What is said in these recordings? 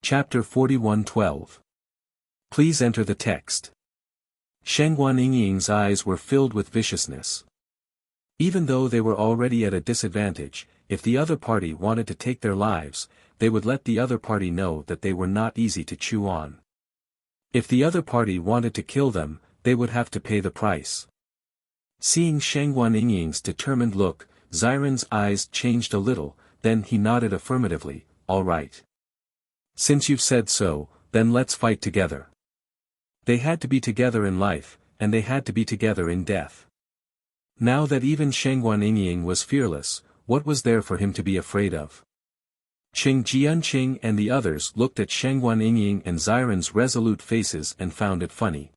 Chapter 41:12. Please enter the text. Shangguan Yingying's eyes were filled with viciousness. Even though they were already at a disadvantage, if the other party wanted to take their lives, they would let the other party know that they were not easy to chew on. If the other party wanted to kill them, they would have to pay the price. Seeing Shangguan Yingying's determined look, Xiren's eyes changed a little, then he nodded affirmatively, "All right. Since you've said so, then let's fight together." They had to be together in life, and they had to be together in death. Now that even Shangguan Yingying was fearless, what was there for him to be afraid of? Qing Jianqing and the others looked at Shangguan Yingying and Xiren's resolute faces and found it funny.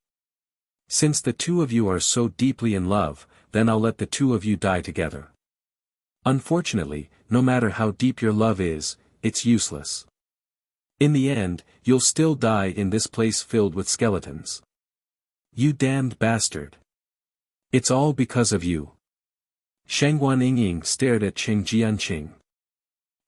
"Since the two of you are so deeply in love, then I'll let the two of you die together. Unfortunately, no matter how deep your love is, it's useless. In the end, you'll still die in this place filled with skeletons. You damned bastard. It's all because of you." Shangguan Yingying stared at Qing Jianqing.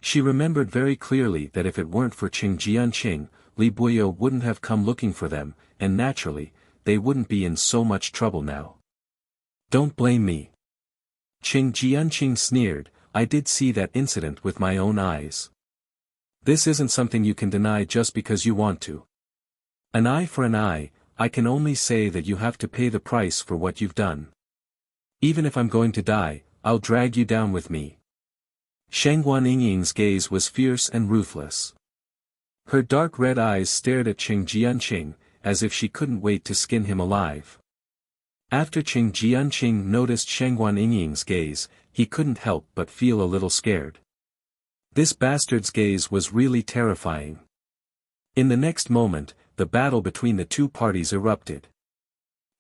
She remembered very clearly that if it weren't for Qing Jianqing, Li Buyo wouldn't have come looking for them, and naturally, they wouldn't be in so much trouble now. "Don't blame me." Qing Jianqing sneered, "I did see that incident with my own eyes. This isn't something you can deny just because you want to. An eye for an eye, I can only say that you have to pay the price for what you've done. Even if I'm going to die, I'll drag you down with me." Shangguan Yingying's gaze was fierce and ruthless. Her dark red eyes stared at Qing Jianqing, as if she couldn't wait to skin him alive. After Qing Jianqing noticed Shangguan Yingying's gaze, he couldn't help but feel a little scared. This bastard's gaze was really terrifying. In the next moment, the battle between the two parties erupted.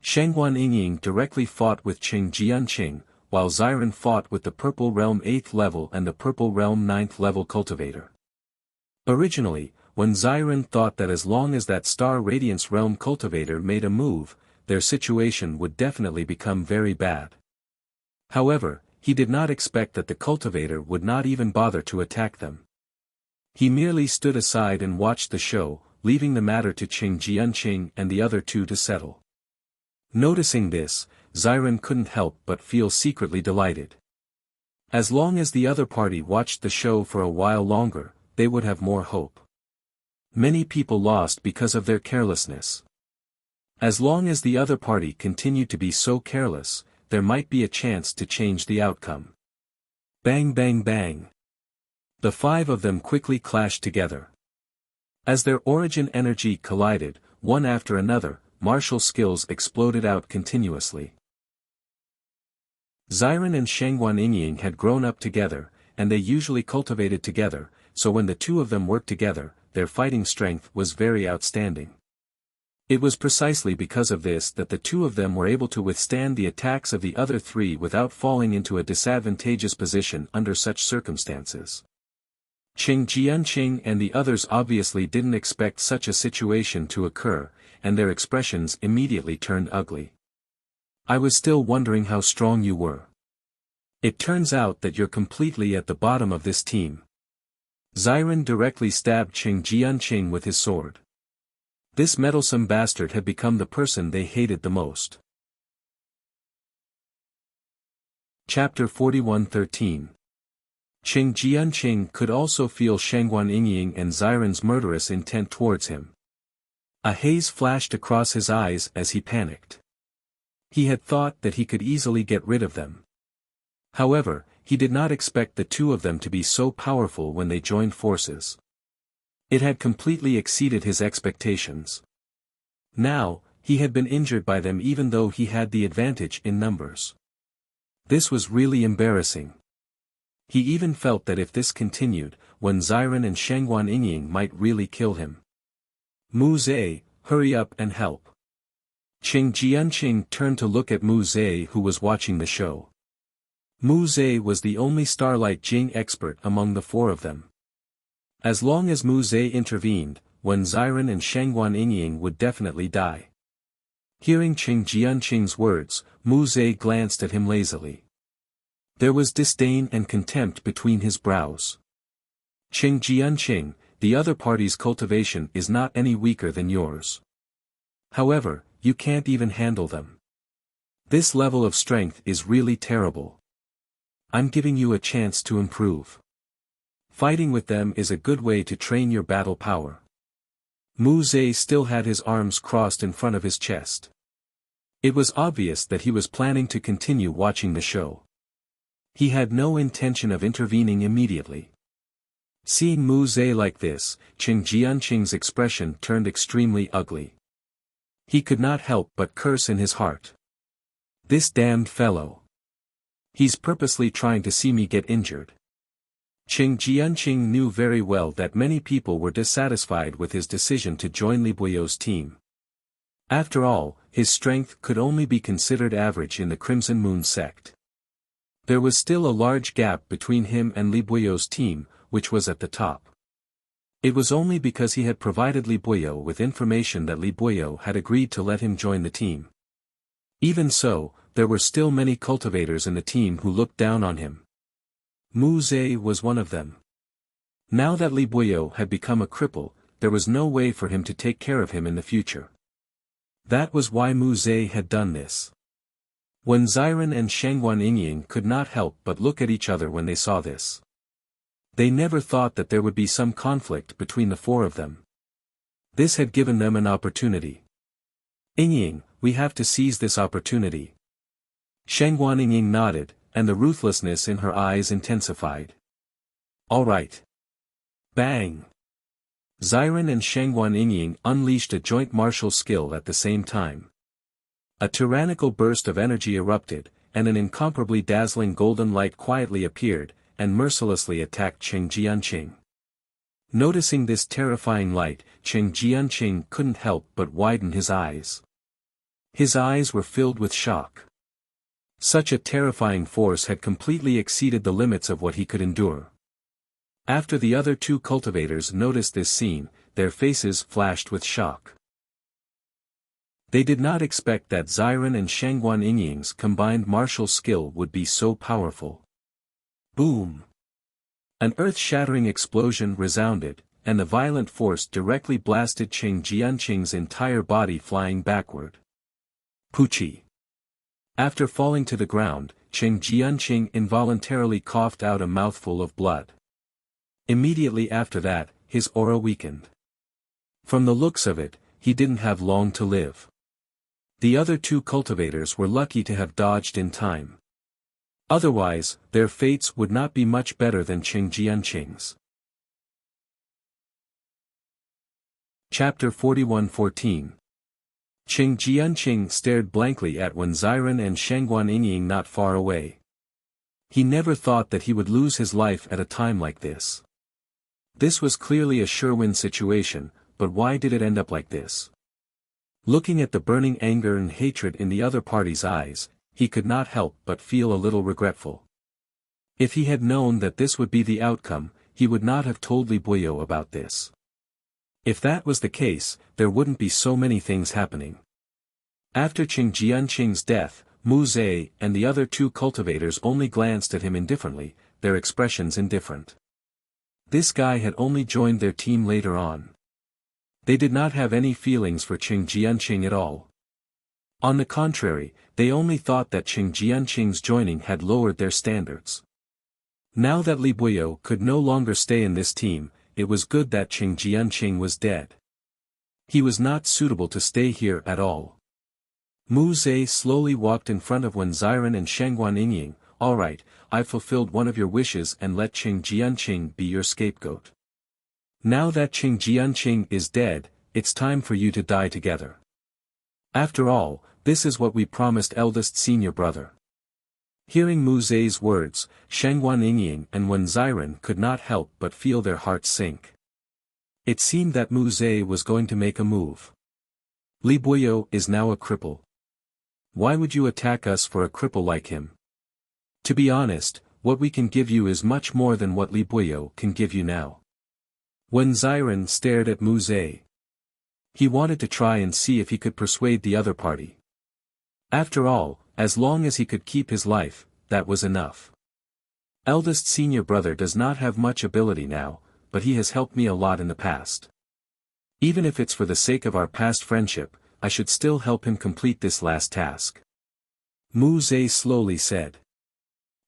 Shangguan Yingying directly fought with Qing Jianqing, while Xiren fought with the Purple Realm 8th level and the Purple Realm 9th level cultivator. Originally, when Xiren thought that as long as that Star Radiance Realm cultivator made a move, their situation would definitely become very bad. However, he did not expect that the cultivator would not even bother to attack them. He merely stood aside and watched the show, leaving the matter to Qing Jianqing and the other two to settle. Noticing this, Xiren couldn't help but feel secretly delighted. As long as the other party watched the show for a while longer, they would have more hope. Many people lost because of their carelessness. As long as the other party continued to be so careless, there might be a chance to change the outcome. Bang bang bang. The five of them quickly clashed together. As their origin energy collided, one after another, martial skills exploded out continuously. Xiren and Shangguan Yingying had grown up together, and they usually cultivated together, so when the two of them worked together, their fighting strength was very outstanding. It was precisely because of this that the two of them were able to withstand the attacks of the other three without falling into a disadvantageous position under such circumstances. Qing Jianqing and the others obviously didn't expect such a situation to occur, and their expressions immediately turned ugly. "I was still wondering how strong you were. It turns out that you're completely at the bottom of this team." Xiren directly stabbed Qing Jianqing with his sword. This meddlesome bastard had become the person they hated the most. Chapter 41:13. Qing Jianqing could also feel Shangguan Yingying and Xiren's murderous intent towards him. A haze flashed across his eyes as he panicked. He had thought that he could easily get rid of them. However, he did not expect the two of them to be so powerful when they joined forces. It had completely exceeded his expectations. Now, he had been injured by them even though he had the advantage in numbers. This was really embarrassing. He even felt that if this continued, when Xiren and Shangguan Yingying might really kill him. "Mu Zhe, hurry up and help." Qing Jianqing turned to look at Mu Zhe, who was watching the show. Mu Zhe was the only Starlight Jing expert among the four of them. As long as Mu Zhe intervened, when Xiren and Shangguan Yingying would definitely die. Hearing Qing Jianqing's words, Mu Zhe glanced at him lazily. There was disdain and contempt between his brows. "Qing Jianqing, the other party's cultivation is not any weaker than yours. However, you can't even handle them. This level of strength is really terrible. I'm giving you a chance to improve. Fighting with them is a good way to train your battle power. Mu Zhe still had his arms crossed in front of his chest. It was obvious that he was planning to continue watching the show. He had no intention of intervening immediately. Seeing Mu Zhe like this, Qing Jianqing's expression turned extremely ugly. He could not help but curse in his heart. This damned fellow. He's purposely trying to see me get injured. Qing Jianqing knew very well that many people were dissatisfied with his decision to join Li Buyo's team. After all, his strength could only be considered average in the Crimson Moon sect. There was still a large gap between him and Li Buyo's team, which was at the top. It was only because he had provided Li Buyo with information that Li Buyo had agreed to let him join the team. Even so, there were still many cultivators in the team who looked down on him. Mu Zhe was one of them. Now that Li Buyo had become a cripple, there was no way for him to take care of him in the future. That was why Mu Zhe had done this. Wen Xiren and Shangguan Yingying could not help but look at each other when they saw this. They never thought that there would be some conflict between the four of them. This had given them an opportunity. Yingying, we have to seize this opportunity. Shangguan Yingying nodded, and the ruthlessness in her eyes intensified. All right. Bang! Xiren and Shangguan Yingying unleashed a joint martial skill at the same time. A tyrannical burst of energy erupted, and an incomparably dazzling golden light quietly appeared, and mercilessly attacked Qing Jianqing. Noticing this terrifying light, Qing Jianqing couldn't help but widen his eyes. His eyes were filled with shock. Such a terrifying force had completely exceeded the limits of what he could endure. After the other two cultivators noticed this scene, their faces flashed with shock. They did not expect that Xiren and Shangguan Yingying's combined martial skill would be so powerful. Boom! An earth-shattering explosion resounded, and the violent force directly blasted Qing Jianqing's entire body flying backward. Poochie! After falling to the ground, Qing Jianqing involuntarily coughed out a mouthful of blood. Immediately after that, his aura weakened. From the looks of it, he didn't have long to live. The other two cultivators were lucky to have dodged in time. Otherwise, their fates would not be much better than Qing Jianqing's. Chapter 41-14. Qing Jianqing stared blankly at Wen Xiren and Shangguan Yingying not far away. He never thought that he would lose his life at a time like this. This was clearly a sure-win situation, but why did it end up like this? Looking at the burning anger and hatred in the other party's eyes, he could not help but feel a little regretful. If he had known that this would be the outcome, he would not have told Li Buyo about this. If that was the case, there wouldn't be so many things happening. After Qing Jianqing's death, Mu Zhe and the other two cultivators only glanced at him indifferently, their expressions indifferent. This guy had only joined their team later on. They did not have any feelings for Qing Jianqing at all. On the contrary, they only thought that Qing Jianqing's joining had lowered their standards. Now that Li Buyo could no longer stay in this team, it was good that Qing Jianqing was dead. He was not suitable to stay here at all. Mu Zhe slowly walked in front of Wen Xiren and Shangguan Yingying. All right, I've fulfilled one of your wishes and let Qing Jianqing be your scapegoat. Now that Qing Jianqing is dead, it's time for you to die together. After all, this is what we promised eldest senior brother. Hearing Mu Zhe's words, Shangguan Yingying and Wen Xiren could not help but feel their hearts sink. It seemed that Mu Zhe was going to make a move. Li Buyo is now a cripple. Why would you attack us for a cripple like him? To be honest, what we can give you is much more than what Li Buyo can give you now. Wen Xiren stared at Mu Zhe. He wanted to try and see if he could persuade the other party. After all, as long as he could keep his life, that was enough. Eldest senior brother does not have much ability now, but he has helped me a lot in the past. Even if it's for the sake of our past friendship, I should still help him complete this last task. Mu Zhe slowly said.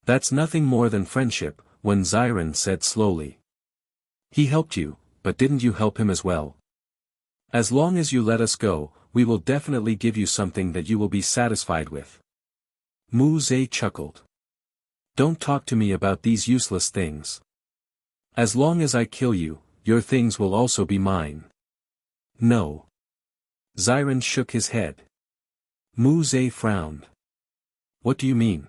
That's nothing more than friendship, Wen Ziren said slowly. He helped you, but didn't you help him as well? As long as you let us go, we will definitely give you something that you will be satisfied with. Mu Zhe chuckled. Don't talk to me about these useless things. As long as I kill you, your things will also be mine. No. Ziren shook his head. Mu Zhe frowned. What do you mean?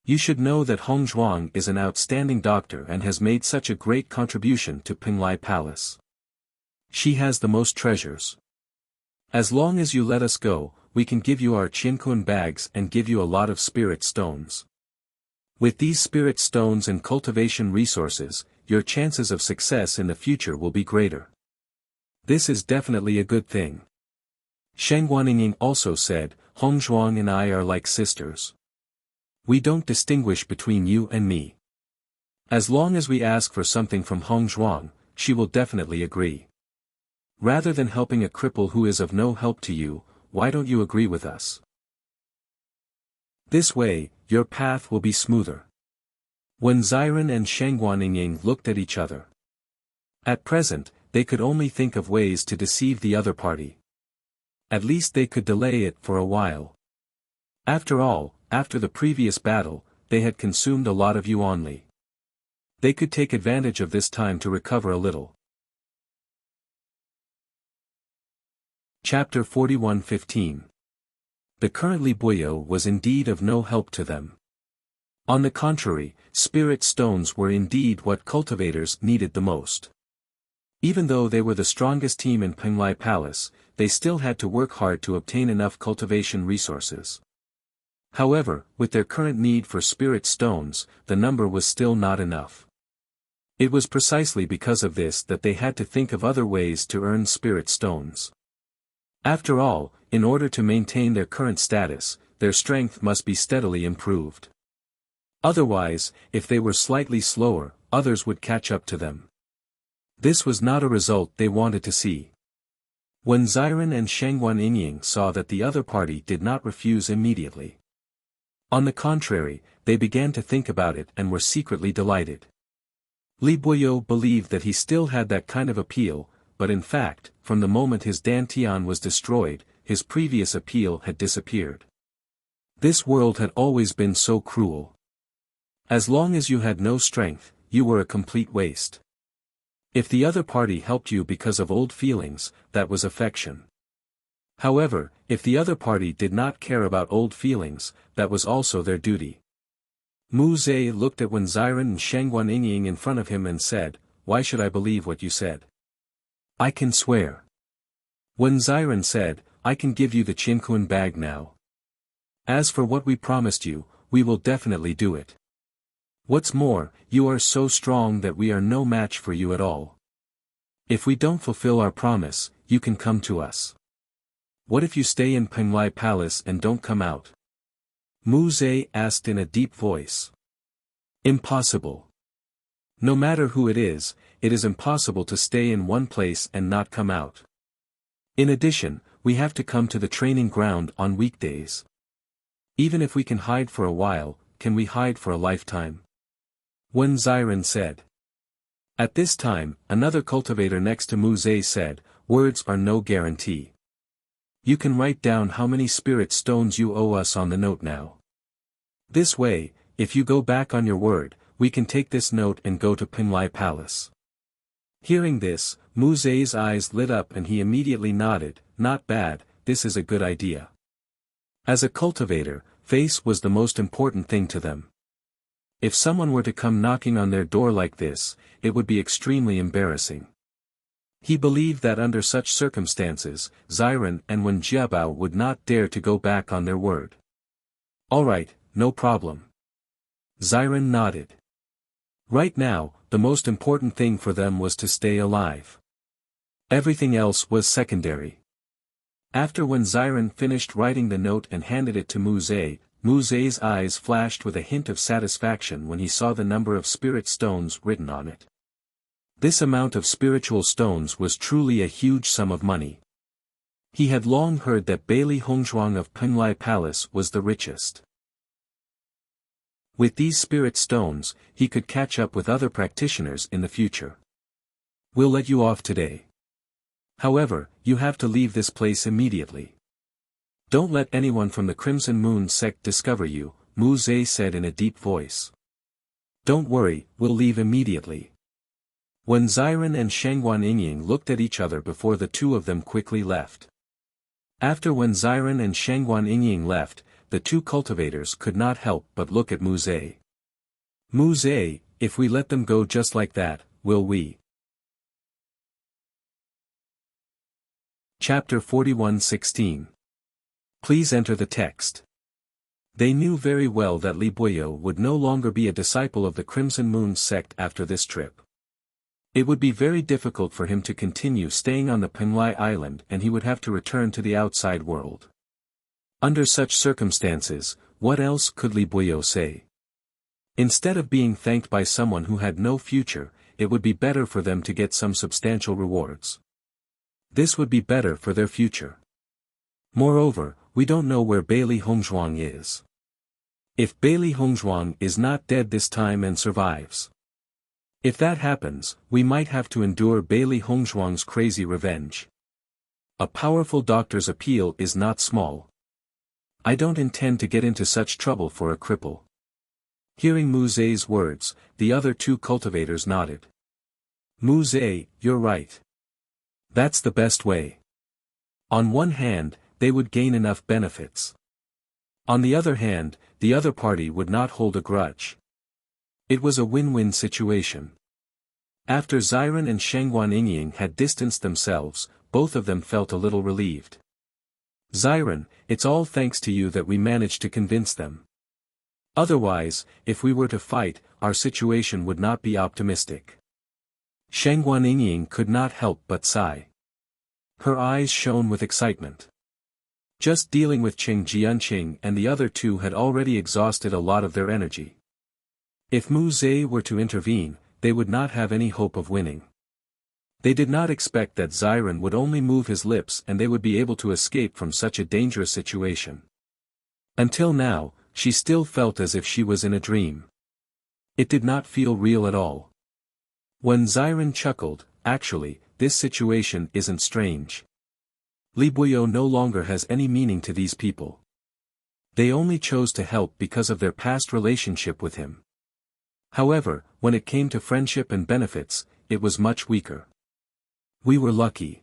You should know that Hong Zhuang is an outstanding doctor and has made such a great contribution to Pinglai Palace. She has the most treasures. As long as you let us go, we can give you our Qiankun bags and give you a lot of spirit stones. With these spirit stones and cultivation resources, your chances of success in the future will be greater. This is definitely a good thing. Sheng Guaniying also said, Hong Zhuang and I are like sisters. We don't distinguish between you and me. As long as we ask for something from Hong Zhuang, she will definitely agree. Rather than helping a cripple who is of no help to you, why don't you agree with us? This way, your path will be smoother. When Ziren and Sheng Guaniying looked at each other. At present, they could only think of ways to deceive the other party. At least they could delay it for a while. After all, after the previous battle, they had consumed a lot of yuanli. They could take advantage of this time to recover a little. Chapter 41:15. The current Li Buyo was indeed of no help to them. On the contrary, spirit stones were indeed what cultivators needed the most. Even though they were the strongest team in Pinglai Palace, they still had to work hard to obtain enough cultivation resources. However, with their current need for spirit stones, the number was still not enough. It was precisely because of this that they had to think of other ways to earn spirit stones. After all, in order to maintain their current status, their strength must be steadily improved. Otherwise, if they were slightly slower, others would catch up to them. This was not a result they wanted to see. When Ziren and Sheng Guaniying saw that the other party did not refuse immediately. On the contrary, they began to think about it and were secretly delighted. Li Buyo believed that he still had that kind of appeal, but in fact, from the moment his dantian was destroyed, his previous appeal had disappeared. This world had always been so cruel. As long as you had no strength, you were a complete waste. If the other party helped you because of old feelings, that was affection. However, if the other party did not care about old feelings, that was also their duty. Mu Zhe looked at Wen Ziren and Sheng Guaniying in front of him and said, "Why should I believe what you said? I can swear." Wen Ziren said, "I can give you the Qiankun bag now. As for what we promised you, we will definitely do it. What's more, you are so strong that we are no match for you at all. If we don't fulfill our promise, you can come to us. What if you stay in Pinglai Palace and don't come out?" Mu Zhe asked in a deep voice. "Impossible. No matter who it is impossible to stay in one place and not come out. In addition, we have to come to the training ground on weekdays. Even if we can hide for a while, can we hide for a lifetime?" Wen Ziren said. At this time, another cultivator next to Mu Zhe said, "Words are no guarantee. You can write down how many spirit stones you owe us on the note now. This way, if you go back on your word, we can take this note and go to Pinglai Palace." Hearing this, Mu Zhe's eyes lit up and he immediately nodded, "Not bad, this is a good idea." As a cultivator, face was the most important thing to them. If someone were to come knocking on their door like this, it would be extremely embarrassing. He believed that under such circumstances, Ziren and Wen Jiabao would not dare to go back on their word. "All right, no problem." Ziren nodded. Right now, the most important thing for them was to stay alive. Everything else was secondary. After when Ziren finished writing the note and handed it to Mu Zhe's eyes flashed with a hint of satisfaction when he saw the number of spirit stones written on it. This amount of spiritual stones was truly a huge sum of money. He had long heard that Bailey Hongzhuang of Penglai Palace was the richest. With these spirit stones, he could catch up with other practitioners in the future. We'll let you off today. However, you have to leave this place immediately. Don't let anyone from the Crimson Moon sect discover you, Mu Zhe said in a deep voice. Don't worry, we'll leave immediately. Wen Ziren and Shangguan Yingying looked at each other before the two of them quickly left. After Wen Ziren and Shangguan Yingying left, the two cultivators could not help but look at Mu Zhe. Mu Zhe, if we let them go just like that, will we? Chapter 41:16. Please enter the text. They knew very well that Li Buyo would no longer be a disciple of the Crimson Moon sect after this trip. It would be very difficult for him to continue staying on the Penglai Island and he would have to return to the outside world. Under such circumstances, what else could Li Buyo say? Instead of being thanked by someone who had no future, it would be better for them to get some substantial rewards. This would be better for their future. Moreover, we don't know where Bailey Hongzhuang is. If Bailey Hongzhuang is not dead this time and survives. If that happens, we might have to endure Bailey Hongzhuang's crazy revenge. A powerful doctor's appeal is not small. I don't intend to get into such trouble for a cripple. Hearing Mu Zhe's words, the other two cultivators nodded. Mu Zhe, you're right. That's the best way. On one hand, they would gain enough benefits. On the other hand, the other party would not hold a grudge. It was a win-win situation. After Ziren and Shangguan Yingying had distanced themselves, both of them felt a little relieved. Ziren, it's all thanks to you that we managed to convince them. Otherwise, if we were to fight, our situation would not be optimistic. Shangguan Yingying could not help but sigh. Her eyes shone with excitement. Just dealing with Qing Jianqing and the other two had already exhausted a lot of their energy. If Mu Zhe were to intervene, they would not have any hope of winning. They did not expect that Ziren would only move his lips and they would be able to escape from such a dangerous situation. Until now, she still felt as if she was in a dream. It did not feel real at all. When Ziren chuckled, actually, this situation isn't strange. Li Buyo no longer has any meaning to these people. They only chose to help because of their past relationship with him. However, when it came to friendship and benefits, it was much weaker. We were lucky.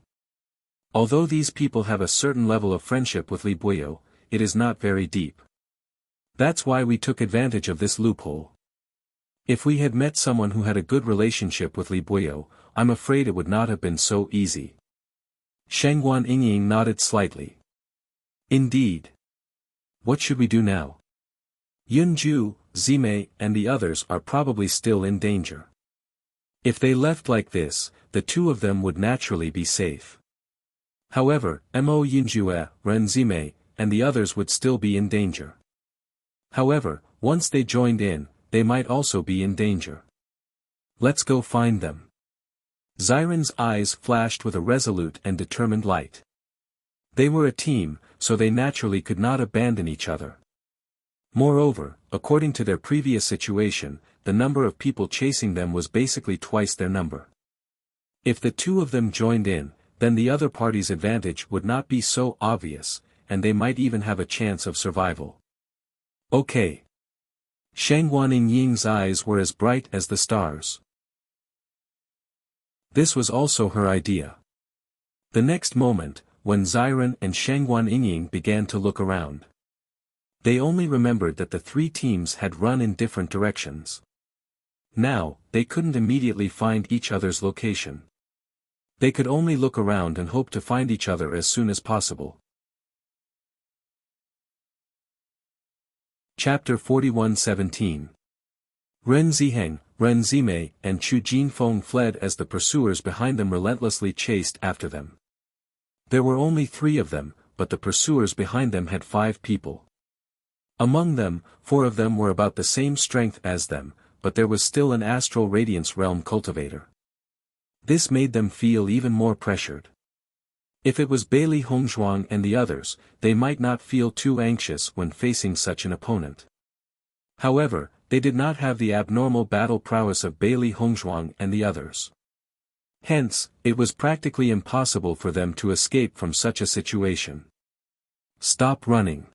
Although these people have a certain level of friendship with Li Buyo, it is not very deep. That's why we took advantage of this loophole. If we had met someone who had a good relationship with Li Buyo, I'm afraid it would not have been so easy. Shangguan Yingying nodded slightly. Indeed. What should we do now? Yunju, Zimei, and the others are probably still in danger. If they left like this, the two of them would naturally be safe. However, Mo Yunjue, Ren Zimei, and the others would still be in danger. However, once they joined in, they might also be in danger. Let's go find them. Ziren's eyes flashed with a resolute and determined light. They were a team, so they naturally could not abandon each other. Moreover, according to their previous situation, the number of people chasing them was basically twice their number. If the two of them joined in, then the other party's advantage would not be so obvious, and they might even have a chance of survival. Okay. Shangguan Yingying's eyes were as bright as the stars. This was also her idea. The next moment, when Ziren and Shangguan Yingying began to look around, they only remembered that the three teams had run in different directions. Now, they couldn't immediately find each other's location. They could only look around and hope to find each other as soon as possible. Chapter 41:17. Ren Ziheng, Ren Zimei, and Chu Jinfeng fled as the pursuers behind them relentlessly chased after them. There were only 3 of them, but the pursuers behind them had 5 people. Among them, 4 of them were about the same strength as them, but there was still an astral radiance realm cultivator. This made them feel even more pressured. If it was Bailey Hongzhuang and the others, they might not feel too anxious when facing such an opponent. However, they did not have the abnormal battle prowess of Bailey Hongzhuang and the others. Hence, it was practically impossible for them to escape from such a situation. Stop running.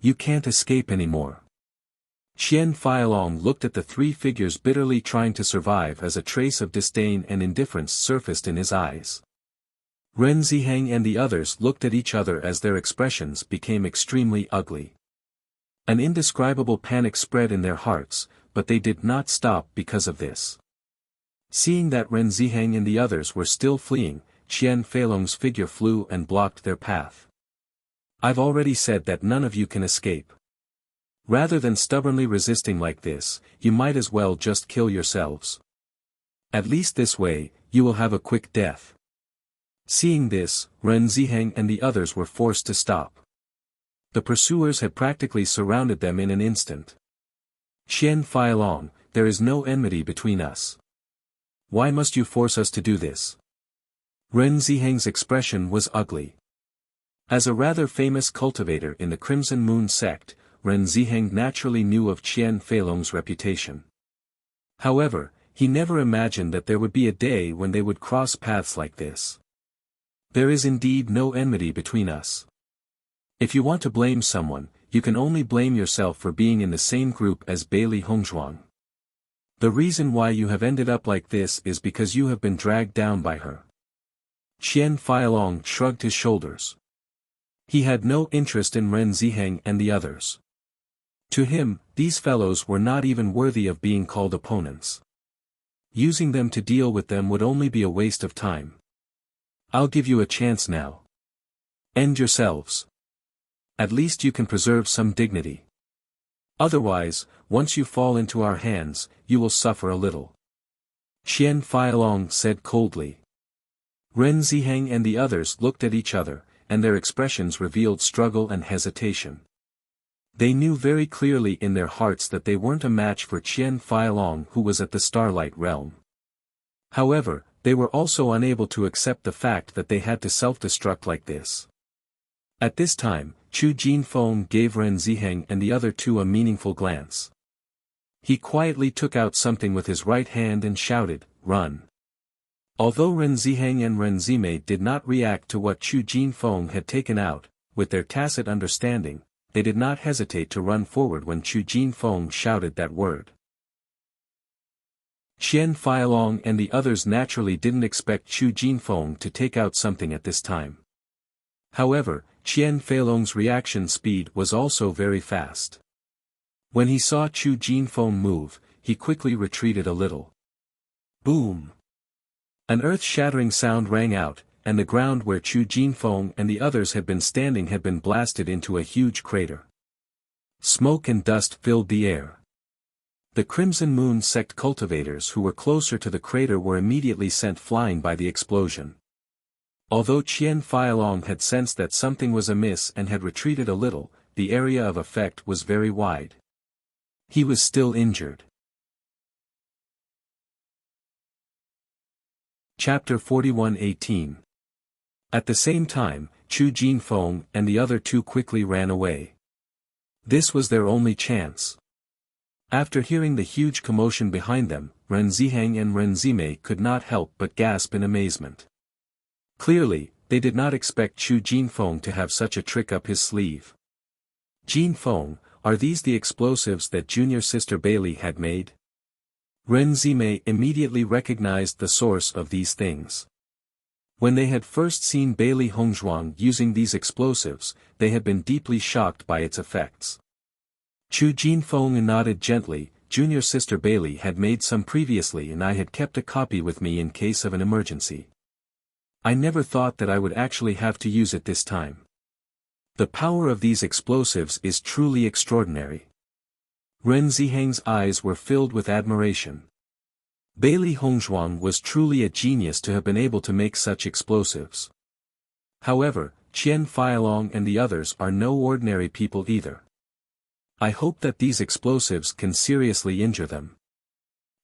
You can't escape anymore. Qian Feilong looked at the three figures bitterly trying to survive as a trace of disdain and indifference surfaced in his eyes. Ren Ziheng and the others looked at each other as their expressions became extremely ugly. An indescribable panic spread in their hearts, but they did not stop because of this. Seeing that Ren Ziheng and the others were still fleeing, Qian Feilong's figure flew and blocked their path. I've already said that none of you can escape. Rather than stubbornly resisting like this, you might as well just kill yourselves. At least this way, you will have a quick death. Seeing this, Ren Ziheng and the others were forced to stop. The pursuers had practically surrounded them in an instant. Qian Feilong, there is no enmity between us. Why must you force us to do this? Ren Ziheng's expression was ugly. As a rather famous cultivator in the Crimson Moon sect, Ren Ziheng naturally knew of Qian Feilong's reputation. However, he never imagined that there would be a day when they would cross paths like this. There is indeed no enmity between us. If you want to blame someone, you can only blame yourself for being in the same group as Bailey Hongzhuang. The reason why you have ended up like this is because you have been dragged down by her. Qian Feilong shrugged his shoulders. He had no interest in Ren Ziheng and the others. To him, these fellows were not even worthy of being called opponents. Using them to deal with them would only be a waste of time. I'll give you a chance now. End yourselves. At least you can preserve some dignity. Otherwise, once you fall into our hands, you will suffer a little. Qian Feilong said coldly. Ren Ziheng and the others looked at each other, and their expressions revealed struggle and hesitation. They knew very clearly in their hearts that they weren't a match for Qian Feilong, who was at the Starlight Realm. However, they were also unable to accept the fact that they had to self-destruct like this. At this time, Chu Jinfeng gave Ren Ziheng and the other two a meaningful glance. He quietly took out something with his right hand and shouted, "Run!" Although Ren Ziheng and Ren Zimei did not react to what Chu Jinfeng had taken out, with their tacit understanding, they did not hesitate to run forward when Chu Jinfeng shouted that word. Qian Feilong and the others naturally didn't expect Chu Jinfeng to take out something at this time. However, Qian Feilong's reaction speed was also very fast. When he saw Chu Jinfeng move, he quickly retreated a little. Boom! An earth-shattering sound rang out, and the ground where Chu Jinfeng and the others had been standing had been blasted into a huge crater. Smoke and dust filled the air. The Crimson Moon sect cultivators who were closer to the crater were immediately sent flying by the explosion. Although Qian Feilong had sensed that something was amiss and had retreated a little, the area of effect was very wide. He was still injured. Chapter 41:18. At the same time, Chu Jinfeng and the other two quickly ran away. This was their only chance. After hearing the huge commotion behind them, Ren Ziheng and Ren Zimei could not help but gasp in amazement. Clearly, they did not expect Chu Jinfeng to have such a trick up his sleeve. Jinfeng, are these the explosives that junior sister Bailey had made? Ren Zimei immediately recognized the source of these things. When they had first seen Bailey Hongzhuang using these explosives, they had been deeply shocked by its effects. Chu Jinfeng nodded gently. Junior sister Bailey had made some previously and I had kept a copy with me in case of an emergency. I never thought that I would actually have to use it this time. The power of these explosives is truly extraordinary. Ren Ziheng's eyes were filled with admiration. Bailey Hongzhuang was truly a genius to have been able to make such explosives. However, Qian Feilong and the others are no ordinary people either. I hope that these explosives can seriously injure them.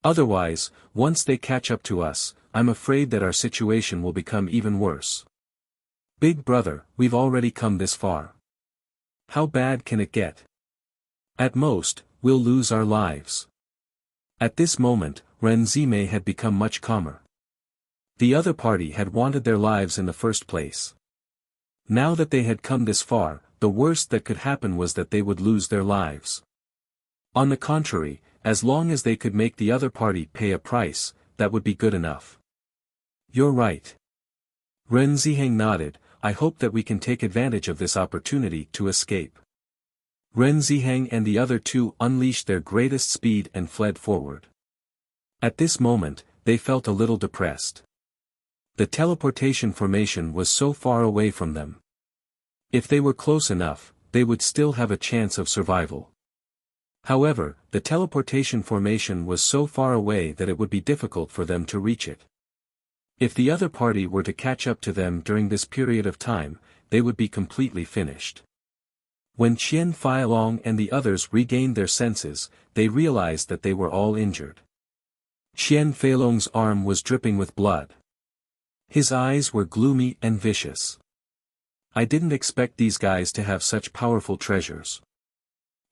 Otherwise, once they catch up to us, I'm afraid that our situation will become even worse. Big brother, we've already come this far. How bad can it get? At most, we'll lose our lives. At this moment, Renzime had become much calmer. The other party had wanted their lives in the first place. Now that they had come this far, the worst that could happen was that they would lose their lives. On the contrary, as long as they could make the other party pay a price, that would be good enough. You're right. Ren Ziheng nodded. I hope that we can take advantage of this opportunity to escape. Ren Ziheng and the other two unleashed their greatest speed and fled forward. At this moment, they felt a little depressed. The teleportation formation was so far away from them. If they were close enough, they would still have a chance of survival. However, the teleportation formation was so far away that it would be difficult for them to reach it. If the other party were to catch up to them during this period of time, they would be completely finished. When Qian Feilong and the others regained their senses, they realized that they were all injured. Qian Feilong's arm was dripping with blood. His eyes were gloomy and vicious. I didn't expect these guys to have such powerful treasures.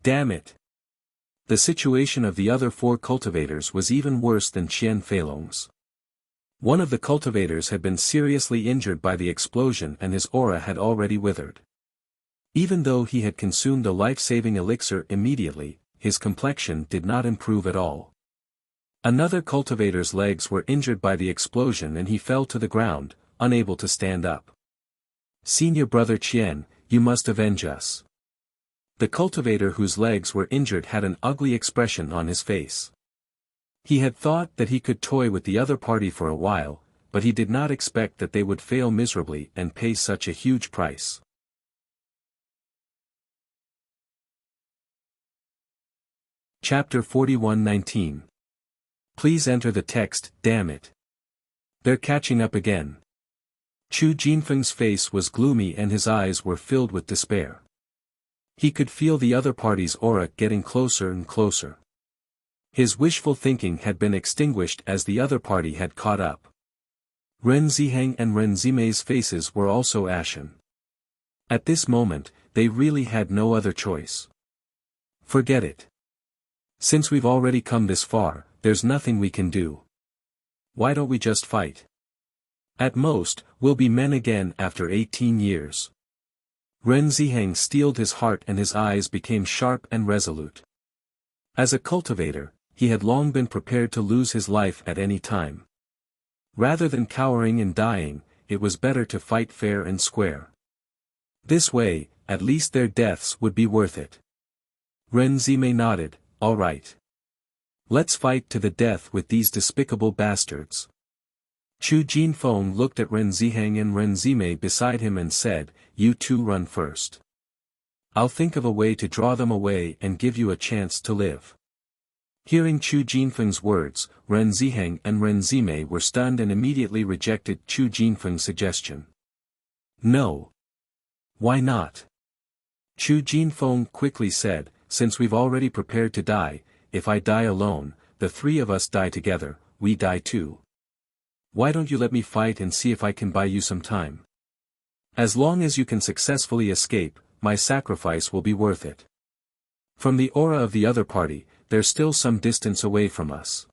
Damn it! The situation of the other four cultivators was even worse than Qian Feilong's. One of the cultivators had been seriously injured by the explosion and his aura had already withered. Even though he had consumed a life-saving elixir immediately, his complexion did not improve at all. Another cultivator's legs were injured by the explosion and he fell to the ground, unable to stand up. Senior brother Qian, you must avenge us. The cultivator whose legs were injured had an ugly expression on his face. He had thought that he could toy with the other party for a while, but he did not expect that they would fail miserably and pay such a huge price. Chapter 41:19. Please enter the text, damn it. They're catching up again. Chu Jinfeng's face was gloomy and his eyes were filled with despair. He could feel the other party's aura getting closer and closer. His wishful thinking had been extinguished as the other party had caught up. Ren Ziheng and Ren Zime's faces were also ashen. At this moment, they really had no other choice. Forget it. Since we've already come this far, there's nothing we can do. Why don't we just fight? At most, we'll be men again after 18 years. Ren Ziheng steeled his heart and his eyes became sharp and resolute. As a cultivator, he had long been prepared to lose his life at any time. Rather than cowering and dying, it was better to fight fair and square. This way, at least their deaths would be worth it. Ren Zime nodded, all right. Let's fight to the death with these despicable bastards. Chu Jinfeng looked at Ren Ziheng and Ren Zime beside him and said, you two run first. I'll think of a way to draw them away and give you a chance to live. Hearing Chu Jinfeng's words, Ren Ziheng and Ren Zime were stunned and immediately rejected Chu Jinfeng's suggestion. No. Why not? Chu Jinfeng quickly said, since we've already prepared to die, if I die alone, the three of us die together, we die too. Why don't you let me fight and see if I can buy you some time? As long as you can successfully escape, my sacrifice will be worth it. From the aura of the other party, they're still some distance away from us.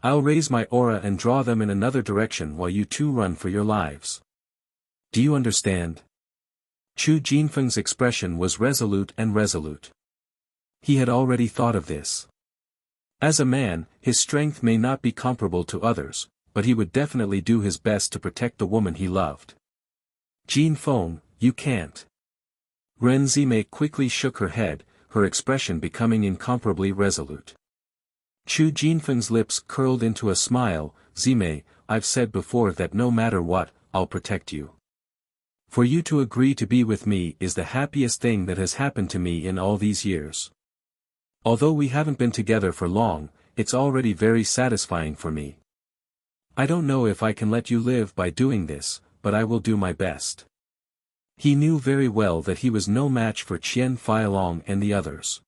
I'll raise my aura and draw them in another direction while you two run for your lives. Do you understand? Chu Jinfeng's expression was resolute and resolute. He had already thought of this. As a man, his strength may not be comparable to others, but he would definitely do his best to protect the woman he loved. Jinfeng, you can't. Ren Zime quickly shook her head, her expression becoming incomparably resolute. Chu Jinfeng's lips curled into a smile, Zime, I've said before that no matter what, I'll protect you. For you to agree to be with me is the happiest thing that has happened to me in all these years. Although we haven't been together for long, it's already very satisfying for me. I don't know if I can let you live by doing this, but I will do my best. He knew very well that he was no match for Qian Feilong and the others.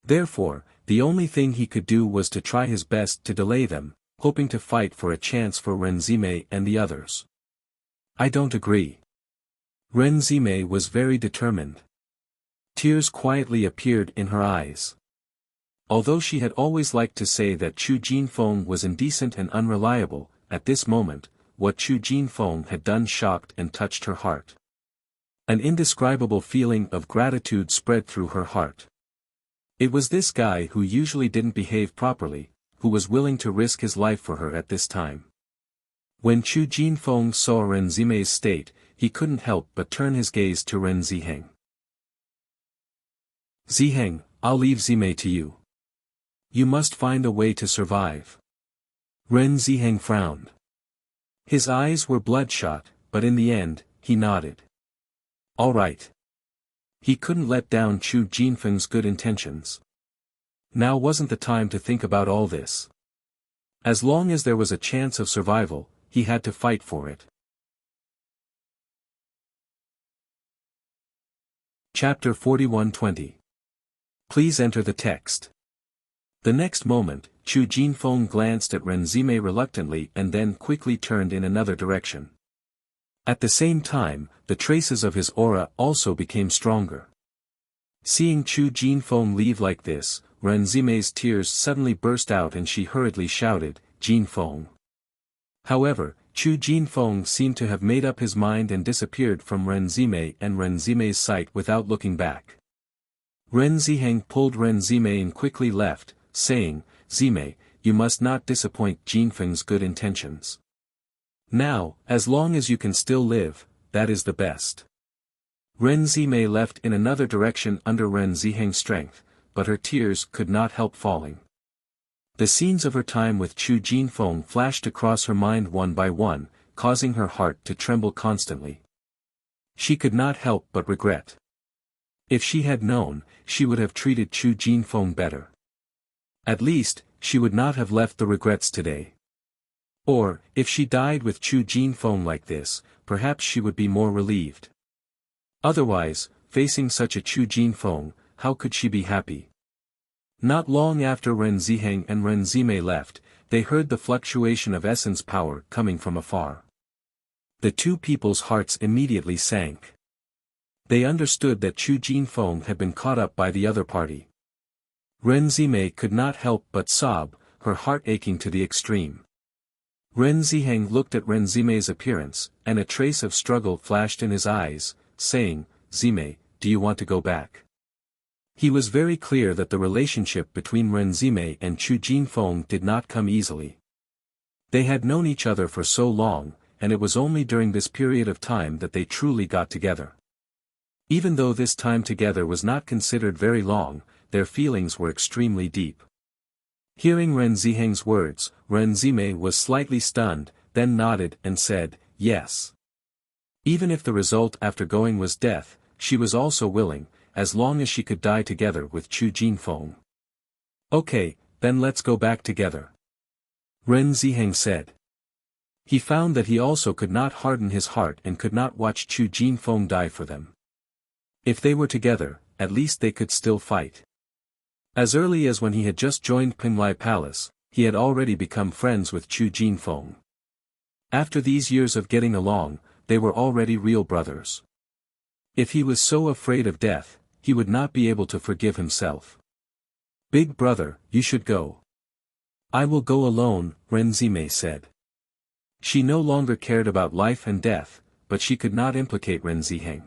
Therefore, the only thing he could do was to try his best to delay them, hoping to fight for a chance for Renzime and the others. I don't agree. Renzime was very determined. Tears quietly appeared in her eyes. Although she had always liked to say that Chu Jinfeng was indecent and unreliable, at this moment, what Chu Jinfeng had done shocked and touched her heart. An indescribable feeling of gratitude spread through her heart. It was this guy who usually didn't behave properly, who was willing to risk his life for her at this time. When Chu Jinfeng saw Renzime's state, he couldn't help but turn his gaze to Ren Ziheng. Ziheng, I'll leave Zime to you. You must find a way to survive. Ren Ziheng frowned. His eyes were bloodshot, but in the end, he nodded. All right. He couldn't let down Chu Jinfeng's good intentions. Now wasn't the time to think about all this. As long as there was a chance of survival, he had to fight for it. Chapter 41:20. Please enter the text. The next moment, Chu Jinfeng glanced at Renzime reluctantly and then quickly turned in another direction. At the same time, the traces of his aura also became stronger. Seeing Chu Jinfeng leave like this, Renzime's tears suddenly burst out and she hurriedly shouted, Jinfeng. However, Chu Jinfeng seemed to have made up his mind and disappeared from Renzime and Renzime's sight without looking back. Ren Ziheng pulled Renzime and quickly left, saying, Zime, you must not disappoint Jinfeng's good intentions. Now, as long as you can still live, that is the best. Renzime left in another direction under Ren Ziheng's strength, but her tears could not help falling. The scenes of her time with Chu Jinfeng flashed across her mind one by one, causing her heart to tremble constantly. She could not help but regret. If she had known, she would have treated Chu Jinfeng better. At least, she would not have left the regrets today. Or, if she died with Chu Jinfeng like this, perhaps she would be more relieved. Otherwise, facing such a Chu Jinfeng, how could she be happy? Not long after Ren Ziheng and Renzime left, they heard the fluctuation of essence power coming from afar. The two people's hearts immediately sank. They understood that Chu Jinfeng had been caught up by the other party. Renzime could not help but sob, her heart aching to the extreme. Ren Ziheng looked at Renzime's appearance, and a trace of struggle flashed in his eyes, saying, Zime, do you want to go back? He was very clear that the relationship between Renzime and Chu Jinfeng did not come easily. They had known each other for so long, and it was only during this period of time that they truly got together. Even though this time together was not considered very long, their feelings were extremely deep. Hearing Ren Ziheng's words, Renzime was slightly stunned, then nodded and said, yes. Even if the result after going was death, she was also willing, as long as she could die together with Chu Jinfeng. Okay, then let's go back together. Ren Ziheng said. He found that he also could not harden his heart and could not watch Chu Jinfeng die for them. If they were together, at least they could still fight. As early as when he had just joined Pinglai Palace, he had already become friends with Chu Jinfeng. After these years of getting along, they were already real brothers. If he was so afraid of death, he would not be able to forgive himself. Big brother, you should go. I will go alone, Renzime said. She no longer cared about life and death, but she could not implicate Ren Ziheng.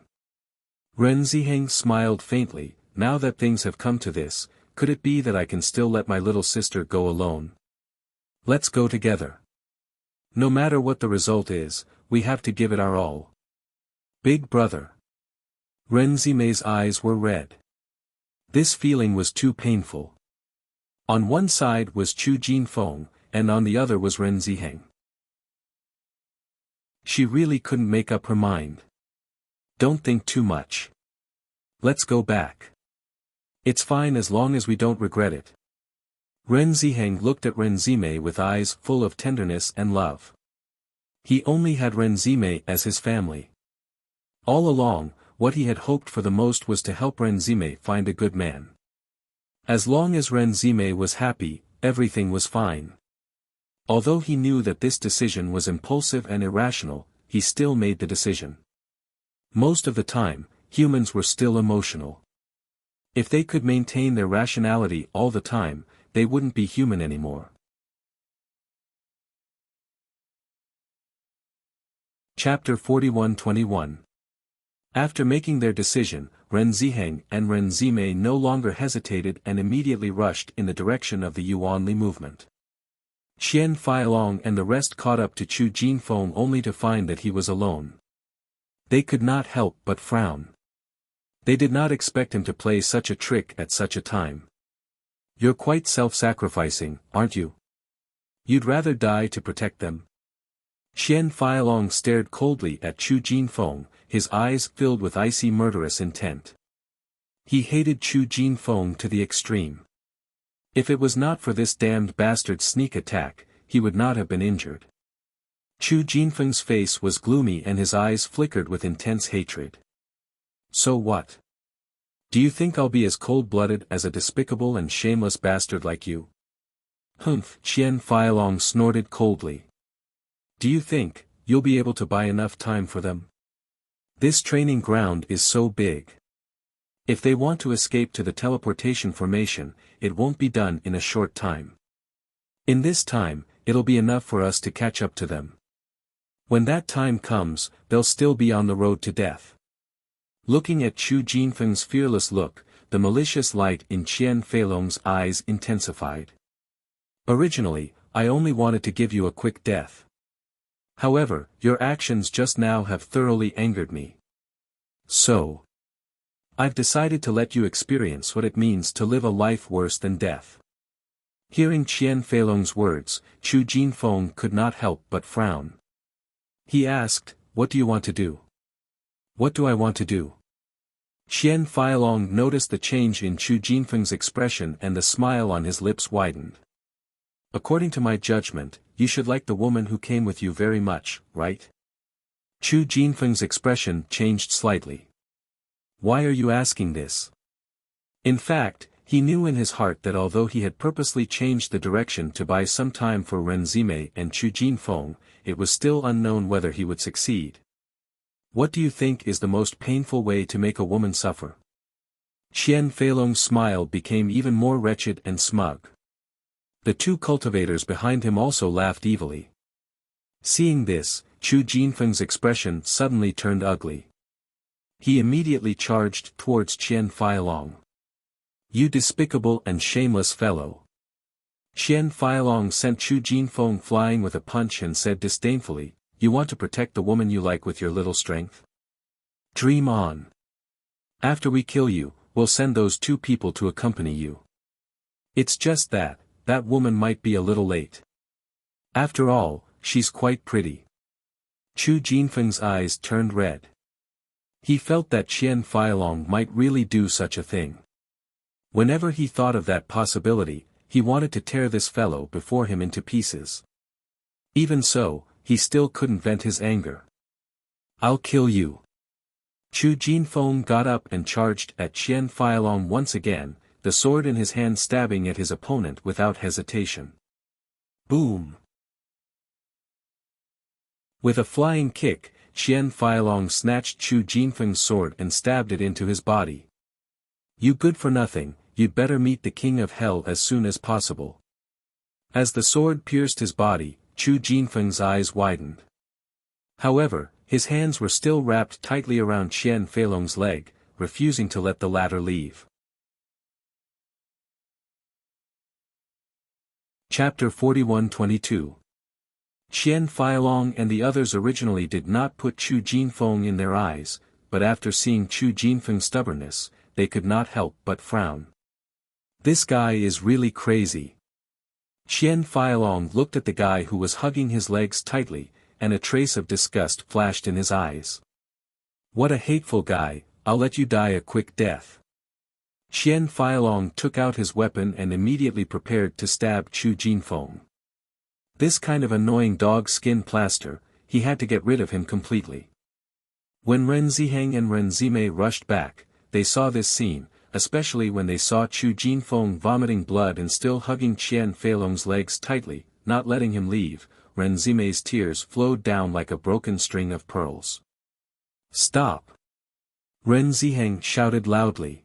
Ren Ziheng smiled faintly, now that things have come to this, could it be that I can still let my little sister go alone? Let's go together. No matter what the result is, we have to give it our all. Big brother. Renzime's eyes were red. This feeling was too painful. On one side was Chu Jinfeng, and on the other was Ren Ziheng. She really couldn't make up her mind. Don't think too much. Let's go back. It's fine as long as we don't regret it. Ren Ziheng looked at Renzime with eyes full of tenderness and love. He only had Renzime as his family. All along, what he had hoped for the most was to help Renzime find a good man. As long as Ren Zime was happy, everything was fine. Although he knew that this decision was impulsive and irrational, he still made the decision. Most of the time, humans were still emotional. If they could maintain their rationality all the time, they wouldn't be human anymore. Chapter 41-21. After making their decision, Ren Ziheng and Ren Zime no longer hesitated and immediately rushed in the direction of the Yuanli movement. Qian Feilong and the rest caught up to Chu Jinfeng only to find that he was alone. They could not help but frown. They did not expect him to play such a trick at such a time. You're quite self-sacrificing, aren't you? You'd rather die to protect them? Qian Feilong stared coldly at Chu Jinfeng, his eyes filled with icy murderous intent. He hated Chu Jinfeng to the extreme. If it was not for this damned bastard's sneak attack, he would not have been injured. Chu Jinfeng's face was gloomy and his eyes flickered with intense hatred. So what? Do you think I'll be as cold-blooded as a despicable and shameless bastard like you? Humph! Qian Feilong snorted coldly. Do you think you'll be able to buy enough time for them? This training ground is so big. If they want to escape to the teleportation formation, it won't be done in a short time. In this time, it'll be enough for us to catch up to them. When that time comes, they'll still be on the road to death. Looking at Chu Jinfeng's fearless look, the malicious light in Qian Feilong's eyes intensified. Originally, I only wanted to give you a quick death. However, your actions just now have thoroughly angered me. So, I've decided to let you experience what it means to live a life worse than death. Hearing Qian Feilong's words, Chu Jinfeng could not help but frown. He asked, "What do you want to do?" "What do I want to do?" Qian Feilong noticed the change in Chu Jinfeng's expression and the smile on his lips widened. "According to my judgment, you should like the woman who came with you very much, right?" Chu Jinfeng's expression changed slightly. "Why are you asking this?" In fact, he knew in his heart that although he had purposely changed the direction to buy some time for Ren Zime and Chu Jinfeng, it was still unknown whether he would succeed. "What do you think is the most painful way to make a woman suffer?" Qian Feilong's smile became even more wretched and smug. The two cultivators behind him also laughed evilly. Seeing this, Chu Jinfeng's expression suddenly turned ugly. He immediately charged towards Qian Feilong. "You despicable and shameless fellow!" Qian Feilong sent Chu Jinfeng flying with a punch and said disdainfully, "You want to protect the woman you like with your little strength? Dream on. After we kill you, we'll send those two people to accompany you. It's just that woman might be a little late. After all, she's quite pretty." Chu Jinfeng's eyes turned red. He felt that Qian Feilong might really do such a thing. Whenever he thought of that possibility, he wanted to tear this fellow before him into pieces. Even so, he still couldn't vent his anger. "I'll kill you." Chu Jinfeng got up and charged at Qian Feilong once again, the sword in his hand stabbing at his opponent without hesitation. Boom! With a flying kick, Qian Feilong snatched Chu Jinfeng's sword and stabbed it into his body. "You good for nothing, you'd better meet the king of hell as soon as possible." As the sword pierced his body, Chu Jinfeng's eyes widened. However, his hands were still wrapped tightly around Qian Feilong's leg, refusing to let the latter leave. Chapter 41-22. Qian Feilong and the others originally did not put Chu Jinfeng in their eyes, but after seeing Chu Jinfeng's stubbornness, they could not help but frown. "This guy is really crazy." Qian Feilong looked at the guy who was hugging his legs tightly, and a trace of disgust flashed in his eyes. "What a hateful guy, I'll let you die a quick death." Qian Feilong took out his weapon and immediately prepared to stab Chu Jinfeng. This kind of annoying dog skin plaster, he had to get rid of him completely. When Ren Ziheng and Ren Zime rushed back, they saw this scene, especially when they saw Chu Jinfeng vomiting blood and still hugging Qian Feilong's legs tightly, not letting him leave. Ren Zimei's tears flowed down like a broken string of pearls. "Stop!" Ren Ziheng shouted loudly.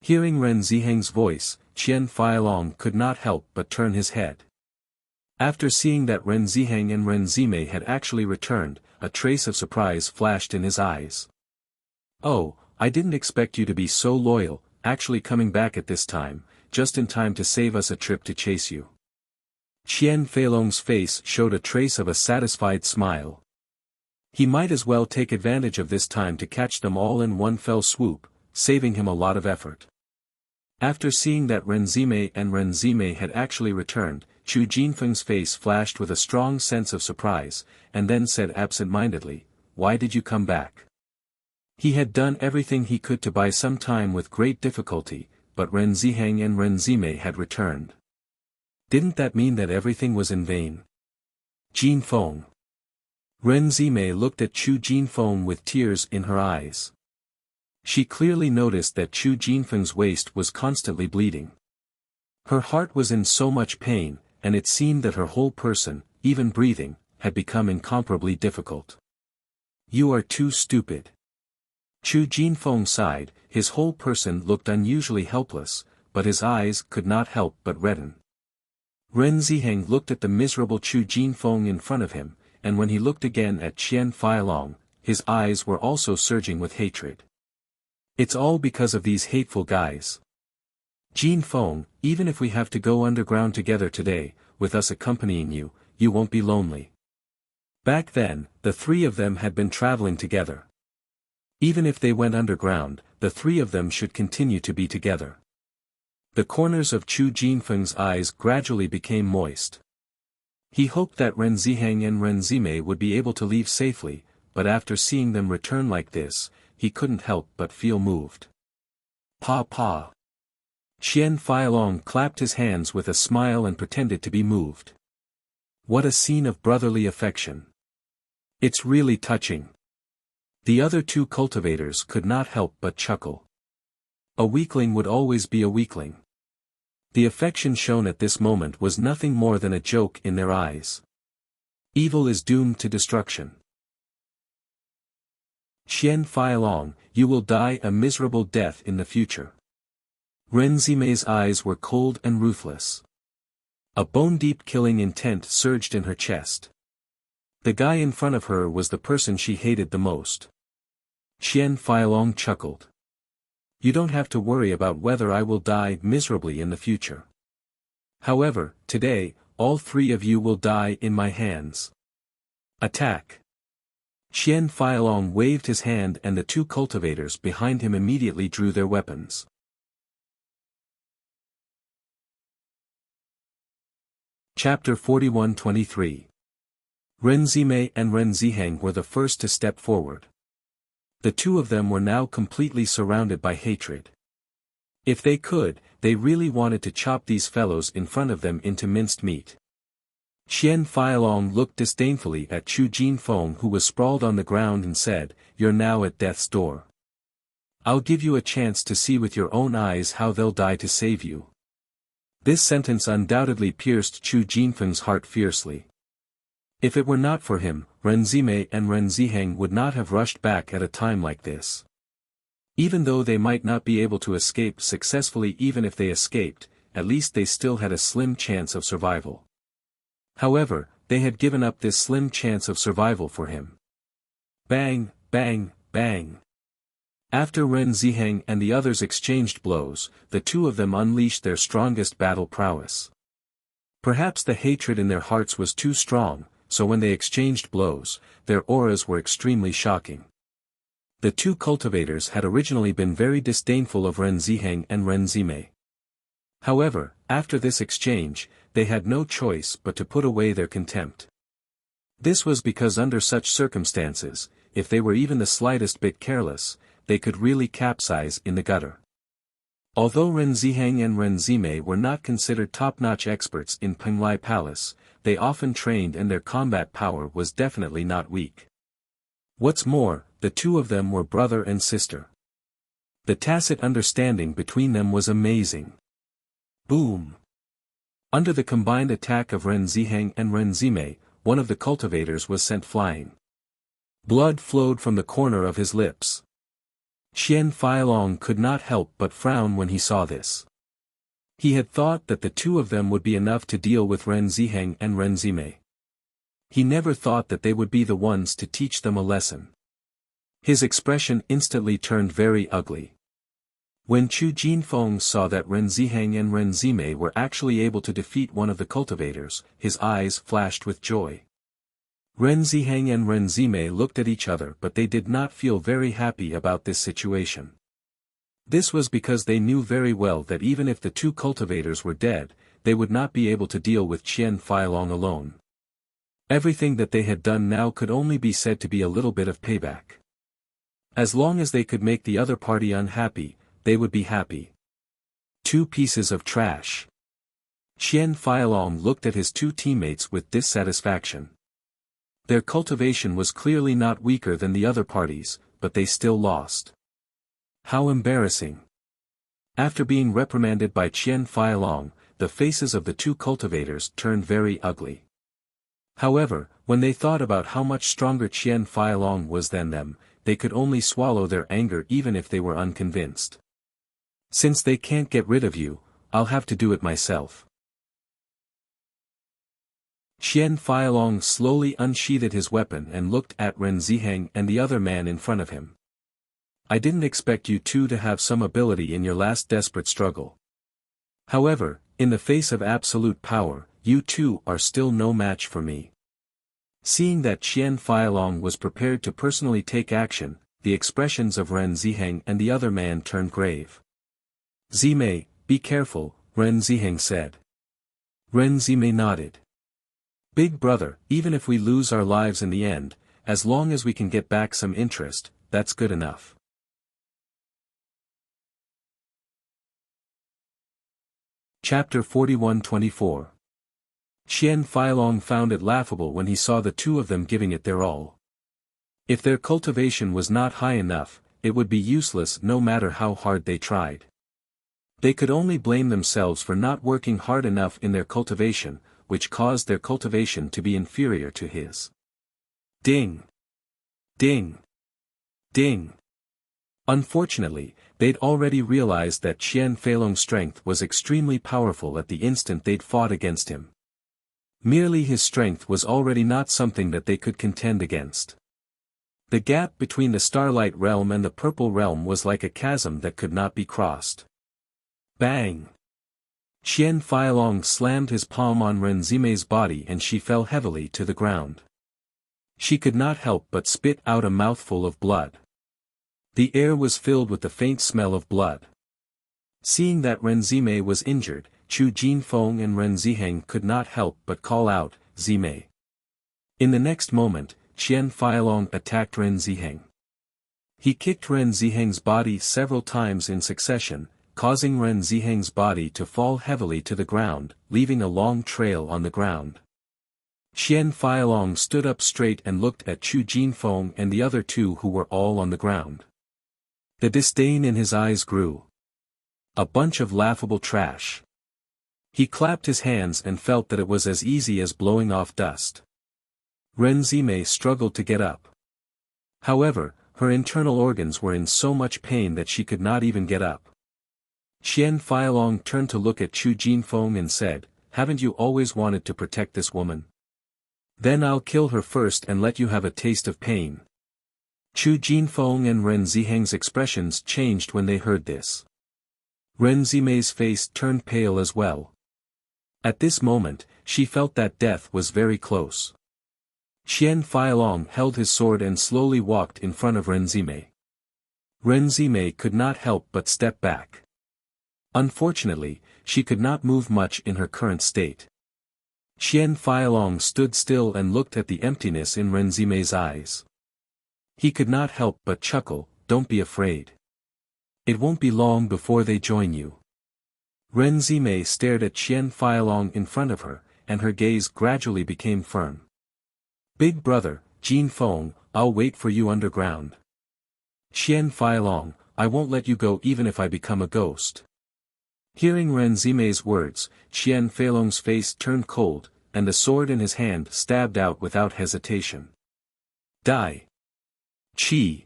Hearing Ren Ziheng's voice, Qian Feilong could not help but turn his head. After seeing that Ren Ziheng and Ren Zimei had actually returned, a trace of surprise flashed in his eyes. "Oh, I didn't expect you to be so loyal, actually coming back at this time, just in time to save us a trip to chase you." Qian Feilong's face showed a trace of a satisfied smile. He might as well take advantage of this time to catch them all in one fell swoop, saving him a lot of effort. After seeing that Ren Zimei and Ren Zimei had actually returned, Chu Jinfeng's face flashed with a strong sense of surprise, and then said absent-mindedly, "Why did you come back?" He had done everything he could to buy some time with great difficulty, but Ren Ziheng and Ren Zimei had returned. Didn't that mean that everything was in vain? Jinfeng. Ren Zimei looked at Chu Jinfeng with tears in her eyes. She clearly noticed that Chu Jinfeng's waist was constantly bleeding. Her heart was in so much pain, and it seemed that her whole person, even breathing, had become incomparably difficult. "You are too stupid." Chu Jinfeng sighed. His whole person looked unusually helpless, but his eyes could not help but redden. Ren Ziheng looked at the miserable Chu Jinfeng in front of him, and when he looked again at Qian Feilong, his eyes were also surging with hatred. "It's all because of these hateful guys. Jinfeng, even if we have to go underground together today, with us accompanying you, you won't be lonely." Back then, the three of them had been traveling together. Even if they went underground, the three of them should continue to be together. The corners of Chu Jinfeng's eyes gradually became moist. He hoped that Ren Ziheng and Ren Zimei would be able to leave safely, but after seeing them return like this, he couldn't help but feel moved. "Pa pa." Qian Feilong clapped his hands with a smile and pretended to be moved. "What a scene of brotherly affection. It's really touching." The other two cultivators could not help but chuckle. A weakling would always be a weakling. The affection shown at this moment was nothing more than a joke in their eyes. Evil is doomed to destruction. "Qian Feilong, you will die a miserable death in the future." Ren Zimei's eyes were cold and ruthless. A bone-deep killing intent surged in her chest. The guy in front of her was the person she hated the most. Qian Feilong chuckled. "You don't have to worry about whether I will die miserably in the future. However, today, all three of you will die in my hands. Attack!" Qian Feilong waved his hand and the two cultivators behind him immediately drew their weapons. Chapter 41-23. Ren Zimei and Ren Ziheng were the first to step forward. The two of them were now completely surrounded by hatred. If they could, they really wanted to chop these fellows in front of them into minced meat. Qian Feilong looked disdainfully at Chu Jinfeng, who was sprawled on the ground, and said, "You're now at death's door. I'll give you a chance to see with your own eyes how they'll die to save you." This sentence undoubtedly pierced Chu Jinfeng's heart fiercely. If it were not for him, Ren Zimei and Ren Ziheng would not have rushed back at a time like this. Even though they might not be able to escape successfully, even if they escaped, at least they still had a slim chance of survival. However, they had given up this slim chance of survival for him. Bang, bang, bang. After Ren Ziheng and the others exchanged blows, the two of them unleashed their strongest battle prowess. Perhaps the hatred in their hearts was too strong, so when they exchanged blows, their auras were extremely shocking. The two cultivators had originally been very disdainful of Ren Ziheng and Ren Zimei. However, after this exchange, they had no choice but to put away their contempt. This was because under such circumstances, if they were even the slightest bit careless, they could really capsize in the gutter. Although Ren Ziheng and Ren Zimei were not considered top-notch experts in Penglai Palace, they often trained and their combat power was definitely not weak. What's more, the two of them were brother and sister. The tacit understanding between them was amazing. Boom! Under the combined attack of Ren Ziheng and Ren Zimei, one of the cultivators was sent flying. Blood flowed from the corner of his lips. Qian Feilong could not help but frown when he saw this. He had thought that the two of them would be enough to deal with Ren Ziheng and Ren Zimei. He never thought that they would be the ones to teach them a lesson. His expression instantly turned very ugly. When Chu Jinfeng saw that Ren Ziheng and Ren Zimei were actually able to defeat one of the cultivators, his eyes flashed with joy. Ren Ziheng and Ren Zimei looked at each other, but they did not feel very happy about this situation. This was because they knew very well that even if the two cultivators were dead, they would not be able to deal with Qian Feilong alone. Everything that they had done now could only be said to be a little bit of payback. As long as they could make the other party unhappy, they would be happy. Two pieces of trash. Qian Feilong looked at his two teammates with dissatisfaction. Their cultivation was clearly not weaker than the other parties, but they still lost. How embarrassing. After being reprimanded by Qian Feilong, the faces of the two cultivators turned very ugly. However, when they thought about how much stronger Qian Feilong was than them, they could only swallow their anger even if they were unconvinced. Since they can't get rid of you, I'll have to do it myself. Qian Feilong slowly unsheathed his weapon and looked at Ren Ziheng and the other man in front of him. I didn't expect you two to have some ability in your last desperate struggle. However, in the face of absolute power, you two are still no match for me. Seeing that Qian Feilong was prepared to personally take action, the expressions of Ren Ziheng and the other man turned grave. Zimei, be careful, Ren Ziheng said. Ren Zimei nodded. Big brother, even if we lose our lives in the end, as long as we can get back some interest, that's good enough. Chapter 41-24. Qian Feilong found it laughable when he saw the two of them giving it their all. If their cultivation was not high enough, it would be useless no matter how hard they tried. They could only blame themselves for not working hard enough in their cultivation, which caused their cultivation to be inferior to his. Ding! Ding! Ding! Unfortunately, they'd already realized that Qian Feilong's strength was extremely powerful at the instant they'd fought against him. Merely his strength was already not something that they could contend against. The gap between the Starlight Realm and the Purple Realm was like a chasm that could not be crossed. Bang! Qian Feilong slammed his palm on Ren Zimei's body and she fell heavily to the ground. She could not help but spit out a mouthful of blood. The air was filled with the faint smell of blood. Seeing that Ren Zimei was injured, Chu Jinfeng and Ren Ziheng could not help but call out, Zimei. In the next moment, Qian Feilong attacked Ren Ziheng. He kicked Ren Ziheng's body several times in succession, causing Ren Ziheng's body to fall heavily to the ground, leaving a long trail on the ground. Qian Feilong stood up straight and looked at Chu Jinfeng and the other two who were all on the ground. The disdain in his eyes grew. A bunch of laughable trash. He clapped his hands and felt that it was as easy as blowing off dust. Ren Zimei struggled to get up. However, her internal organs were in so much pain that she could not even get up. Qian Feilong turned to look at Chu Jinfeng and said, haven't you always wanted to protect this woman? Then I'll kill her first and let you have a taste of pain. Chu Jinfeng and Ren Ziheng's expressions changed when they heard this. Ren Zimei's face turned pale as well. At this moment, she felt that death was very close. Qian Feilong held his sword and slowly walked in front of Ren Zimei. Ren Zimei could not help but step back. Unfortunately, she could not move much in her current state. Qian Feilong stood still and looked at the emptiness in Ren Zimei's eyes. He could not help but chuckle, don't be afraid. It won't be long before they join you. Ren Zimei stared at Qian Feilong in front of her, and her gaze gradually became firm. Big brother, Jinfeng, I'll wait for you underground. Qian Feilong, I won't let you go even if I become a ghost. Hearing Ren Zime's words, Qian Feilong's face turned cold, and the sword in his hand stabbed out without hesitation. Die. Qi.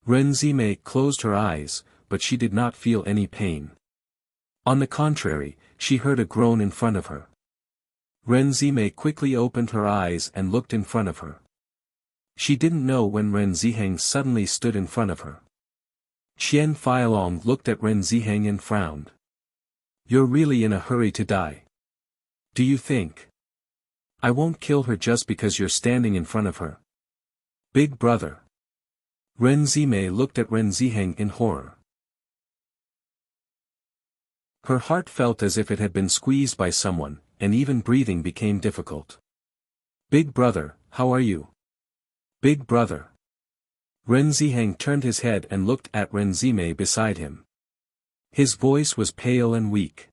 Ren Zime closed her eyes, but she did not feel any pain. On the contrary, she heard a groan in front of her. Ren Zime quickly opened her eyes and looked in front of her. She didn't know when Ren Ziheng suddenly stood in front of her. Qian Feilong looked at Ren Ziheng and frowned. You're really in a hurry to die. Do you think I won't kill her just because you're standing in front of her? Big brother. Ren Zime looked at Ren Ziheng in horror. Her heart felt as if it had been squeezed by someone, and even breathing became difficult. Big brother, how are you? Big brother. Ren Ziheng turned his head and looked at Ren Zime beside him. His voice was pale and weak.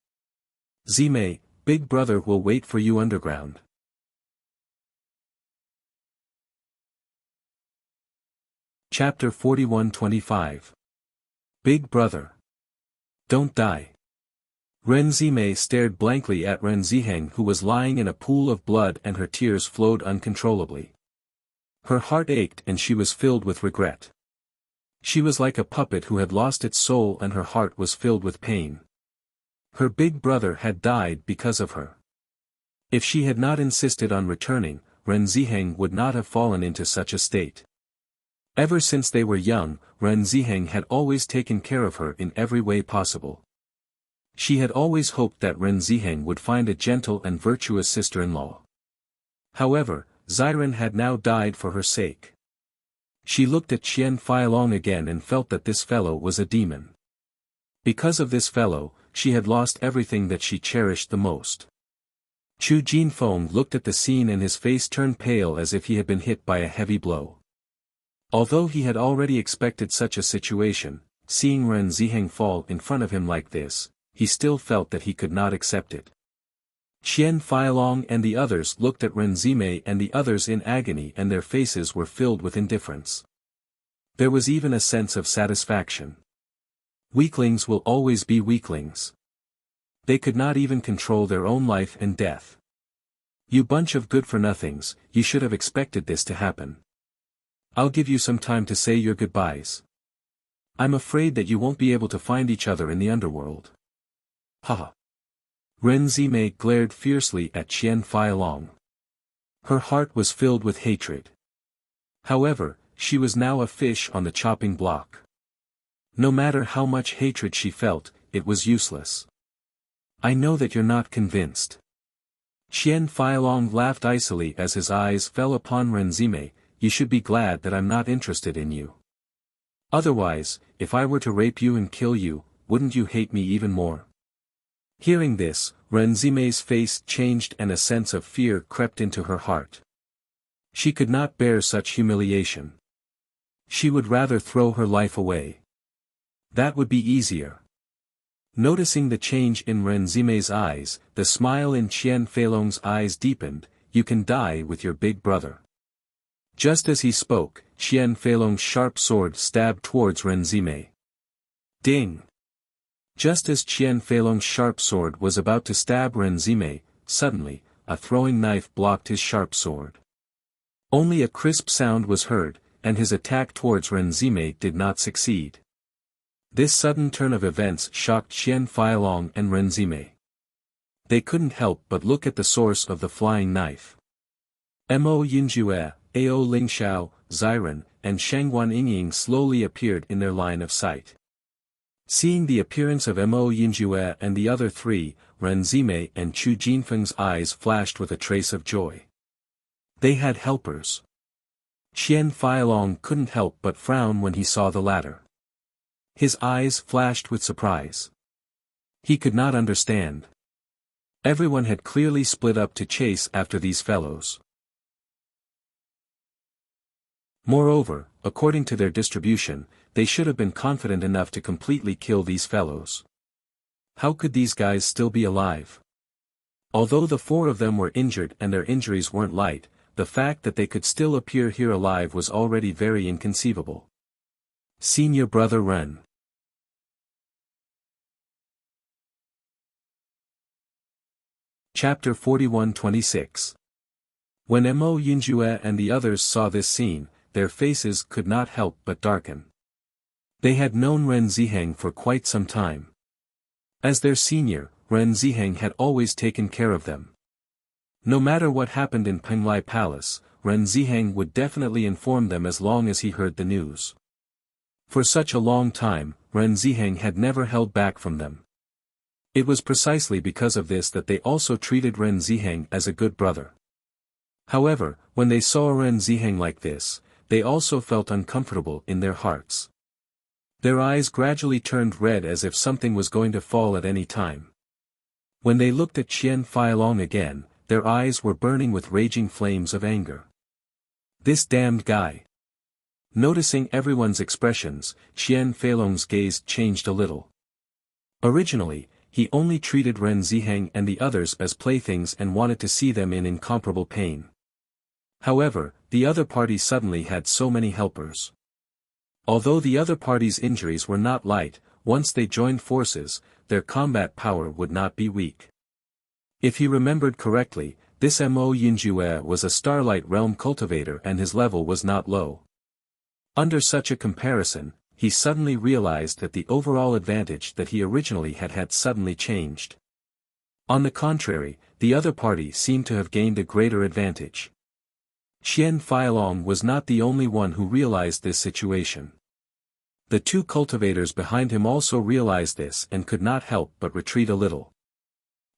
Zime, big brother will wait for you underground. Chapter 41-25. Big brother. Don't die. Ren Zime stared blankly at Ren Ziheng, who was lying in a pool of blood, and her tears flowed uncontrollably. Her heart ached and she was filled with regret. She was like a puppet who had lost its soul, and her heart was filled with pain. Her big brother had died because of her. If she had not insisted on returning, Ren Ziheng would not have fallen into such a state. Ever since they were young, Ren Ziheng had always taken care of her in every way possible. She had always hoped that Ren Ziheng would find a gentle and virtuous sister-in-law. However, Xiren had now died for her sake. She looked at Qian Feilong again and felt that this fellow was a demon. Because of this fellow, she had lost everything that she cherished the most. Chu Jinfeng looked at the scene and his face turned pale as if he had been hit by a heavy blow. Although he had already expected such a situation, seeing Ren Ziheng fall in front of him like this, he still felt that he could not accept it. Qian Feilong and the others looked at Ren Zime and the others in agony, and their faces were filled with indifference. There was even a sense of satisfaction. Weaklings will always be weaklings. They could not even control their own life and death. You bunch of good-for-nothings, you should have expected this to happen. I'll give you some time to say your goodbyes. I'm afraid that you won't be able to find each other in the underworld. Haha. Ren Zime glared fiercely at Qian Feilong. Her heart was filled with hatred. However, she was now a fish on the chopping block. No matter how much hatred she felt, it was useless. I know that you're not convinced. Qian Feilong laughed icily as his eyes fell upon Ren Zime. You should be glad that I'm not interested in you. Otherwise, if I were to rape you and kill you, wouldn't you hate me even more? Hearing this, Ren Zime's face changed and a sense of fear crept into her heart. She could not bear such humiliation. She would rather throw her life away. That would be easier. Noticing the change in Ren Zime's eyes, the smile in Qian Feilong's eyes deepened. You can die with your big brother. Just as he spoke, Qian Feilong's sharp sword stabbed towards Ren Zime. Ding! Just as Qian Feilong's sharp sword was about to stab Ren Zime, suddenly, a throwing knife blocked his sharp sword. Only a crisp sound was heard, and his attack towards Ren Zime did not succeed. This sudden turn of events shocked Qian Feilong and Ren Zime. They couldn't help but look at the source of the flying knife. Mo Yinjue, Ao Lingxiao, Xiren, and Shangguan Yingying slowly appeared in their line of sight. Seeing the appearance of Mo Yinjue and the other three, Ren Zime and Chu Jinfeng's eyes flashed with a trace of joy. They had helpers. Qian Feilong couldn't help but frown when he saw the latter. His eyes flashed with surprise. He could not understand. Everyone had clearly split up to chase after these fellows. Moreover, according to their distribution, they should have been confident enough to completely kill these fellows. How could these guys still be alive? Although the four of them were injured and their injuries weren't light, the fact that they could still appear here alive was already very inconceivable. Senior brother Ren. Chapter 41-26. When Mo Yinjue and the others saw this scene, their faces could not help but darken. They had known Ren Ziheng for quite some time. As their senior, Ren Ziheng had always taken care of them. No matter what happened in Penglai Palace, Ren Ziheng would definitely inform them as long as he heard the news. For such a long time, Ren Ziheng had never held back from them. It was precisely because of this that they also treated Ren Ziheng as a good brother. However, when they saw Ren Ziheng like this, they also felt uncomfortable in their hearts. Their eyes gradually turned red as if something was going to fall at any time. When they looked at Qian Feilong again, their eyes were burning with raging flames of anger. This damned guy. Noticing everyone's expressions, Qian Feilong's gaze changed a little. Originally, he only treated Ren Ziheng and the others as playthings and wanted to see them in incomparable pain. However, the other party suddenly had so many helpers. Although the other party's injuries were not light, once they joined forces, their combat power would not be weak. If he remembered correctly, this Mo Yinjue was a Starlight Realm cultivator and his level was not low. Under such a comparison, he suddenly realized that the overall advantage that he originally had suddenly changed. On the contrary, the other party seemed to have gained a greater advantage. Qian Feilong was not the only one who realized this situation. The two cultivators behind him also realized this and could not help but retreat a little.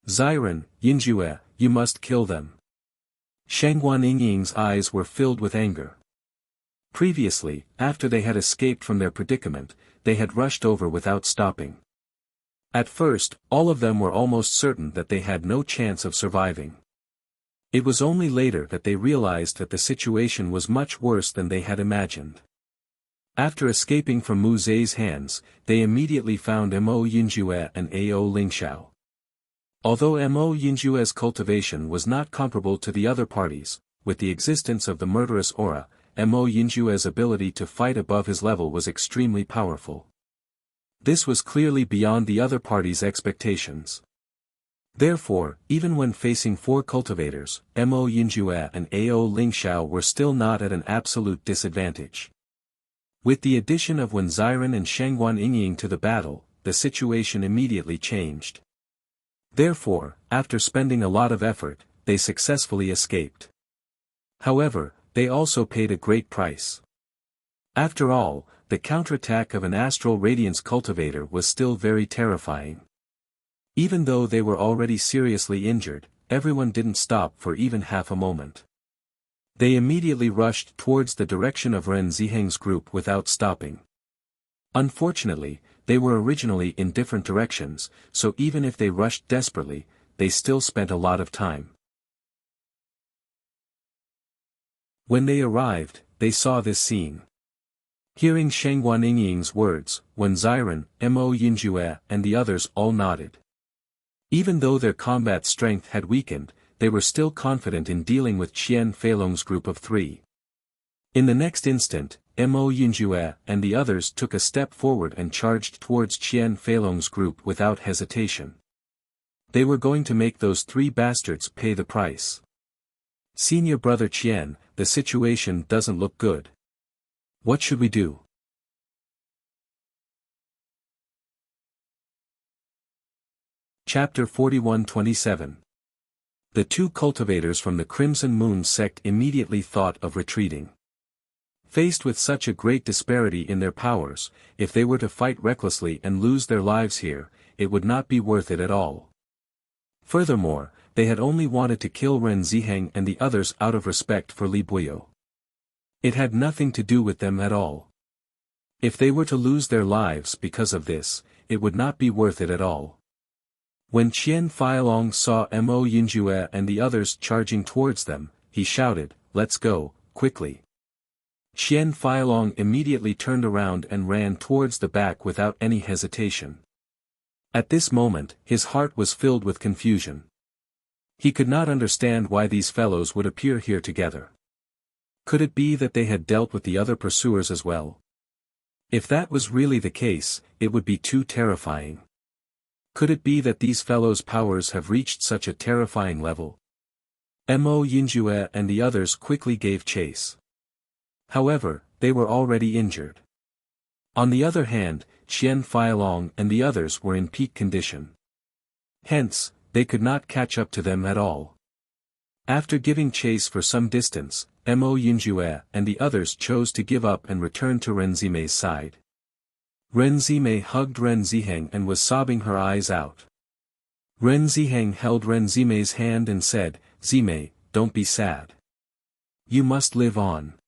Ziren, Yinjue, you must kill them. Shangguan Yingying's eyes were filled with anger. Previously, after they had escaped from their predicament, they had rushed over without stopping. At first, all of them were almost certain that they had no chance of surviving. It was only later that they realized that the situation was much worse than they had imagined. After escaping from Mu Zhe's hands, they immediately found Mo Yinjue and Ao Lingxiao. Although Mo Yinjue's cultivation was not comparable to the other parties, with the existence of the murderous aura, Mo Yinjue's ability to fight above his level was extremely powerful. This was clearly beyond the other party's expectations. Therefore, even when facing four cultivators, Mo Yinjue and Ao Lingxiao were still not at an absolute disadvantage. With the addition of Wen Ziren and Shangguan Yingying to the battle, the situation immediately changed. Therefore, after spending a lot of effort, they successfully escaped. However, they also paid a great price. After all, the counterattack of an astral radiance cultivator was still very terrifying. Even though they were already seriously injured, everyone didn't stop for even half a moment. They immediately rushed towards the direction of Ren Ziheng's group without stopping. Unfortunately, they were originally in different directions, so even if they rushed desperately, they still spent a lot of time. When they arrived, they saw this scene. Hearing Shangguan Yingying's words, Wen Ziren, Mo Yinjue and the others all nodded. Even though their combat strength had weakened, they were still confident in dealing with Qian Feilong's group of three. In the next instant, Mo Yinjue and the others took a step forward and charged towards Qian Feilong's group without hesitation. They were going to make those three bastards pay the price. Senior brother Qian, the situation doesn't look good. What should we do? Chapter 41-27. The two cultivators from the Crimson Moon sect immediately thought of retreating. Faced with such a great disparity in their powers, if they were to fight recklessly and lose their lives here, it would not be worth it at all. Furthermore, they had only wanted to kill Ren Ziheng and the others out of respect for Li Buyo. It had nothing to do with them at all. If they were to lose their lives because of this, it would not be worth it at all. When Qian Feilong saw Mo Yinjue and the others charging towards them, he shouted, "Let's go, quickly." Qian Feilong immediately turned around and ran towards the back without any hesitation. At this moment, his heart was filled with confusion. He could not understand why these fellows would appear here together. Could it be that they had dealt with the other pursuers as well? If that was really the case, it would be too terrifying. Could it be that these fellows' powers have reached such a terrifying level? Mo Yinjue and the others quickly gave chase. However, they were already injured. On the other hand, Qian Feilong and the others were in peak condition. Hence, they could not catch up to them at all. After giving chase for some distance, Mo Yinjue and the others chose to give up and return to Ren Zimei's side. Ren Zimei hugged Ren Ziheng and was sobbing her eyes out. Ren Ziheng held Ren Zimei's hand and said, "Zimei, don't be sad. You must live on.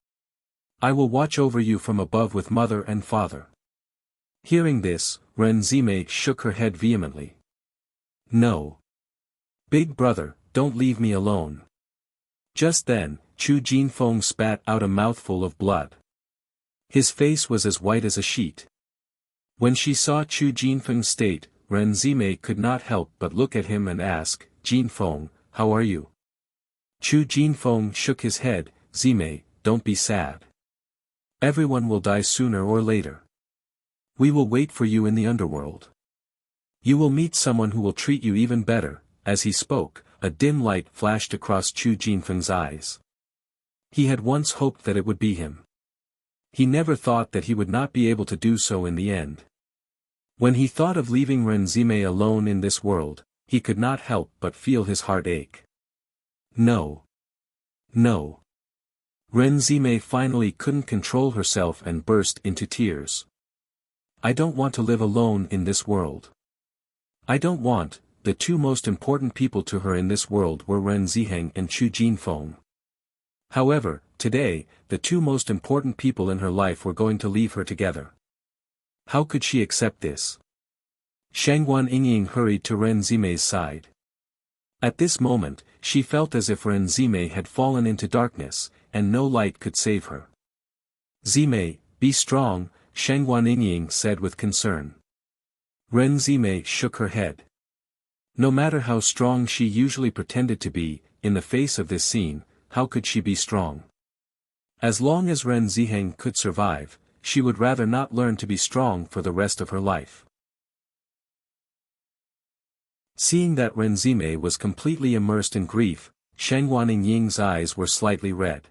I will watch over you from above with mother and father." Hearing this, Ren Zimei shook her head vehemently. "No. Big brother, don't leave me alone." Just then, Chu Jinfeng spat out a mouthful of blood. His face was as white as a sheet. When she saw Chu Jinfeng's state, Ren Zimei could not help but look at him and ask, "Jinfeng, how are you?" Chu Jinfeng shook his head, "Zimei, don't be sad. Everyone will die sooner or later. We will wait for you in the underworld. You will meet someone who will treat you even better." As he spoke, a dim light flashed across Chu Jinfeng's eyes. He had once hoped that it would be him. He never thought that he would not be able to do so in the end. When he thought of leaving Ren Zimei alone in this world, he could not help but feel his heart ache. No. No. Ren Zimei finally couldn't control herself and burst into tears. "I don't want to live alone in this world. I don't want." The two most important people to her in this world were Ren Ziheng and Chu Jinfeng. However, today, the two most important people in her life were going to leave her together. How could she accept this? Shangguan Yingying hurried to Ren Zimei's side. At this moment, she felt as if Ren Zimei had fallen into darkness, and no light could save her. "Zimei, be strong," Shangguan Yingying said with concern. Ren Zimei shook her head. No matter how strong she usually pretended to be, in the face of this scene, how could she be strong? As long as Ren Ziheng could survive, she would rather not learn to be strong for the rest of her life. Seeing that Ren Zimei was completely immersed in grief, Shangguan Yingying's eyes were slightly red.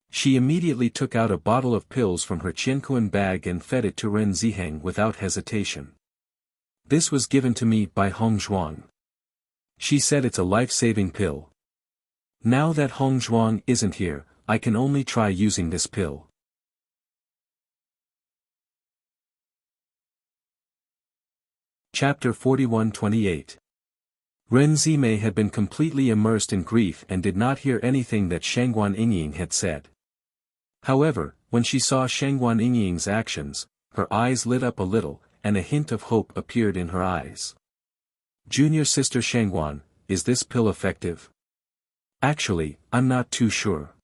She immediately took out a bottle of pills from her Qiankuan bag and fed it to Ren Ziheng without hesitation. "This was given to me by Hong Zhuang. She said it's a life-saving pill. Now that Hong Zhuang isn't here, I can only try using this pill." Chapter 41-28. Ren Zimei had been completely immersed in grief and did not hear anything that Shangguan Yingying had said. However, when she saw Shangguan Yingying's actions, her eyes lit up a little, and a hint of hope appeared in her eyes. "Junior sister Shangguan, is this pill effective?" "Actually, I'm not too sure."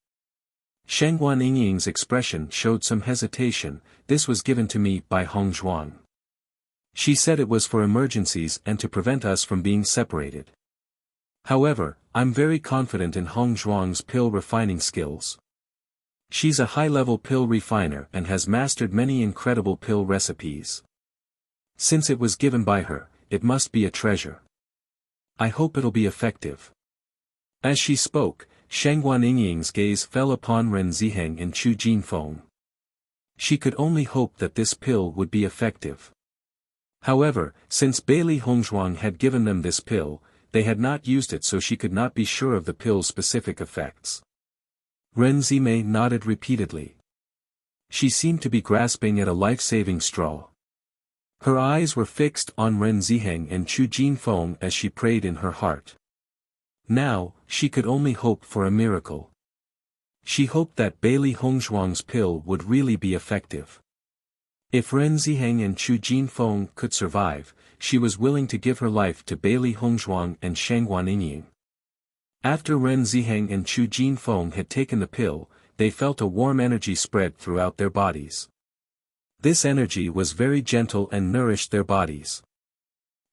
Shangguan Yingying's expression showed some hesitation. "This was given to me by Hong Zhuang. She said it was for emergencies and to prevent us from being separated. However, I'm very confident in Hong Zhuang's pill refining skills. She's a high-level pill refiner and has mastered many incredible pill recipes. Since it was given by her, it must be a treasure. I hope it'll be effective." As she spoke, Shangguan Yingying's gaze fell upon Ren Ziheng and Chu Jinfeng. She could only hope that this pill would be effective. However, since Bailey Hongzhuang had given them this pill, they had not used it, so she could not be sure of the pill's specific effects. Ren Zimei nodded repeatedly. She seemed to be grasping at a life-saving straw. Her eyes were fixed on Ren Ziheng and Chu Jinfeng as she prayed in her heart. Now, she could only hope for a miracle. She hoped that Bailey Hongzhuang's pill would really be effective. If Ren Ziheng and Chu Jinfeng could survive, she was willing to give her life to Bailey Hongzhuang and Shangguan Yingying. After Ren Ziheng and Chu Jinfeng had taken the pill, they felt a warm energy spread throughout their bodies. This energy was very gentle and nourished their bodies.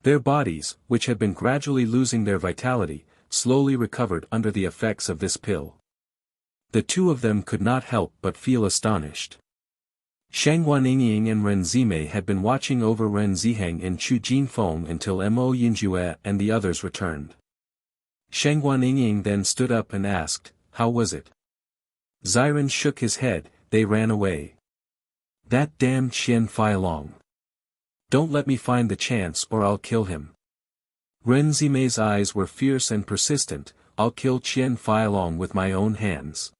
Their bodies, which had been gradually losing their vitality, slowly recovered under the effects of this pill. The two of them could not help but feel astonished. Shangguan Yingying and Ren Zimei had been watching over Ren Ziheng and Chu Jinfeng until Mo Yinjue and the others returned. Shangguan Yingying then stood up and asked, "How was it?" Ziren shook his head, "They ran away. That damned Qian Feilong. Don't let me find the chance or I'll kill him." Ren Zimei's eyes were fierce and persistent, "I'll kill Qian Feilong with my own hands.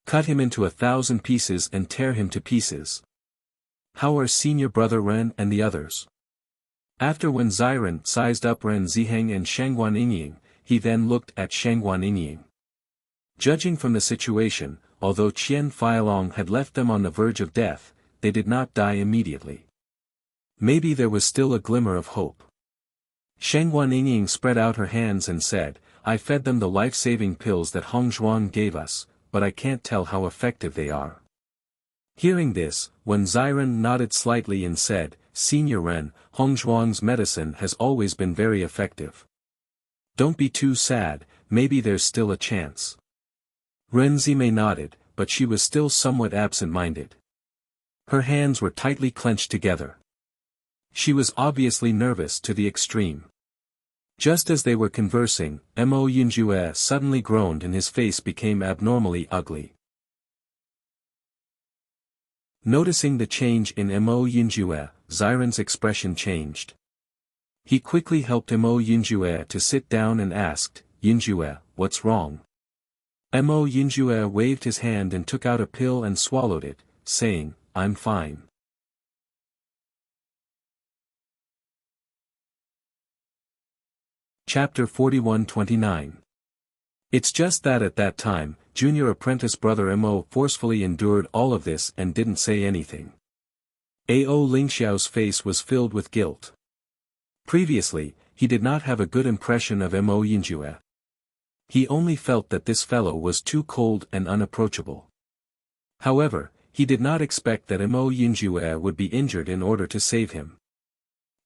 Cut him into 1,000 pieces and tear him to pieces." "How are senior brother Ren and the others?" After when Ziren sized up Ren Ziheng and Shangguan Yingying, he then looked at Shangguan Yingying. Judging from the situation, although Qian Feilong had left them on the verge of death, they did not die immediately. Maybe there was still a glimmer of hope. Shangguan Yingying spread out her hands and said, "I fed them the life-saving pills that Hong Zhuang gave us, but I can't tell how effective they are." Hearing this, when Ziren nodded slightly and said, "Senior Ren, Hong Zhuang's medicine has always been very effective. Don't be too sad, maybe there's still a chance." Ren Zimei nodded, but she was still somewhat absent-minded. Her hands were tightly clenched together. She was obviously nervous to the extreme. Just as they were conversing, Mo Yinjue suddenly groaned and his face became abnormally ugly. Noticing the change in Mo Yinjue, Ziren's expression changed. He quickly helped Mo Yinjue to sit down and asked, "Yinjue, what's wrong?" Mo Yinjue waved his hand and took out a pill and swallowed it, saying, "I'm fine." Chapter 41-29. It's just that at that time, junior apprentice brother Mo forcefully endured all of this and didn't say anything. Ao Lingxiao's face was filled with guilt. Previously, he did not have a good impression of Mo Yinjue. He only felt that this fellow was too cold and unapproachable. However, he did not expect that Mo Yinjue would be injured in order to save him.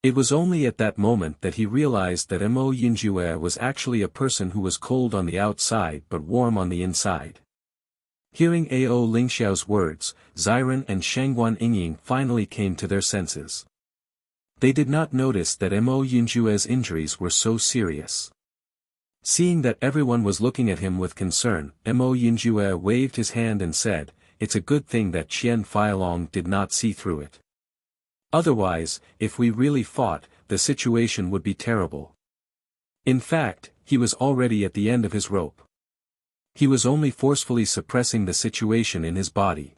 It was only at that moment that he realized that Mo Yinjue was actually a person who was cold on the outside but warm on the inside. Hearing Ao Lingxiao's words, Ziren and Shangguan Yingying finally came to their senses. They did not notice that Mo Yinjue's injuries were so serious. Seeing that everyone was looking at him with concern, Mo Yinjue waved his hand and said, "It's a good thing that Qian Feilong did not see through it. Otherwise, if we really fought, the situation would be terrible." In fact, he was already at the end of his rope. He was only forcefully suppressing the situation in his body.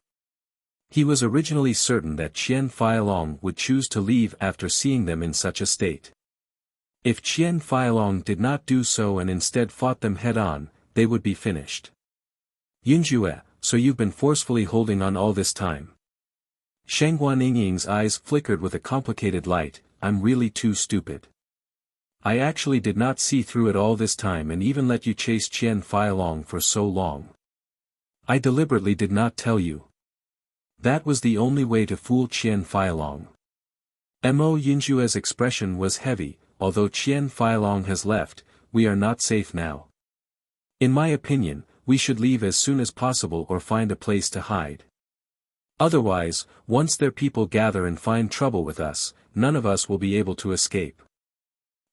He was originally certain that Qian Feilong would choose to leave after seeing them in such a state. If Qian Feilong did not do so and instead fought them head-on, they would be finished. "Yinjue, so you've been forcefully holding on all this time." Shangguan Yingying's eyes flickered with a complicated light, "I'm really too stupid. I actually did not see through it all this time and even let you chase Qian Feilong for so long. I deliberately did not tell you. That was the only way to fool Qian Feilong." Mo Yinjue's expression was heavy. "Although Qian Feilong has left, we are not safe now. In my opinion, we should leave as soon as possible or find a place to hide. Otherwise, once their people gather and find trouble with us, none of us will be able to escape."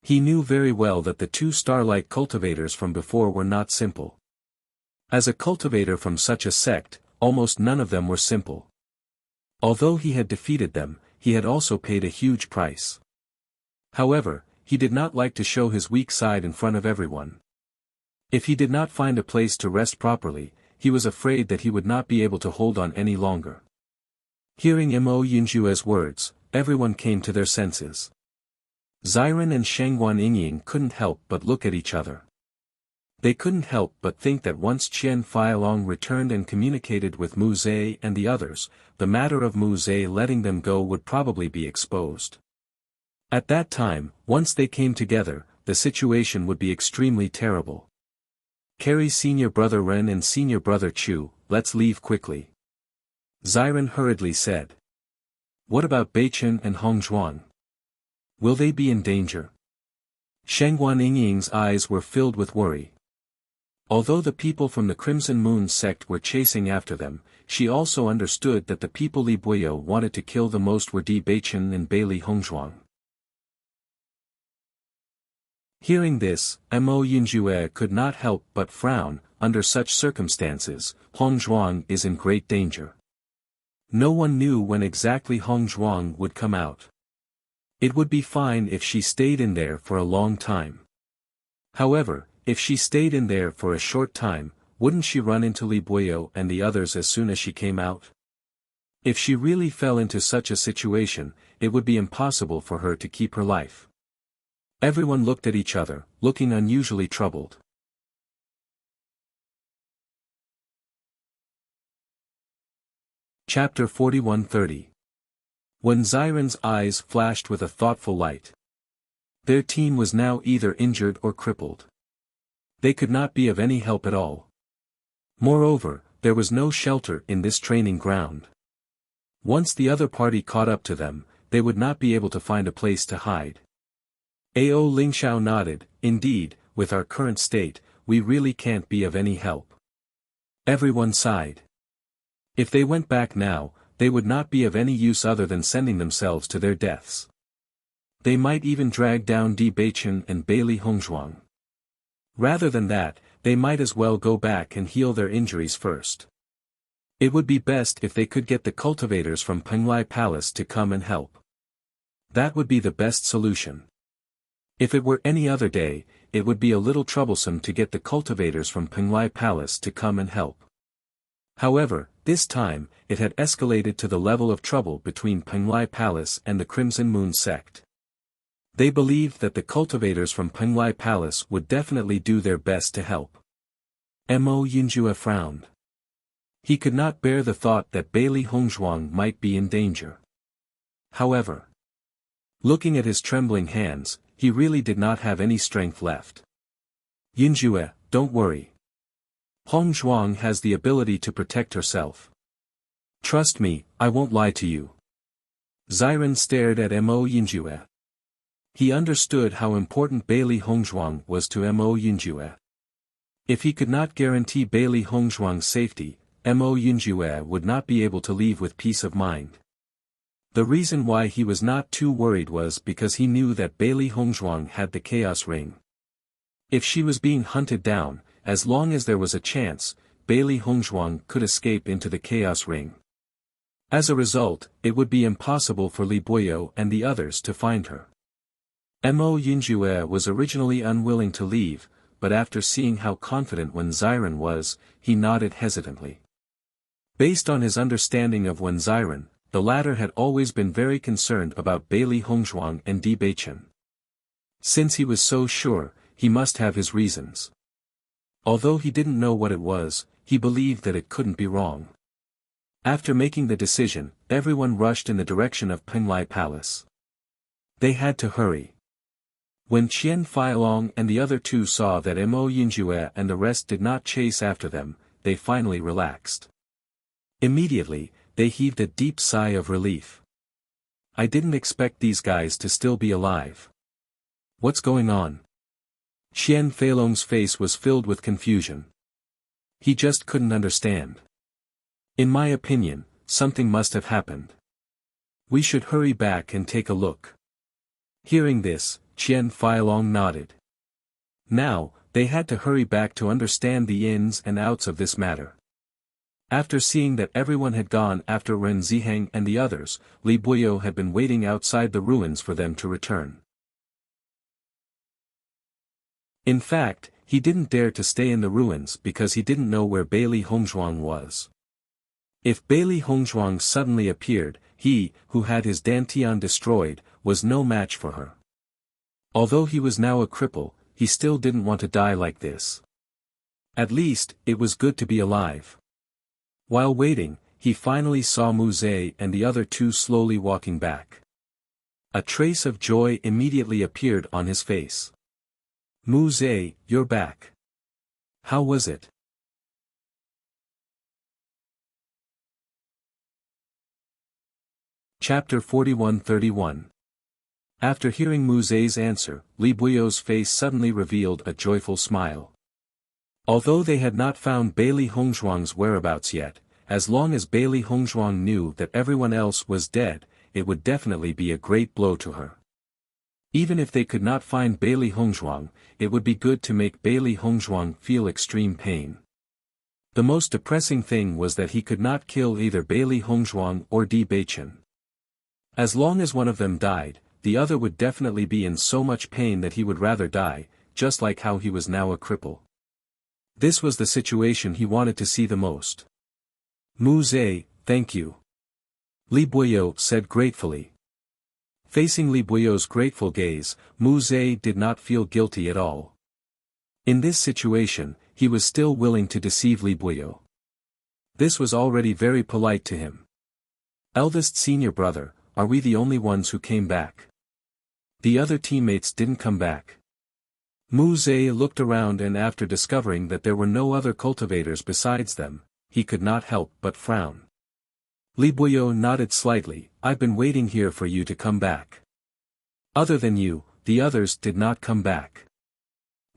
He knew very well that the two Starlight cultivators from before were not simple. As a cultivator from such a sect, almost none of them were simple. Although he had defeated them, he had also paid a huge price. However, he did not like to show his weak side in front of everyone. If he did not find a place to rest properly, he was afraid that he would not be able to hold on any longer. Hearing Mo Yinjue's words, everyone came to their senses. Ziren and Shangguan Yingying couldn't help but look at each other. They couldn't help but think that once Qian Feilong returned and communicated with Mu Zhe and the others, the matter of Mu Zhe letting them go would probably be exposed. At that time, once they came together, the situation would be extremely terrible. "Carry senior brother Ren and senior brother Chu, let's leave quickly," Ziren hurriedly said. "What about Beichen and Hong Zhuang? Will they be in danger?" Shangguan Yingying's eyes were filled with worry. Although the people from the Crimson Moon sect were chasing after them, she also understood that the people Li Buyo wanted to kill the most were Di Beichen and Bailey Hongzhuang. Hearing this, Mo Yinjue could not help but frown. Under such circumstances, Hongzhuang is in great danger. No one knew when exactly Hongzhuang would come out. It would be fine if she stayed in there for a long time. However, if she stayed in there for a short time, wouldn't she run into Li Buyo and the others as soon as she came out? If she really fell into such a situation, it would be impossible for her to keep her life. Everyone looked at each other, looking unusually troubled. Chapter 41:30. When Xiren's eyes flashed with a thoughtful light. Their team was now either injured or crippled. They could not be of any help at all. Moreover, there was no shelter in this training ground. Once the other party caught up to them, they would not be able to find a place to hide. Ao Lingxiao nodded. Indeed, with our current state, we really can't be of any help. Everyone sighed. If they went back now, they would not be of any use other than sending themselves to their deaths. They might even drag down Di Beichen and Bailey Hongzhuang. Rather than that, they might as well go back and heal their injuries first. It would be best if they could get the cultivators from Penglai Palace to come and help. That would be the best solution. If it were any other day, it would be a little troublesome to get the cultivators from Penglai Palace to come and help. However, this time, it had escalated to the level of trouble between Penglai Palace and the Crimson Moon sect. They believed that the cultivators from Penglai Palace would definitely do their best to help. Mo Yinjue frowned. He could not bear the thought that Bailey Hongzhuang might be in danger. However, looking at his trembling hands, he really did not have any strength left. Yinjue, don't worry. Hongzhuang has the ability to protect herself. Trust me, I won't lie to you. Xiren stared at Mo Yinjue. He understood how important Bailey Hongzhuang was to Mo Yinjue. If he could not guarantee Bailey Hongzhuang's safety, Mo Yinjue would not be able to leave with peace of mind. The reason why he was not too worried was because he knew that Bailey Hongzhuang had the Chaos Ring. If she was being hunted down, as long as there was a chance, Bailey Hongzhuang could escape into the Chaos Ring. As a result, it would be impossible for Li Buyo and the others to find her. Mo Yinjue was originally unwilling to leave, but after seeing how confident Wen Xiren was, he nodded hesitantly. Based on his understanding of Wen Xiren, the latter had always been very concerned about Bailey Hongzhuang and Di Beichen. Since he was so sure, he must have his reasons. Although he didn't know what it was, he believed that it couldn't be wrong. After making the decision, everyone rushed in the direction of Penglai Palace. They had to hurry. When Qian Feilong and the other two saw that Mo Yinjue and the rest did not chase after them, they finally relaxed. Immediately, they heaved a deep sigh of relief. I didn't expect these guys to still be alive. What's going on? Qian Feilong's face was filled with confusion. He just couldn't understand. In my opinion, something must have happened. We should hurry back and take a look. Hearing this, Qian Feilong nodded. Now, they had to hurry back to understand the ins and outs of this matter. After seeing that everyone had gone after Ren Ziheng and the others, Li Buyo had been waiting outside the ruins for them to return. In fact, he didn't dare to stay in the ruins because he didn't know where Bailey Hongzhuang was. If Bailey Hongzhuang suddenly appeared, he, who had his Dantian destroyed, was no match for her. Although he was now a cripple, he still didn't want to die like this. At least, it was good to be alive. While waiting, he finally saw Mu Zhe and the other two slowly walking back. A trace of joy immediately appeared on his face. Mu Zhe, you're back. How was it? Chapter 41:31. After hearing Mu Zhe's answer, Li Buyo's face suddenly revealed a joyful smile. Although they had not found Bailey Hongzhuang's whereabouts yet, as long as Bailey Hongzhuang knew that everyone else was dead, it would definitely be a great blow to her. Even if they could not find Bailey Hongzhuang, it would be good to make Bailey Hongzhuang feel extreme pain. The most depressing thing was that he could not kill either Bailey Hongzhuang or Di Beichen. As long as one of them died, the other would definitely be in so much pain that he would rather die, just like how he was now a cripple. This was the situation he wanted to see the most. Mu Zhe, thank you. Li Buyo said gratefully. Facing Li Buyo's grateful gaze, Mu Zhe did not feel guilty at all. In this situation, he was still willing to deceive Li Buyo. This was already very polite to him. Eldest senior brother, are we the only ones who came back? The other teammates didn't come back. Mu Zhe looked around, and after discovering that there were no other cultivators besides them, he could not help but frown. Li Buyo nodded slightly. I've been waiting here for you to come back. Other than you, the others did not come back.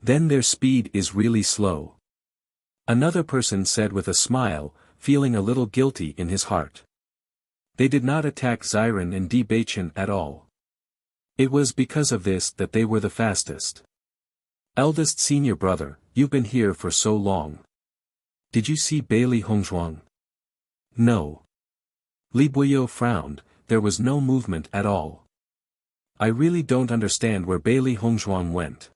Then their speed is really slow. Another person said with a smile, feeling a little guilty in his heart. They did not attack Xiren and Di Beichen at all. It was because of this that they were the fastest. Eldest senior brother, you've been here for so long. Did you see Bailey Hongzhuang? No. Li Buyo frowned. There was no movement at all. I really don't understand where Bailey Hongzhuang went.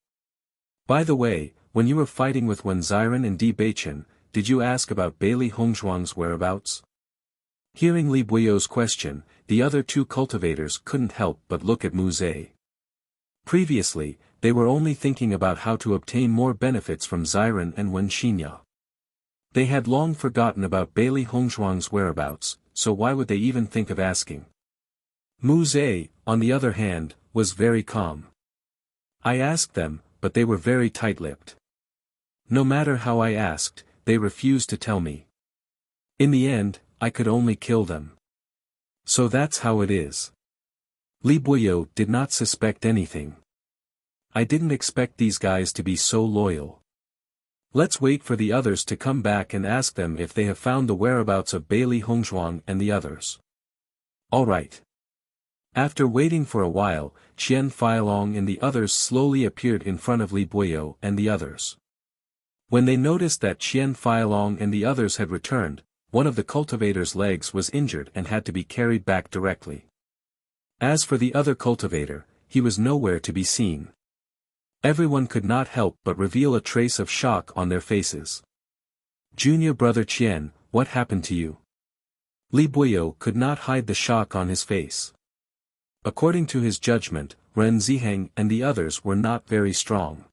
By the way, when you were fighting with Wen Xiren and Di Beichen, did you ask about Bailey Hongzhuang's whereabouts? Hearing Li Buyo's question, the other two cultivators couldn't help but look at Mu Zhe. Previously, they were only thinking about how to obtain more benefits from Xiren and Wen Xinya. They had long forgotten about Bailey Hongzhuang's whereabouts, so why would they even think of asking? Mu Zhe, on the other hand, was very calm. I asked them, but they were very tight-lipped. No matter how I asked, they refused to tell me. In the end, I could only kill them. So that's how it is. Li Buyo did not suspect anything. I didn't expect these guys to be so loyal. Let's wait for the others to come back and ask them if they have found the whereabouts of Bailey Hongzhuang and the others. Alright. After waiting for a while, Qian Feilong and the others slowly appeared in front of Li Buyo and the others. When they noticed that Qian Feilong and the others had returned, one of the cultivator's legs was injured and had to be carried back directly. As for the other cultivator, he was nowhere to be seen. Everyone could not help but reveal a trace of shock on their faces. Junior brother Qian, what happened to you? Li Buyo could not hide the shock on his face. According to his judgment, Ren Ziheng and the others were not very strong.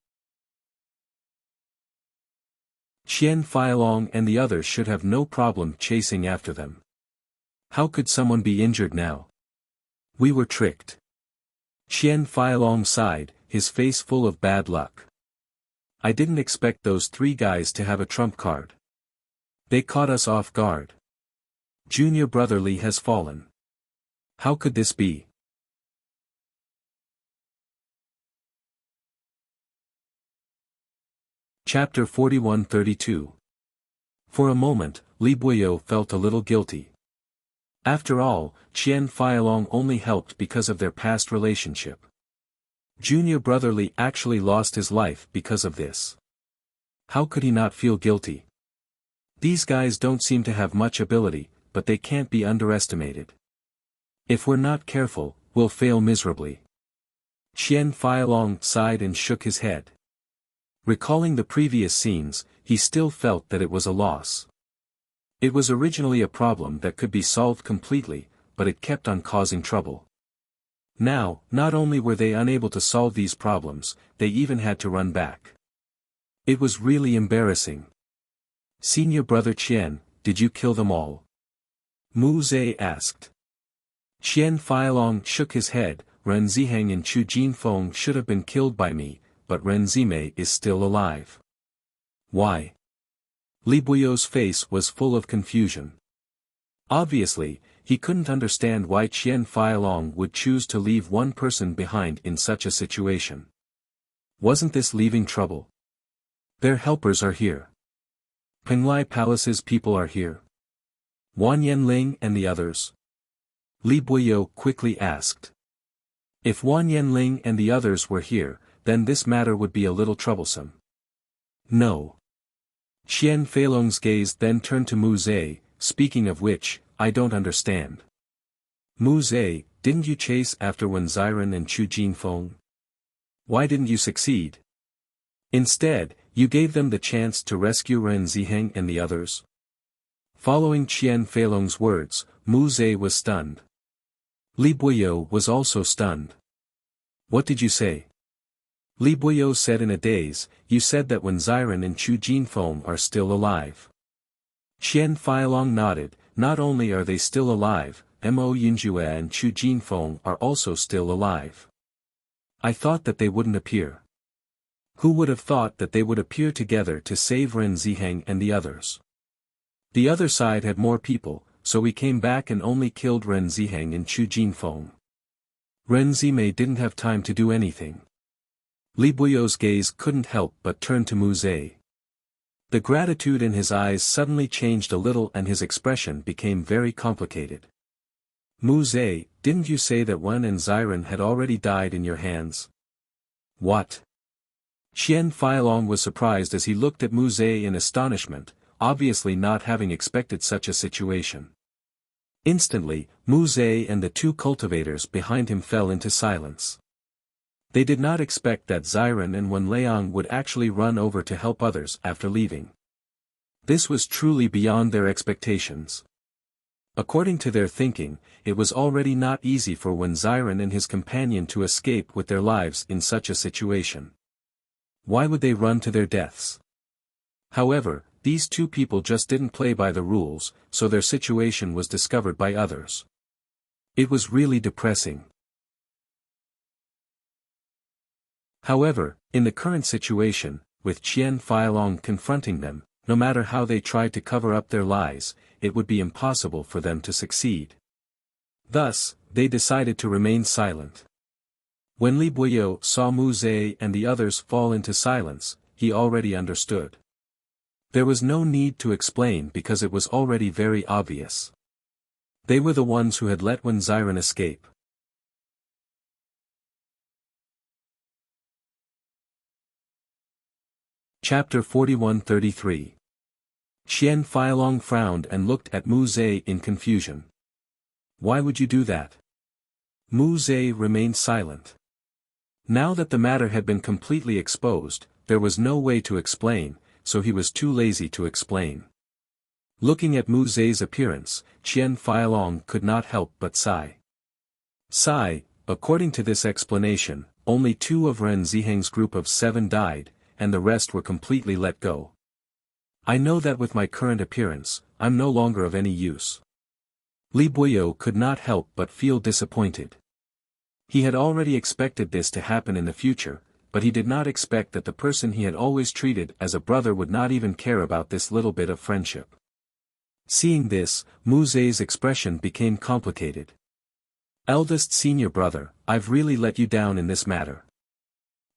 Qian Feilong and the others should have no problem chasing after them. How could someone be injured now? We were tricked. Qian Feilong sighed, his face full of bad luck. I didn't expect those three guys to have a trump card. They caught us off guard. Junior brother Li has fallen. How could this be? Chapter 41-32. For a moment, Li Buyo felt a little guilty. After all, Qian Feilong only helped because of their past relationship. Junior brother Li actually lost his life because of this. How could he not feel guilty? These guys don't seem to have much ability, but they can't be underestimated. If we're not careful, we'll fail miserably. Qian Feilong sighed and shook his head. Recalling the previous scenes, he still felt that it was a loss. It was originally a problem that could be solved completely, but it kept on causing trouble. Now, not only were they unable to solve these problems, they even had to run back. It was really embarrassing. Senior brother Qian, did you kill them all? Mu Zhe asked. Qian Feilong shook his head. Ren Ziheng and Chu Jinfeng should have been killed by me, but Ren Zimei is still alive. Why? Li Buyo's face was full of confusion. Obviously, he couldn't understand why Qian Feilong would choose to leave one person behind in such a situation. Wasn't this leaving trouble? Their helpers are here. Penglai Palace's people are here. Wan Yanling and the others? Li Buyo quickly asked. If Wan Yanling and the others were here, then this matter would be a little troublesome. No. Qian Feilong's gaze then turned to Mu Zhe, speaking of which, I don't understand. Mu Zhe, didn't you chase after Wen Ziren and Chu Jinfeng? Why didn't you succeed? Instead, you gave them the chance to rescue Ren Ziheng and the others? Following Qian Feilong's words, Mu Zhe was stunned. Li Buyo was also stunned. What did you say? Li Buyo said in a daze, you said that Wen Ziren and Chu Jinfeng are still alive. Qian Feilong nodded, not only are they still alive, Mo Yunjue and Chu Jinfeng are also still alive. I thought that they wouldn't appear. Who would have thought that they would appear together to save Ren Ziheng and the others? The other side had more people, so we came back and only killed Ren Ziheng and Chu Jinfeng. Ren Zimei didn't have time to do anything. Li Buyo's gaze couldn't help but turn to Mu Zhe. The gratitude in his eyes suddenly changed a little and his expression became very complicated. Mu Zhe, didn't you say that Wen and Ziren had already died in your hands? What? Qian Feilong was surprised as he looked at Mu Zhe in astonishment, obviously not having expected such a situation. Instantly, Mu Zhe and the two cultivators behind him fell into silence. They did not expect that Ziren and Wen Liang would actually run over to help others after leaving. This was truly beyond their expectations. According to their thinking, it was already not easy for Wen Ziren and his companion to escape with their lives in such a situation. Why would they run to their deaths? However, these two people just didn't play by the rules, so their situation was discovered by others. It was really depressing. However, in the current situation, with Qian Feilong confronting them, no matter how they tried to cover up their lies, it would be impossible for them to succeed. Thus, they decided to remain silent. When Li Buyo saw Mu Zhe and the others fall into silence, he already understood. There was no need to explain because it was already very obvious. They were the ones who had let Wen Ziren escape. Chapter 41-33. Qian Feilong frowned and looked at Mu Zhe in confusion. Why would you do that? Mu Zhe remained silent. Now that the matter had been completely exposed, there was no way to explain, so he was too lazy to explain. Looking at Mu Zhe's appearance, Qian Feilong could not help but sigh. Sigh, according to this explanation, only 2 of Ren Ziheng's group of 7 died, and the rest were completely let go. I know that with my current appearance, I'm no longer of any use. Li Buyo could not help but feel disappointed. He had already expected this to happen in the future, but he did not expect that the person he had always treated as a brother would not even care about this little bit of friendship. Seeing this, Mu Zhe's expression became complicated. Eldest senior brother, I've really let you down in this matter.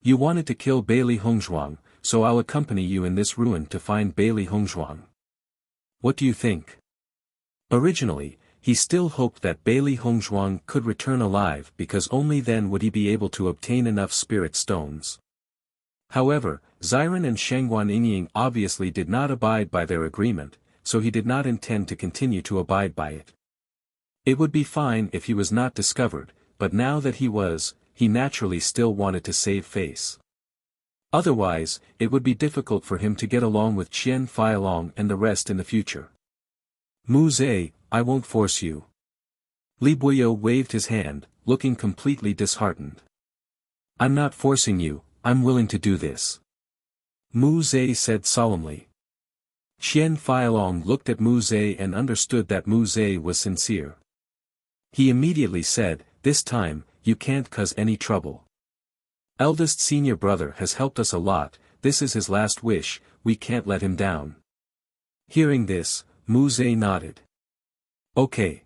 You wanted to kill Bailey Hongzhuang, so I'll accompany you in this ruin to find Bailey Hongzhuang. What do you think? Originally, he still hoped that Bailey Hongzhuang could return alive because only then would he be able to obtain enough spirit stones. However, Ziren and Shengguan Yingying obviously did not abide by their agreement, so he did not intend to continue to abide by it. It would be fine if he was not discovered, but now that he naturally still wanted to save face. Otherwise, it would be difficult for him to get along with Qian Feilong and the rest in the future. Mu Zhe, I won't force you. Li Buyo waved his hand, looking completely disheartened. I'm not forcing you, I'm willing to do this. Mu Zhe said solemnly. Qian Feilong looked at Mu Zhe and understood that Mu Zhe was sincere. He immediately said, this time, you can't cause any trouble. Eldest senior brother has helped us a lot, this is his last wish, we can't let him down. Hearing this, Mu Zhe nodded. Okay.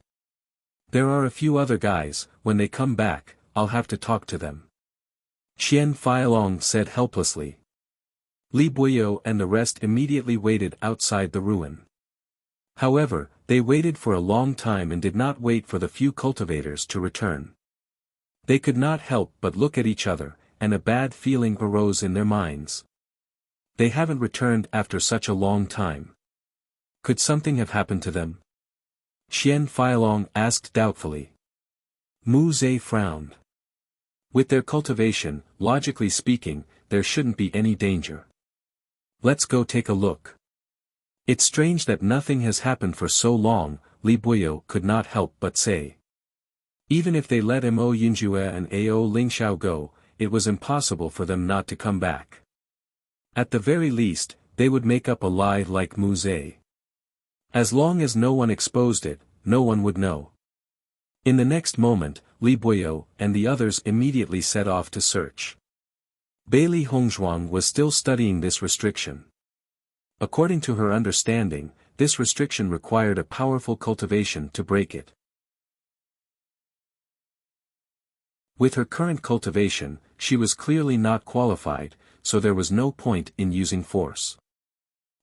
There are a few other guys, when they come back, I'll have to talk to them. Qian Feilong said helplessly. Li Buyo and the rest immediately waited outside the ruin. However, they waited for a long time and did not wait for the few cultivators to return. They could not help but look at each other, and a bad feeling arose in their minds. They haven't returned after such a long time. Could something have happened to them? Qian Feilong asked doubtfully. Mu Zhe frowned. With their cultivation, logically speaking, there shouldn't be any danger. Let's go take a look. It's strange that nothing has happened for so long, Li Buyo could not help but say. Even if they let Mo Yunjue and Ao Lingxiao go, it was impossible for them not to come back. At the very least, they would make up a lie like Mu Zhe. As long as no one exposed it, no one would know. In the next moment, Li Buyo and the others immediately set off to search. Bailey Hongzhuang was still studying this restriction. According to her understanding, this restriction required a powerful cultivation to break it. With her current cultivation, she was clearly not qualified, so there was no point in using force.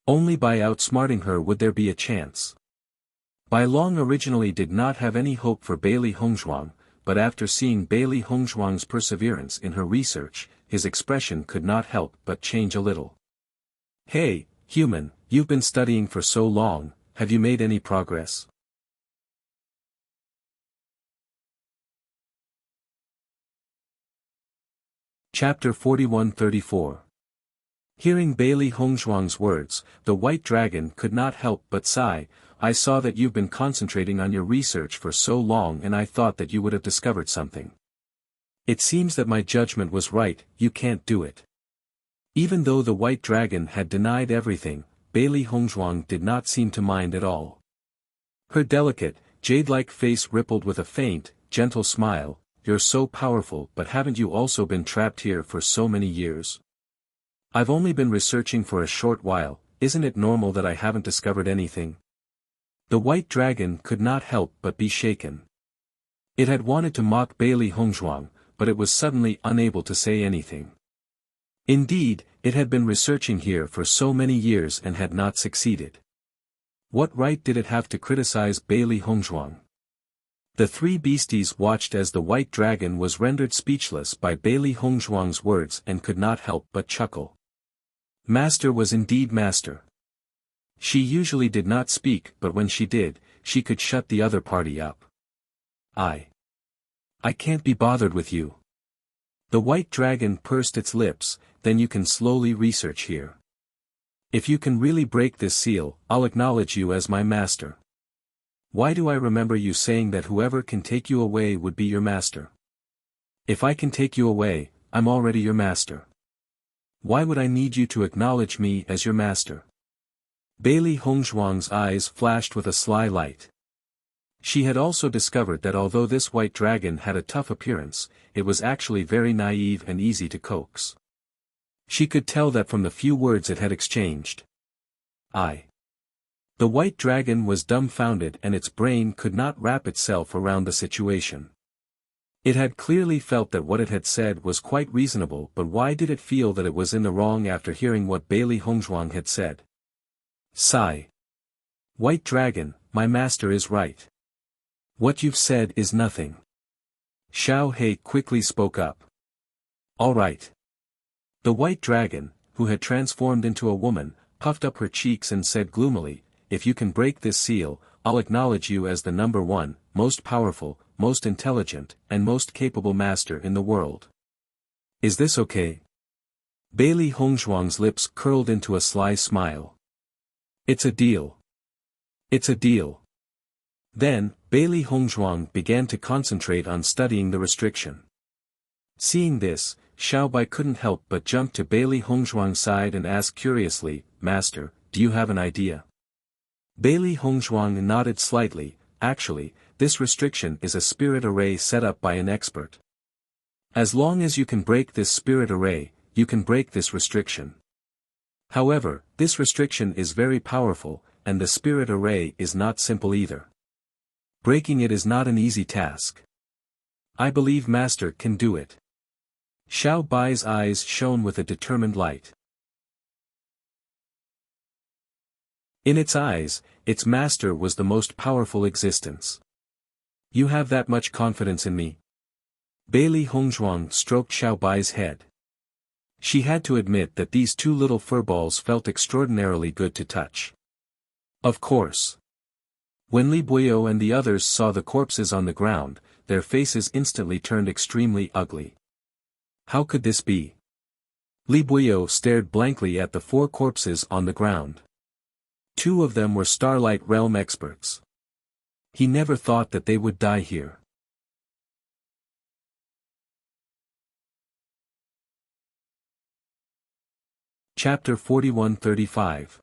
Only by outsmarting her would there be a chance. Bai Long originally did not have any hope for Bailey Hongzhuang, but after seeing Bailey Hongzhuang's perseverance in her research, his expression could not help but change a little. Hey, human, you've been studying for so long, have you made any progress? Chapter 41-34. Hearing Bailey Hongzhuang's words, the white dragon could not help but sigh. I saw that you've been concentrating on your research for so long and I thought that you would have discovered something. It seems that my judgment was right, you can't do it. Even though the white dragon had denied everything, Bailey Hongzhuang did not seem to mind at all. Her delicate, jade-like face rippled with a faint, gentle smile. You're so powerful, but haven't you also been trapped here for so many years? I've only been researching for a short while, isn't it normal that I haven't discovered anything? The white dragon could not help but be shaken. It had wanted to mock Bailey Hongzhuang, but it was suddenly unable to say anything. Indeed, it had been researching here for so many years and had not succeeded. What right did it have to criticize Bailey Hongzhuang? The three beasties watched as the white dragon was rendered speechless by Bailey Hongzhuang's words and could not help but chuckle. Master was indeed master. She usually did not speak, but when she did, she could shut the other party up. I can't be bothered with you. The white dragon pursed its lips, then you can slowly research here. If you can really break this seal, I'll acknowledge you as my master. Why do I remember you saying that whoever can take you away would be your master? If I can take you away, I'm already your master. Why would I need you to acknowledge me as your master? Bailey Hongzhuang's eyes flashed with a sly light. She had also discovered that although this white dragon had a tough appearance, it was actually very naive and easy to coax. She could tell that from the few words it had exchanged. The white dragon was dumbfounded and its brain could not wrap itself around the situation. It had clearly felt that what it had said was quite reasonable, but why did it feel that it was in the wrong after hearing what Bailey Hongzhuang had said? Sigh. White dragon, my master is right. What you've said is nothing. Xiao He quickly spoke up. All right. The white dragon, who had transformed into a woman, puffed up her cheeks and said gloomily, if you can break this seal, I'll acknowledge you as the number one, most powerful, most intelligent, and most capable master in the world. Is this okay? Bailey Hongzhuang's lips curled into a sly smile. It's a deal. It's a deal. Then, Bailey Hongzhuang began to concentrate on studying the restriction. Seeing this, Xiao Bai couldn't help but jump to Bailey Hongzhuang's side and ask curiously, Master, do you have an idea? Bailey Hongzhuang nodded slightly. Actually, this restriction is a spirit array set up by an expert. As long as you can break this spirit array, you can break this restriction. However, this restriction is very powerful, and the spirit array is not simple either. Breaking it is not an easy task. I believe Master can do it. Xiao Bai's eyes shone with a determined light. In its eyes, its master was the most powerful existence. You have that much confidence in me? Bailey Hongzhuang stroked Xiao Bai's head. She had to admit that these two little furballs felt extraordinarily good to touch. Of course. When Li Buyo and the others saw the corpses on the ground, their faces instantly turned extremely ugly. How could this be? Li Buyo stared blankly at the 4 corpses on the ground. 2 of them were Starlight Realm experts. He never thought that they would die here. Chapter 41-35.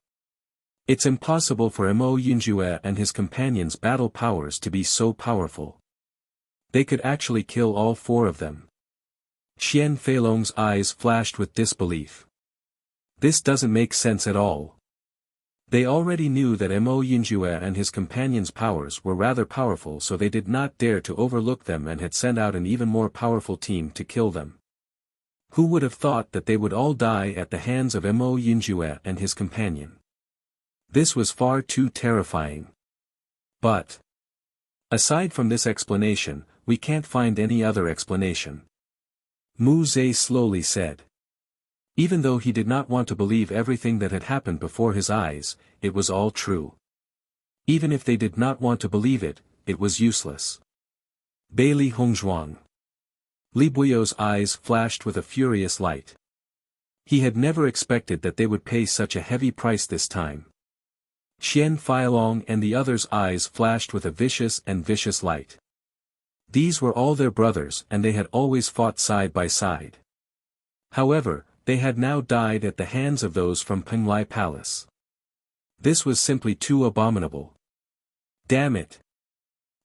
It's impossible for Mo Yunjue and his companions' battle powers to be so powerful. They could actually kill all 4 of them. Xian Feilong's eyes flashed with disbelief. This doesn't make sense at all. They already knew that Mo Yunjue and his companions' powers were rather powerful, so they did not dare to overlook them and had sent out an even more powerful team to kill them. Who would have thought that they would all die at the hands of Mo Yunjue and his companion? This was far too terrifying. But aside from this explanation, we can't find any other explanation. Mu Zhe slowly said. Even though he did not want to believe everything that had happened before his eyes, it was all true. Even if they did not want to believe it, it was useless. Bailey Hongzhuang. Li Buyo's eyes flashed with a furious light. He had never expected that they would pay such a heavy price this time. Xian Feilong and the others' eyes flashed with a vicious light. These were all their brothers and they had always fought side by side. However, they had now died at the hands of those from Penglai Palace. This was simply too abominable. Damn it!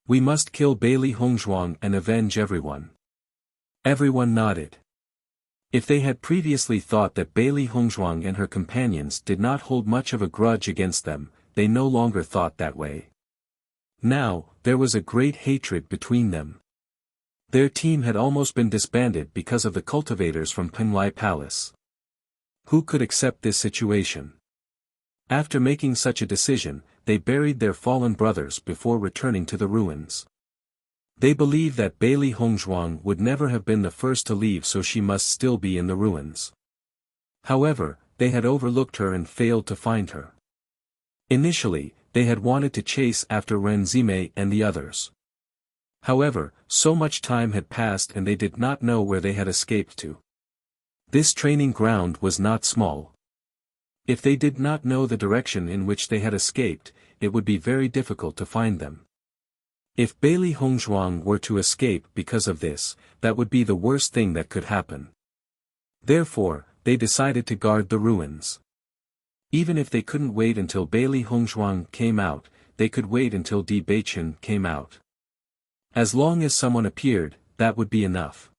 We must kill Bailey Hongzhuang and avenge everyone. Everyone nodded. If they had previously thought that Bailey Hongzhuang and her companions did not hold much of a grudge against them, they no longer thought that way. Now, there was a great hatred between them. Their team had almost been disbanded because of the cultivators from Penglai Palace. Who could accept this situation? After making such a decision, they buried their fallen brothers before returning to the ruins. They believed that Bailey Hongzhuang would never have been the first to leave, so she must still be in the ruins. However, they had overlooked her and failed to find her. Initially, they had wanted to chase after Ren Zime and the others. However, so much time had passed and they did not know where they had escaped to. This training ground was not small. If they did not know the direction in which they had escaped, it would be very difficult to find them. If Bailey Hongzhuang were to escape because of this, that would be the worst thing that could happen. Therefore, they decided to guard the ruins. Even if they couldn't wait until Bailey Hongzhuang came out, they could wait until Di Beichen came out. As long as someone appeared, that would be enough.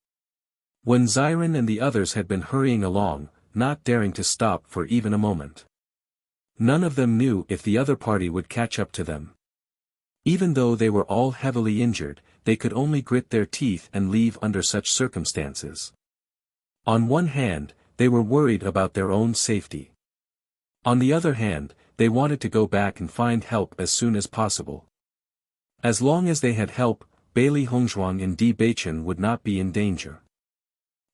When Ziren and the others had been hurrying along, not daring to stop for even a moment. None of them knew if the other party would catch up to them. Even though they were all heavily injured, they could only grit their teeth and leave under such circumstances. On one hand, they were worried about their own safety. On the other hand, they wanted to go back and find help as soon as possible. As long as they had help, Bailey Hongzhuang and Di Beichen would not be in danger.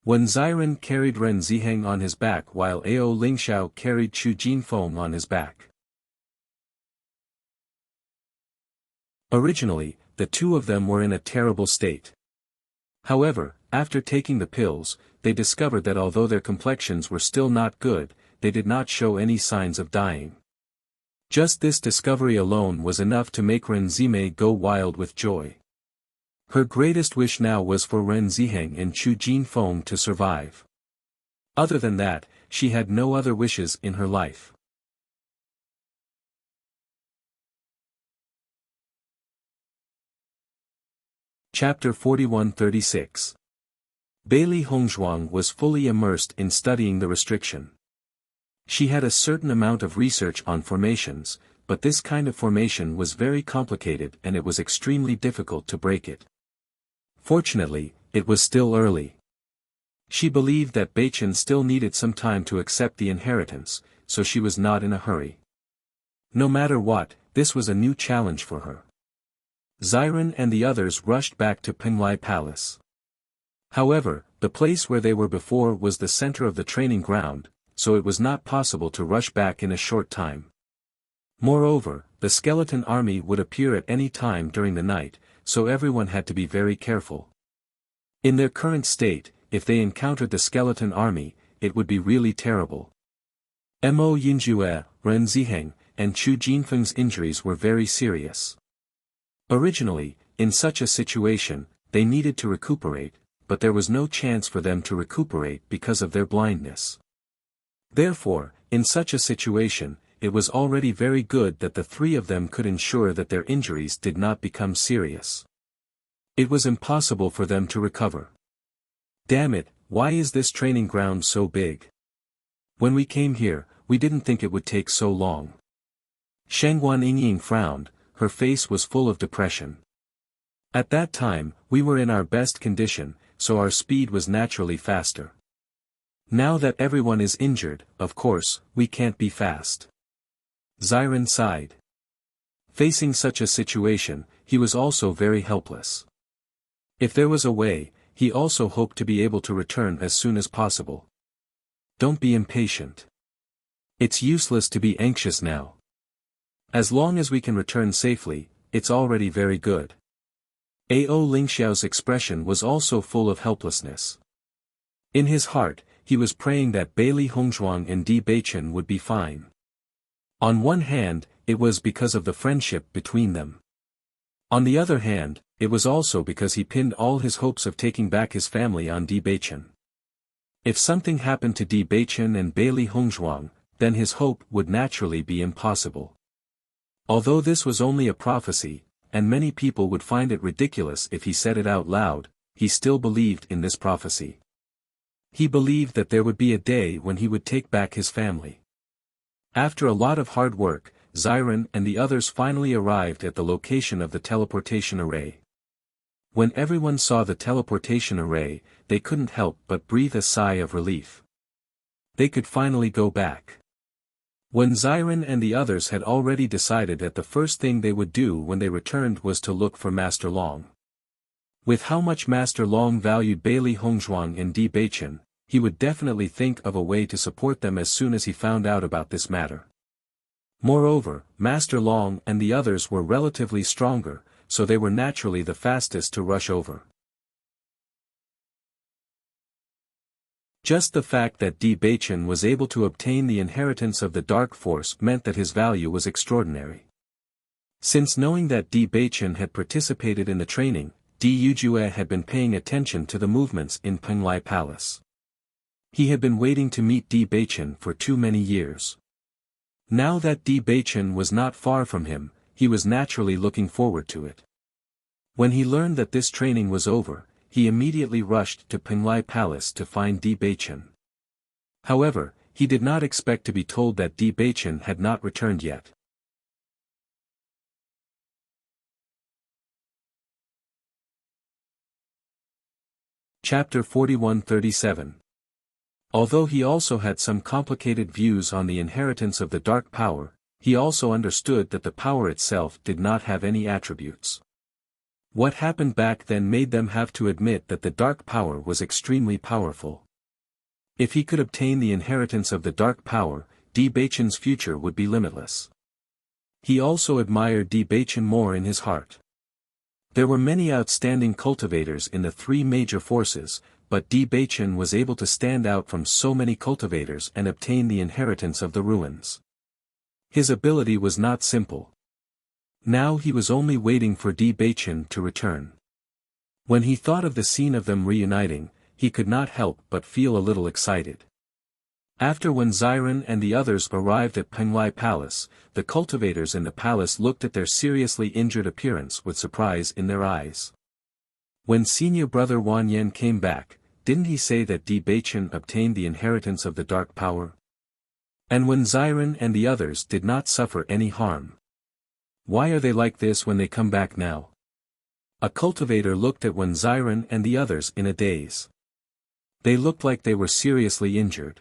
When Ziren carried Ren Ziheng on his back while Ao Lingxiao carried Chu Jinfeng on his back. Originally, the two of them were in a terrible state. However, after taking the pills, they discovered that although their complexions were still not good, they did not show any signs of dying. Just this discovery alone was enough to make Ren Zime go wild with joy. Her greatest wish now was for Ren Ziheng and Chu Jinfeng to survive. Other than that, she had no other wishes in her life. Chapter 41-36. Bailey Hongzhuang was fully immersed in studying the restriction. She had a certain amount of research on formations, but this kind of formation was very complicated and it was extremely difficult to break it. Fortunately, it was still early. She believed that Beichen still needed some time to accept the inheritance, so she was not in a hurry. No matter what, this was a new challenge for her. Xiren and the others rushed back to Penglai Palace. However, the place where they were before was the center of the training ground, so it was not possible to rush back in a short time. Moreover, the skeleton army would appear at any time during the night, so everyone had to be very careful. In their current state, if they encountered the skeleton army, it would be really terrible. Mo Yinjue, Ren Ziheng, and Chu Jinfeng's injuries were very serious. Originally, in such a situation, they needed to recuperate, but there was no chance for them to recuperate because of their blindness. Therefore, in such a situation, it was already very good that the three of them could ensure that their injuries did not become serious. It was impossible for them to recover. Damn it, why is this training ground so big? When we came here, we didn't think it would take so long. Shangguan Yingying frowned, her face was full of depression. At that time, we were in our best condition, so our speed was naturally faster. Now that everyone is injured, of course, we can't be fast. Xiren sighed. Facing such a situation, he was also very helpless. If there was a way, he also hoped to be able to return as soon as possible. Don't be impatient. It's useless to be anxious now. As long as we can return safely, it's already very good. Ao Lingxiao's expression was also full of helplessness. In his heart, he was praying that Bailey Hongzhuang and Di Beichen would be fine. On one hand, it was because of the friendship between them. On the other hand, it was also because he pinned all his hopes of taking back his family on Di Beichen. If something happened to Di Beichen and Bailey Hongzhuang, then his hope would naturally be impossible. Although this was only a prophecy, and many people would find it ridiculous if he said it out loud, he still believed in this prophecy. He believed that there would be a day when he would take back his family. After a lot of hard work, Xiren and the others finally arrived at the location of the teleportation array. When everyone saw the teleportation array, they couldn't help but breathe a sigh of relief. They could finally go back. When Xiren and the others had already decided that the first thing they would do when they returned was to look for Master Long. With how much Master Long valued Bailey Hongzhuang and Di Beichen, he would definitely think of a way to support them as soon as he found out about this matter. Moreover, Master Long and the others were relatively stronger, so they were naturally the fastest to rush over. Just the fact that Di Beichen was able to obtain the inheritance of the Dark Force meant that his value was extraordinary. Since knowing that Di Beichen had participated in the training, Di Yujue had been paying attention to the movements in Penglai Palace. He had been waiting to meet Di Beichen for too many years. Now that Di Beichen was not far from him, he was naturally looking forward to it. When he learned that this training was over, he immediately rushed to Penglai Palace to find Di Beichen. However, he did not expect to be told that Di Beichen had not returned yet. Chapter 41-37. Although he also had some complicated views on the inheritance of the dark power, he also understood that the power itself did not have any attributes. What happened back then made them have to admit that the dark power was extremely powerful. If he could obtain the inheritance of the dark power, Di Beichen's future would be limitless. He also admired Di Beichen more in his heart. There were many outstanding cultivators in the three major forces, but Di Beichen was able to stand out from so many cultivators and obtain the inheritance of the ruins. His ability was not simple. Now he was only waiting for Di Beichen to return. When he thought of the scene of them reuniting, he could not help but feel a little excited. After when Xiren and the others arrived at Penglai Palace, the cultivators in the palace looked at their seriously injured appearance with surprise in their eyes. When senior brother Wan Yen came back, didn't he say that Di Beichen obtained the inheritance of the dark power? And when Xiren and the others did not suffer any harm? Why are they like this when they come back now? A cultivator looked at Wen Xiren and the others in a daze. They looked like they were seriously injured.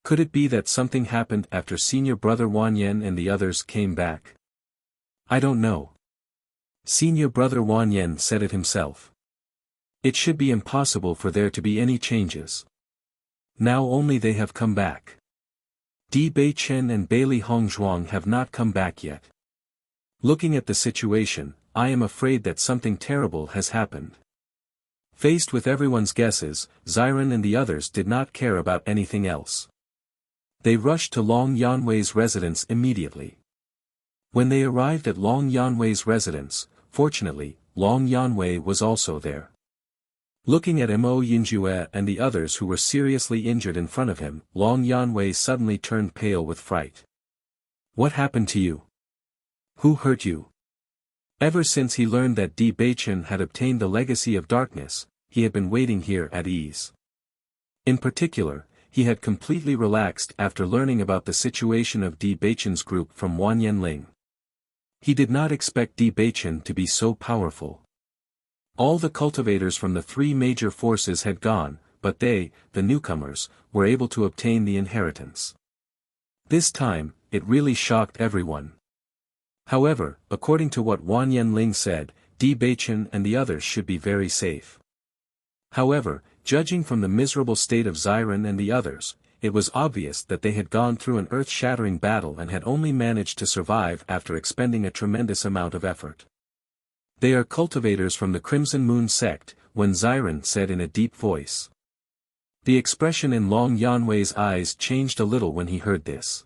Could it be that something happened after senior brother Wan Yen and the others came back? I don't know. Senior brother Wan Yen said it himself. It should be impossible for there to be any changes. Now only they have come back. Di Beichen and Bailey Hongzhuang have not come back yet. Looking at the situation, I am afraid that something terrible has happened. Faced with everyone's guesses, Ziren and the others did not care about anything else. They rushed to Long Yanwei's residence immediately. When they arrived at Long Yanwei's residence, fortunately, Long Yanwei was also there. Looking at Mo Yinjue and the others who were seriously injured in front of him, Long Yanwei suddenly turned pale with fright. What happened to you? Who hurt you? Ever since he learned that Di Beichen had obtained the legacy of darkness, he had been waiting here at ease. In particular, he had completely relaxed after learning about the situation of Di Beichen's group from Wan Yanling. He did not expect Di Beichen to be so powerful. All the cultivators from the three major forces had gone, but they, the newcomers, were able to obtain the inheritance. This time, it really shocked everyone. However, according to what Wan Yanling said, Di Beichen and the others should be very safe. However, judging from the miserable state of Ziren and the others, it was obvious that they had gone through an earth-shattering battle and had only managed to survive after expending a tremendous amount of effort. They are cultivators from the Crimson Moon sect, Wen Ziren said in a deep voice. The expression in Long Yanwei's eyes changed a little when he heard this.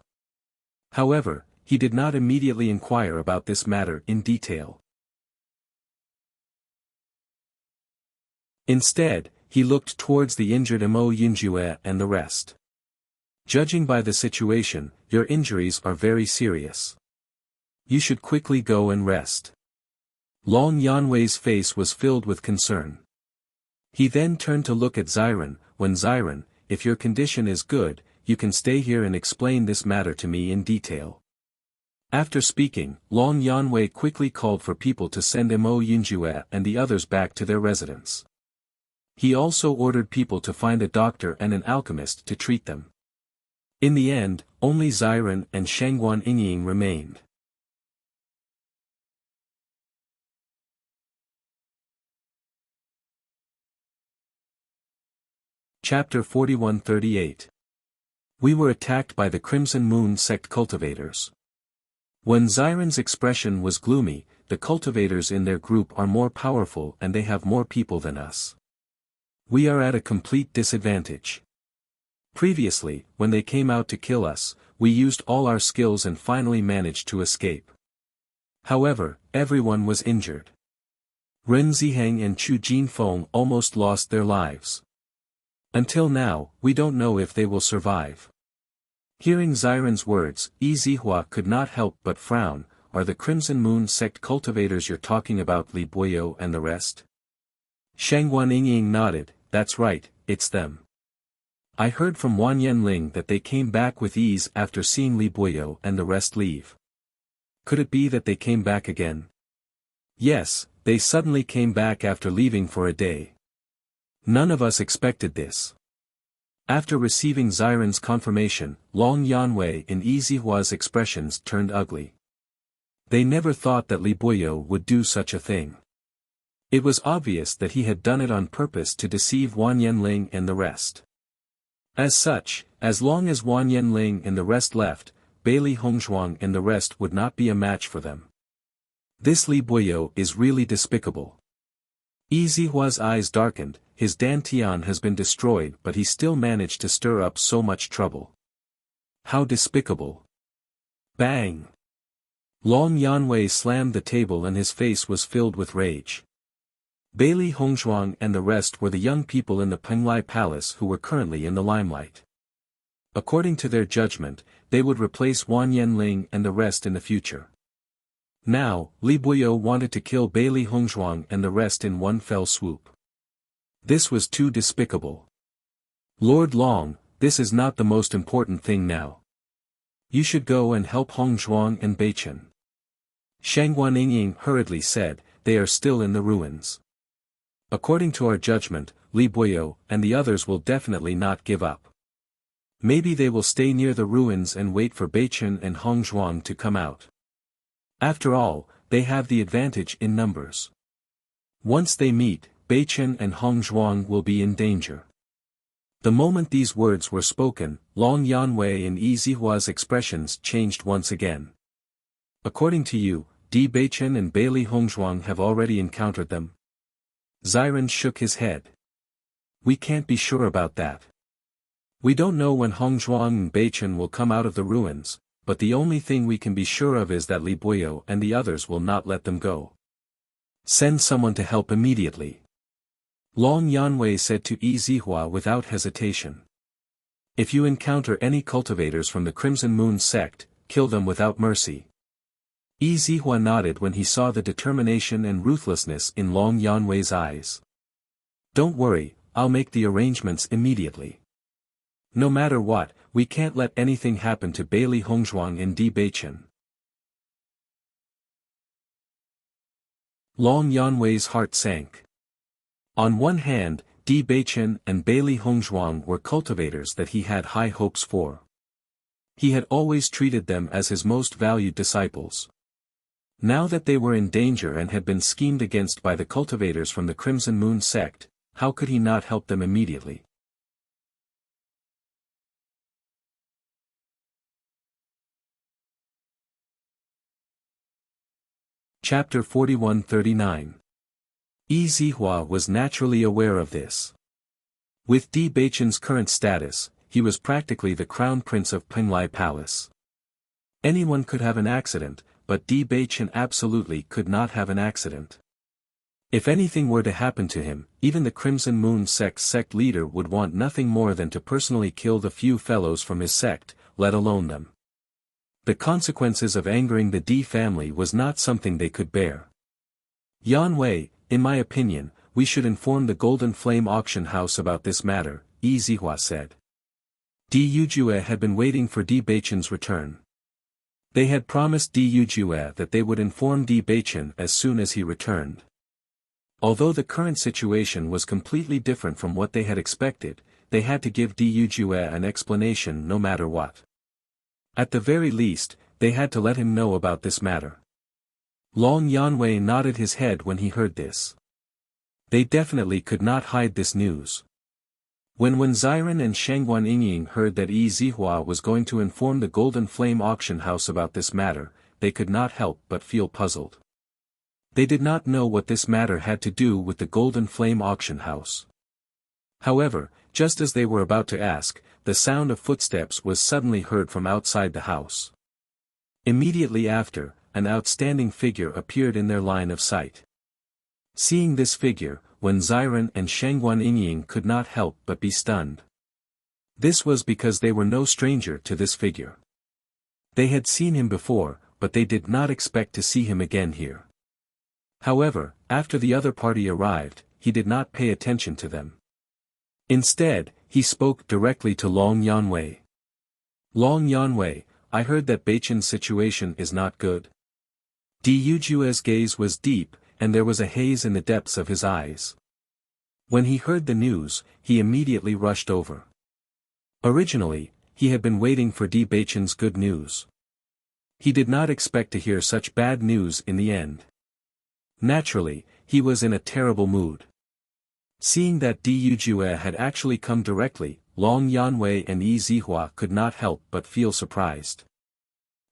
However, he did not immediately inquire about this matter in detail. Instead, he looked towards the injured Mo Yinjue and the rest. Judging by the situation, your injuries are very serious. You should quickly go and rest. Long Yanwei's face was filled with concern. He then turned to look at Ziren. When Ziren, if your condition is good, you can stay here and explain this matter to me in detail. After speaking, Long Yanwei quickly called for people to send Mo Yinjue and the others back to their residence. He also ordered people to find a doctor and an alchemist to treat them. In the end, only Ziren and Shangguan Yingying remained. Chapter 41-38. We were attacked by the Crimson Moon sect cultivators. When Ziren's expression was gloomy, the cultivators in their group are more powerful and they have more people than us. We are at a complete disadvantage. Previously, when they came out to kill us, we used all our skills and finally managed to escape. However, everyone was injured. Ren Ziheng and Chu Jinfeng almost lost their lives. Until now, we don't know if they will survive. Hearing Ziren's words, Yi Zihua could not help but frown. Are the Crimson Moon sect cultivators you're talking about Li Boyo and the rest? Shangguan Yingying nodded. That's right, it's them. I heard from Wan Yanling that they came back with ease after seeing Li Boyo and the rest leave. Could it be that they came back again? Yes, they suddenly came back after leaving for a day. None of us expected this. After receiving Ziren's confirmation, Long Yanwei and Yi Zihua's expressions turned ugly. They never thought that Li Boyo would do such a thing. It was obvious that he had done it on purpose to deceive Wan Yanling and the rest. As such, as long as Wan Yanling and the rest left, Bailey Hongzhuang and the rest would not be a match for them. This Li Boyo is really despicable. Yi Zihua's eyes darkened. His dantian has been destroyed but he still managed to stir up so much trouble. How despicable. Bang! Long Yanwei slammed the table and his face was filled with rage. Bailey Hongzhuang and the rest were the young people in the Penglai Palace who were currently in the limelight. According to their judgment, they would replace Wan Yanling and the rest in the future. Now, Li Boyo wanted to kill Bailey Hongzhuang and the rest in one fell swoop. This was too despicable. Lord Long, this is not the most important thing now. You should go and help Hongzhuang and Beichen. Shangguan Yingying hurriedly said, they are still in the ruins. According to our judgment, Li Boyo and the others will definitely not give up. Maybe they will stay near the ruins and wait for Beichen and Hongzhuang to come out. After all, they have the advantage in numbers. Once they meet, Beichen and Hongzhuang will be in danger. The moment these words were spoken, Long Yanwei and Yi Zihua's expressions changed once again. According to you, Di Beichen and Bailey Hongzhuang have already encountered them? Ziren shook his head. We can't be sure about that. We don't know when Hongzhuang and Beichen will come out of the ruins, but the only thing we can be sure of is that Li Buyo and the others will not let them go. Send someone to help immediately. Long Yanwei said to Yi Zihua without hesitation. If you encounter any cultivators from the Crimson Moon sect, kill them without mercy. Yi Zihua nodded when he saw the determination and ruthlessness in Long Yanwei's eyes. Don't worry, I'll make the arrangements immediately. No matter what, we can't let anything happen to Bailey Hongzhuang and Di Beichen. Long Yanwei's heart sank. On one hand, Di Beichen and Bailey Hongzhuang were cultivators that he had high hopes for. He had always treated them as his most valued disciples. Now that they were in danger and had been schemed against by the cultivators from the Crimson Moon sect, how could he not help them immediately? Chapter 41-39. Yi Zihua was naturally aware of this. With Di Beichen's current status, he was practically the crown prince of Penglai Palace. Anyone could have an accident, but Di Beichen absolutely could not have an accident. If anything were to happen to him, even the Crimson Moon sect leader would want nothing more than to personally kill the few fellows from his sect, let alone them. The consequences of angering the Di family was not something they could bear. Yanwei, in my opinion, we should inform the Golden Flame auction house about this matter, Yi Zihua said. Di Yujue had been waiting for Di Beichen's return. They had promised Di Yujue that they would inform Di Beichen as soon as he returned. Although the current situation was completely different from what they had expected, they had to give Di Yujue an explanation no matter what. At the very least, they had to let him know about this matter. Long Yanwei nodded his head when he heard this. They definitely could not hide this news. When Ziren and Shangguan Yingying heard that Yi Zihua was going to inform the Golden Flame auction house about this matter, they could not help but feel puzzled. They did not know what this matter had to do with the Golden Flame auction house. However, just as they were about to ask, the sound of footsteps was suddenly heard from outside the house. Immediately after, an outstanding figure appeared in their line of sight. Seeing this figure, Ziren and Shangguan Yingying could not help but be stunned. This was because they were no stranger to this figure. They had seen him before, but they did not expect to see him again here. However, after the other party arrived, he did not pay attention to them. Instead, he spoke directly to Long Yanwei. Long Yanwei, I heard that Beichen's situation is not good. Di Yujue's gaze was deep, and there was a haze in the depths of his eyes. When he heard the news, he immediately rushed over. Originally, he had been waiting for Di Beichen's good news. He did not expect to hear such bad news in the end. Naturally, he was in a terrible mood. Seeing that Di Yujue had actually come directly, Long Yanwei and Yi Zihua could not help but feel surprised.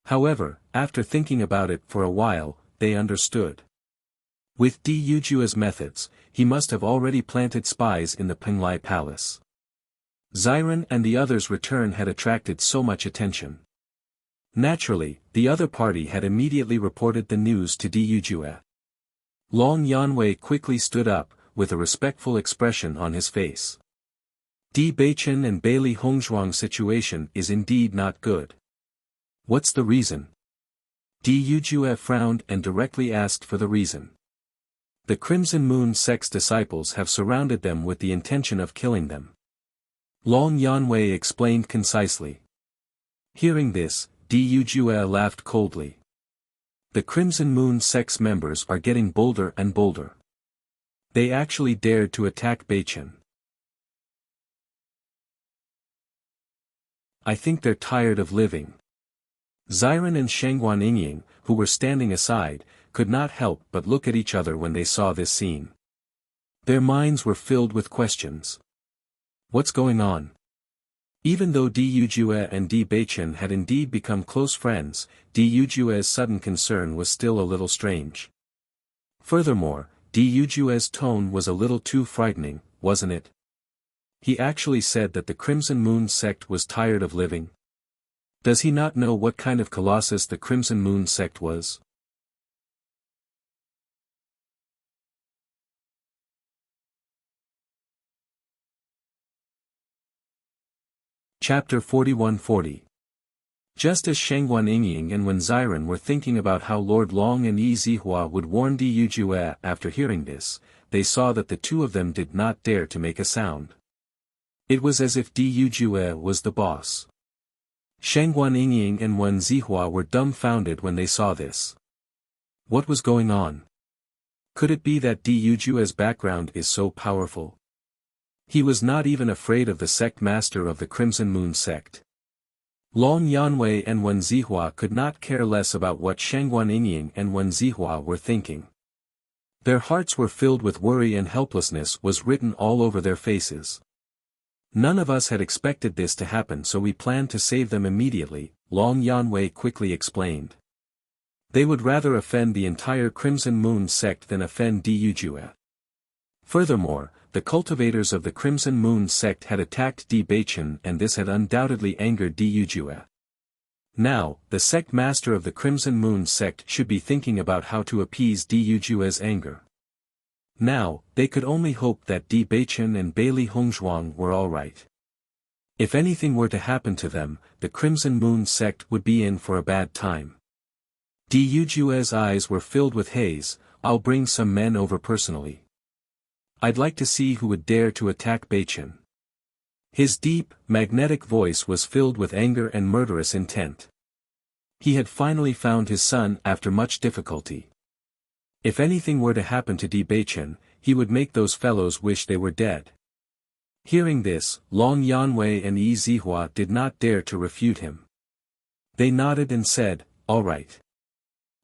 However, after thinking about it for a while, they understood. With Di Yujue's methods, he must have already planted spies in the Penglai Palace. Ziren and the others' return had attracted so much attention. Naturally, the other party had immediately reported the news to Di Yujue. Long Yanwei quickly stood up, with a respectful expression on his face. Di Beichen and Bailey Hongzhuang's situation is indeed not good. What's the reason? Di Yujue frowned and directly asked for the reason. The Crimson Moon sect's disciples have surrounded them with the intention of killing them. Long Yanwei explained concisely. Hearing this, Di Yujue laughed coldly. The Crimson Moon sect's members are getting bolder and bolder. They actually dared to attack Beichen. I think they're tired of living. Ziren and Shangguan Yingying, who were standing aside, could not help but look at each other when they saw this scene. Their minds were filled with questions. What's going on? Even though Di Yujue and Di Beichen had indeed become close friends, Di Yujue's sudden concern was still a little strange. Furthermore, Di Yujue's tone was a little too frightening, wasn't it? He actually said that the Crimson Moon sect was tired of living. Does he not know what kind of colossus the Crimson Moon sect was? Chapter 41-40. Just as Shangguan Yingying and Wen Ziren were thinking about how Lord Long and Yi Zihua would warn Di Yujue after hearing this, they saw that the two of them did not dare to make a sound. It was as if Di Yujue was the boss. Shangguan Yingying and Wen Zihua were dumbfounded when they saw this. What was going on? Could it be that Di Yujue's background is so powerful? He was not even afraid of the sect master of the Crimson Moon sect. Long Yanwei and Wen Zihua could not care less about what Shangguan Yingying and Wen Zihua were thinking. Their hearts were filled with worry and helplessness was written all over their faces. None of us had expected this to happen, so we planned to save them immediately, Long Yanwei quickly explained. They would rather offend the entire Crimson Moon sect than offend Di Yujue. Furthermore, the cultivators of the Crimson Moon sect had attacked Di Beichen and this had undoubtedly angered Di Yujue. Now, the sect master of the Crimson Moon sect should be thinking about how to appease Di Yujue's anger. Now, they could only hope that Di Beichen and Bailey Hongzhuang were alright. If anything were to happen to them, the Crimson Moon sect would be in for a bad time. Di Yujue's eyes were filled with haze. I'll bring some men over personally. I'd like to see who would dare to attack Beichen. His deep, magnetic voice was filled with anger and murderous intent. He had finally found his son after much difficulty. If anything were to happen to Di Beichen, he would make those fellows wish they were dead. Hearing this, Long Yanwei and Yi Zihua did not dare to refute him. They nodded and said, all right.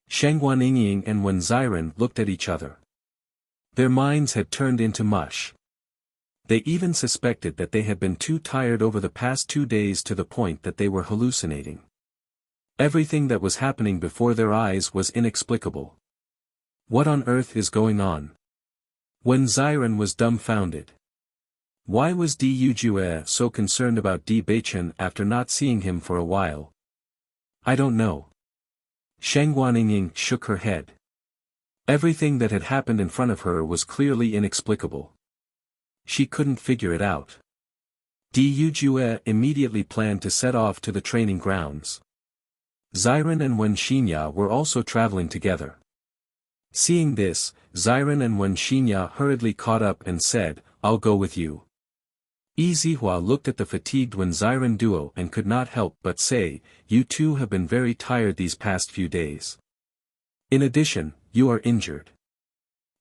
Shangguan Yingying and Wen Ziren looked at each other. Their minds had turned into mush. They even suspected that they had been too tired over the past 2 days to the point that they were hallucinating. Everything that was happening before their eyes was inexplicable. What on earth is going on? Wen Ziren was dumbfounded. Why was Di Yujue so concerned about Di Beichen after not seeing him for a while? I don't know. Shangguan Yingying shook her head. Everything that had happened in front of her was clearly inexplicable. She couldn't figure it out. Di Yujue immediately planned to set off to the training grounds. Ziren and Wen Xinya were also traveling together. Seeing this, Ziren and Wen Xinya hurriedly caught up and said, I'll go with you. Yi Zihua looked at the fatigued Wen Ziren duo and could not help but say, you two have been very tired these past few days. In addition, you are injured.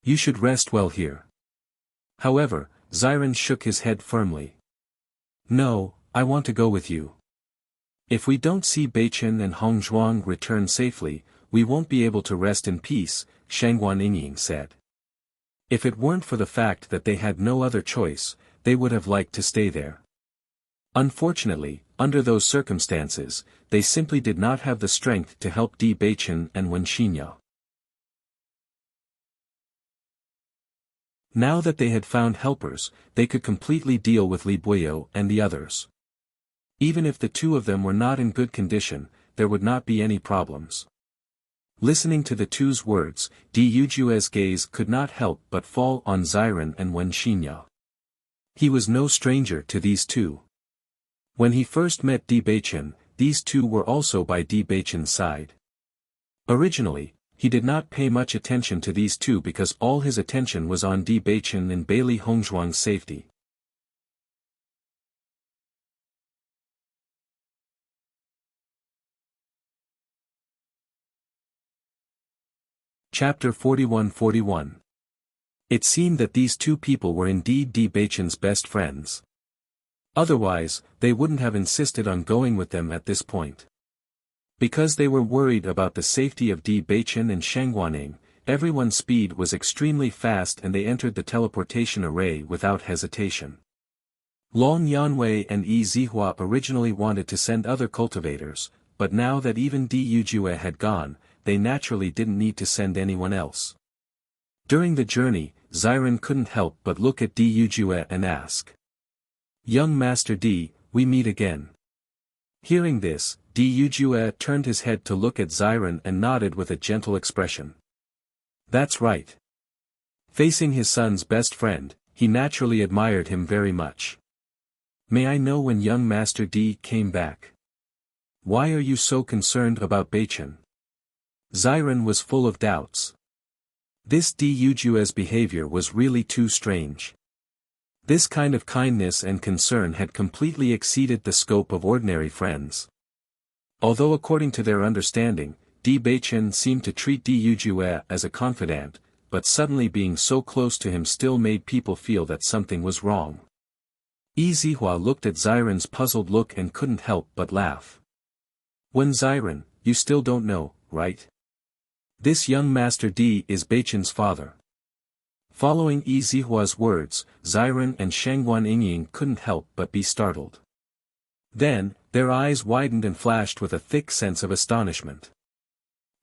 You should rest well here. However, Ziren shook his head firmly. No, I want to go with you. If we don't see Beichen and Hongzhuang return safely, we won't be able to rest in peace, Shangguan Yingying said. If it weren't for the fact that they had no other choice, they would have liked to stay there. Unfortunately, under those circumstances, they simply did not have the strength to help Di Beichen and Wen Xinya. Now that they had found helpers, they could completely deal with Li Buyo and the others. Even if the two of them were not in good condition, there would not be any problems. Listening to the two's words, Di Yujue's gaze could not help but fall on Ziren and Wen Xinya. He was no stranger to these two. When he first met Di Beichen, these two were also by Di Beichen's side. Originally, he did not pay much attention to these two because all his attention was on Di Beichen and Bailey Hongzhuang's safety. Chapter 41-41. It seemed that these two people were indeed Di Beichen's best friends. Otherwise, they wouldn't have insisted on going with them at this point. Because they were worried about the safety of Di Baichen and Sheng Guaning, everyone's speed was extremely fast and they entered the teleportation array without hesitation. Long Yanwei and Yi Zihua originally wanted to send other cultivators, but now that even Di Yujue had gone, they naturally didn't need to send anyone else. During the journey, Xiren couldn't help but look at Di Yujue and ask. "Young Master Di, we meet again." Hearing this, Di Yujue turned his head to look at Xiren and nodded with a gentle expression. That's right. Facing his son's best friend, he naturally admired him very much. "May I know when young Master Di came back? Why are you so concerned about Baichen?" Xiren was full of doubts. This Di Yujue's behavior was really too strange. This kind of kindness and concern had completely exceeded the scope of ordinary friends. Although according to their understanding, Di Baichen seemed to treat Di Yujue as a confidant, but suddenly being so close to him still made people feel that something was wrong. Yi Zihua looked at Xiren's puzzled look and couldn't help but laugh. "When Xiren, you still don't know, right? This young Master Di is Baichen's father." Following Yi Zihua's words, Xiren and Shengguan Yingying couldn't help but be startled. Then, their eyes widened and flashed with a thick sense of astonishment.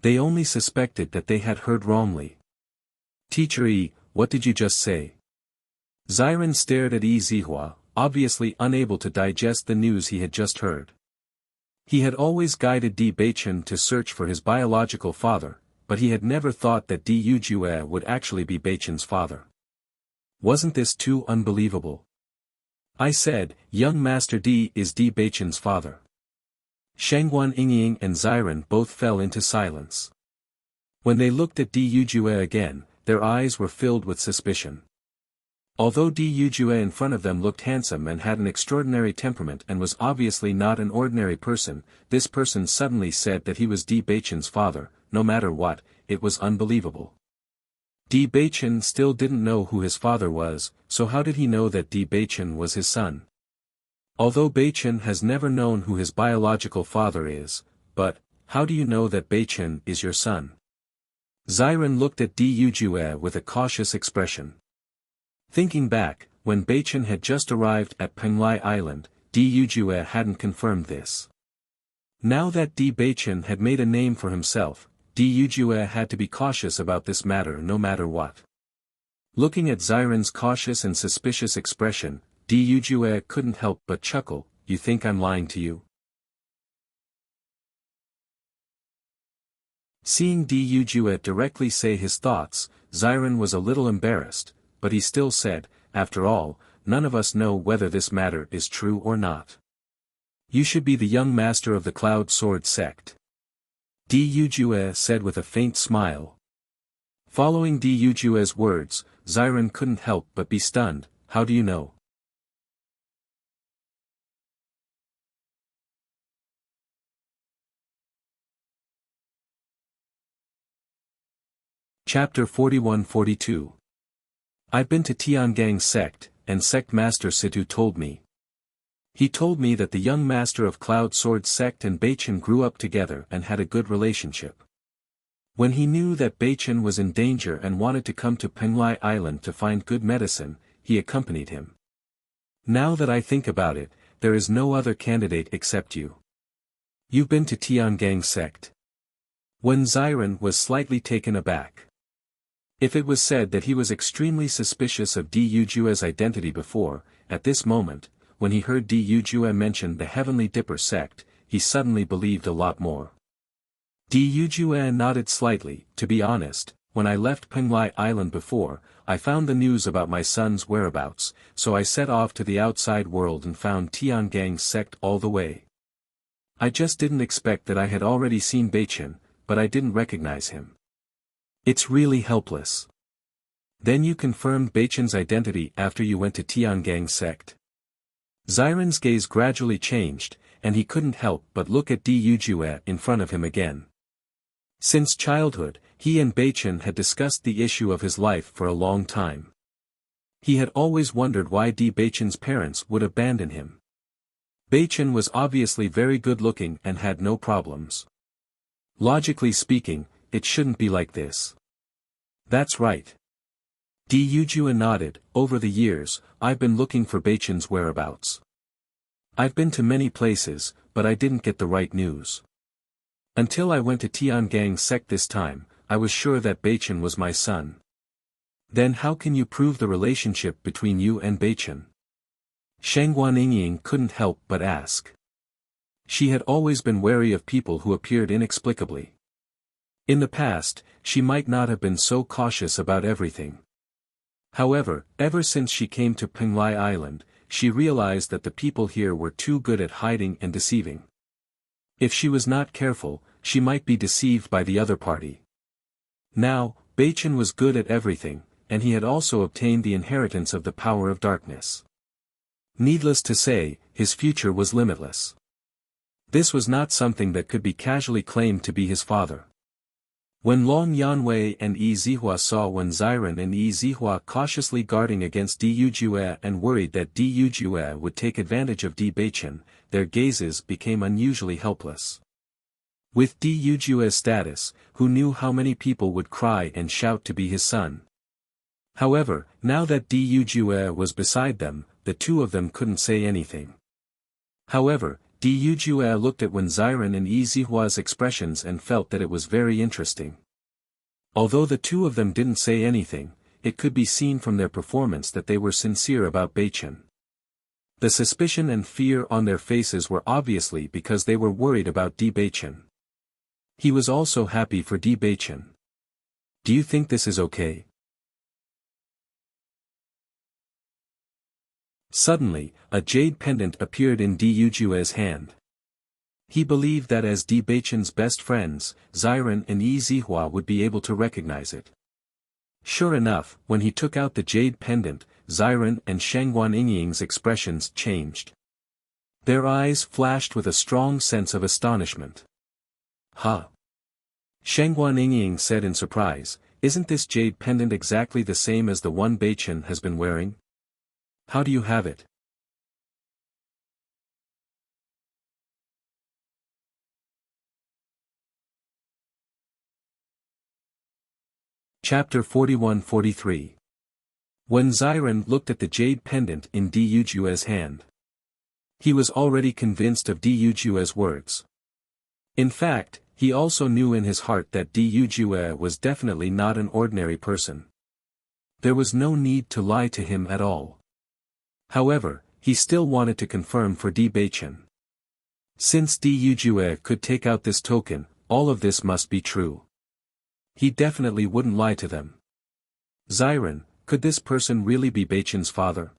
They only suspected that they had heard wrongly. "Teacher Yi, what did you just say?" Xiren stared at Yi Zihua, obviously unable to digest the news he had just heard. He had always guided Di Baichen to search for his biological father, but he had never thought that Di Yujue would actually be Baichen's father. Wasn't this too unbelievable? "I said, young Master Di is Di Baichen's father." Shengguan Yingying and Xiren both fell into silence. When they looked at Di Yujue again, their eyes were filled with suspicion. Although Di Yujue in front of them looked handsome and had an extraordinary temperament and was obviously not an ordinary person, this person suddenly said that he was Di Baichen's father. No matter what, it was unbelievable. Di Baichen still didn't know who his father was, so how did he know that Di Baichen was his son? Although Baichen has never known who his biological father is, but, how do you know that Baichen is your son? Xiren looked at Di Yujue with a cautious expression. Thinking back, when Baichen had just arrived at Penglai Island, Di Yujue hadn't confirmed this. Now that Di Baichen had made a name for himself, Di Yujue had to be cautious about this matter no matter what. Looking at Xiren's cautious and suspicious expression, Di Yujue couldn't help but chuckle. "You think I'm lying to you?" Seeing Di Yujue directly say his thoughts, Xiren was a little embarrassed, but he still said, "After all, none of us know whether this matter is true or not. You should be the young master of the Cloud Sword sect." Di Yujue said with a faint smile. Following Di Yujue's words, Xiren couldn't help but be stunned. "How do you know?" Chapter 41-42. I've been to Tiangang sect, and sect master Situ told me. He told me that the young master of Cloud Sword sect and Baichen grew up together and had a good relationship. When he knew that Baichen was in danger and wanted to come to Penglai Island to find good medicine, he accompanied him. Now that I think about it, there is no other candidate except you. You've been to Tiangang sect. When Xiren was slightly taken aback. If it was said that he was extremely suspicious of Di Yujue's identity before, at this moment, when he heard Di Yujue mention the Heavenly Dipper sect, he suddenly believed a lot more. Di Yujue nodded slightly. "To be honest, when I left Penglai Island before, I found the news about my son's whereabouts, so I set off to the outside world and found Tiangang sect all the way. I just didn't expect that I had already seen Baichen, but I didn't recognize him. It's really helpless." "Then you confirmed Baichen's identity after you went to Tiangang sect?" Xiren's gaze gradually changed, and he couldn't help but look at Di Yujue in front of him again. Since childhood, he and Baichen had discussed the issue of his life for a long time. He had always wondered why Di Baichen's parents would abandon him. Beichen was obviously very good-looking and had no problems. Logically speaking, it shouldn't be like this. That's right. Di Yujue nodded. Over the years, I've been looking for Beichen's whereabouts. I've been to many places, but I didn't get the right news. Until I went to Tiangang sect this time, I was sure that Beichen was my son. Then how can you prove the relationship between you and Beichen? Shangguan Yingying couldn't help but ask. She had always been wary of people who appeared inexplicably. In the past, she might not have been so cautious about everything. However, ever since she came to Penglai Island, she realized that the people here were too good at hiding and deceiving. If she was not careful, she might be deceived by the other party. Now, Beichen was good at everything, and he had also obtained the inheritance of the power of darkness. Needless to say, his future was limitless. This was not something that could be casually claimed to be his father. When Long Yanwei and Yi Zihua saw Wen Xiren and Yi Zihua cautiously guarding against Di Yujue and worried that Di Yujue would take advantage of Di Beichen, their gazes became unusually helpless. With Di Yujue's status, who knew how many people would cry and shout to be his son? However, now that Di Yujue was beside them, the two of them couldn't say anything. However, Di Yujue looked at Wen Xiren and Yi Zihua's expressions and felt that it was very interesting. Although the two of them didn't say anything, it could be seen from their performance that they were sincere about Beichen. The suspicion and fear on their faces were obviously because they were worried about Di Beichen. He was also happy for Di Beichen. Do you think this is okay? Suddenly, a jade pendant appeared in Di Yujue's hand. He believed that as Di Beichen's best friends, Xiren and Yi Zihua would be able to recognize it. Sure enough, when he took out the jade pendant, Xiren and Shangguan Yingying's expressions changed. Their eyes flashed with a strong sense of astonishment. Huh? Shangguan Yingying said in surprise, isn't this jade pendant exactly the same as the one Beichen has been wearing? How do you have it? Chapter 41-43. When Xiren looked at the jade pendant in Di Yujue's hand, he was already convinced of Di Yujue's words. In fact, he also knew in his heart that Di Yujue was definitely not an ordinary person. There was no need to lie to him at all. However, he still wanted to confirm for Di Beichen. Since Di Yujue could take out this token, all of this must be true. He definitely wouldn't lie to them. Xiren, could this person really be Beichen's father?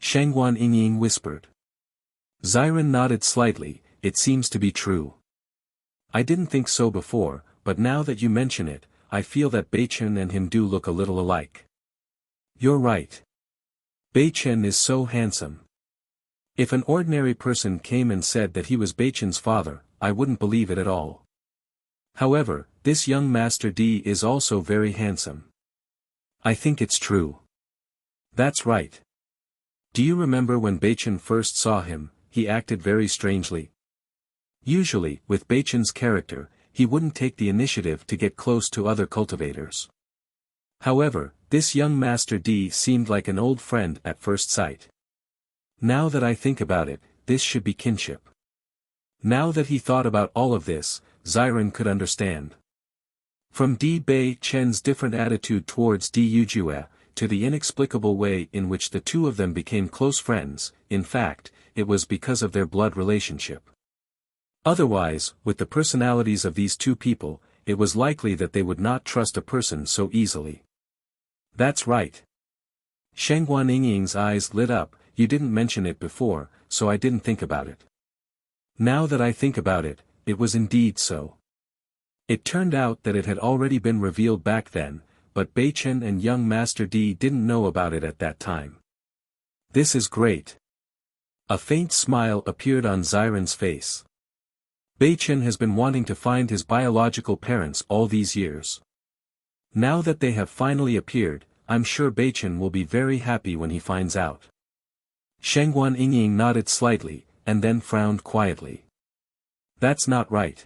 Shangguan Yingying whispered. Xiren nodded slightly, it seems to be true. I didn't think so before, but now that you mention it, I feel that Beichen and him do look a little alike. You're right. Beichen is so handsome. If an ordinary person came and said that he was Beichen's father, I wouldn't believe it at all. However, this young Master D is also very handsome. I think it's true. That's right. Do you remember when Beichen first saw him, he acted very strangely? Usually, with Beichen's character, he wouldn't take the initiative to get close to other cultivators. However, this young Master D seemed like an old friend at first sight. Now that I think about it, this should be kinship. Now that he thought about all of this, Xiren could understand. From Di Beichen's different attitude towards Di Yujue, to the inexplicable way in which the two of them became close friends, in fact, it was because of their blood relationship. Otherwise, with the personalities of these two people, it was likely that they would not trust a person so easily. That's right. Shangguan Yingying's eyes lit up, you didn't mention it before, so I didn't think about it. Now that I think about it, it was indeed so. It turned out that it had already been revealed back then, but Beichen and young Master D didn't know about it at that time. This is great. A faint smile appeared on Xiren's face. Beichen has been wanting to find his biological parents all these years. Now that they have finally appeared, I'm sure Beichen will be very happy when he finds out. Shangguan Yingying nodded slightly, and then frowned quietly. That's not right.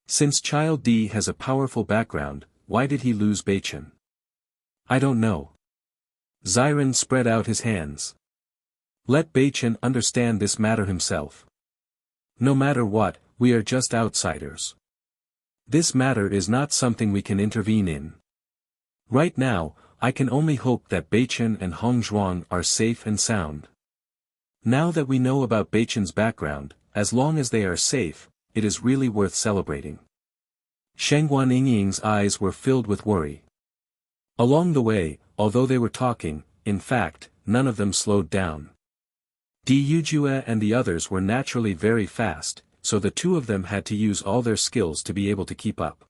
Since Child D has a powerful background, why did he lose Beichen? I don't know. Xiren spread out his hands. Let Beichen understand this matter himself. No matter what, we are just outsiders. This matter is not something we can intervene in. Right now, I can only hope that Beichen and Hongzhuang are safe and sound. Now that we know about Beichen's background, as long as they are safe, it is really worth celebrating. Shengguan Yingying's eyes were filled with worry. Along the way, although they were talking, in fact, none of them slowed down. Di Yujue and the others were naturally very fast, so the two of them had to use all their skills to be able to keep up.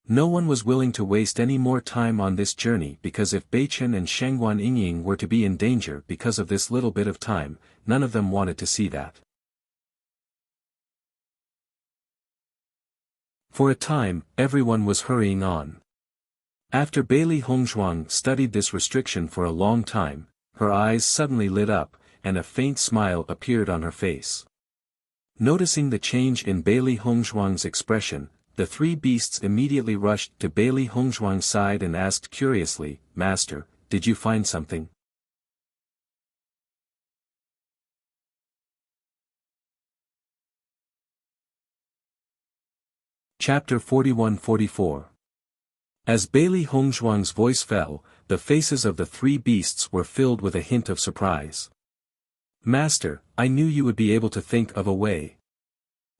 No one was willing to waste any more time on this journey because if Beichen and Shengguan Yingying were to be in danger because of this little bit of time, none of them wanted to see that. For a time, everyone was hurrying on. After Bailey Hongzhuang studied this restriction for a long time, her eyes suddenly lit up, and a faint smile appeared on her face. Noticing the change in Bailey Hongzhuang's expression, the three beasts immediately rushed to Bailey Hongzhuang's side and asked curiously, "Master, did you find something?" Chapter 41-44. As Bailey Hongzhuang's voice fell, the faces of the three beasts were filled with a hint of surprise. "Master, I knew you would be able to think of a way."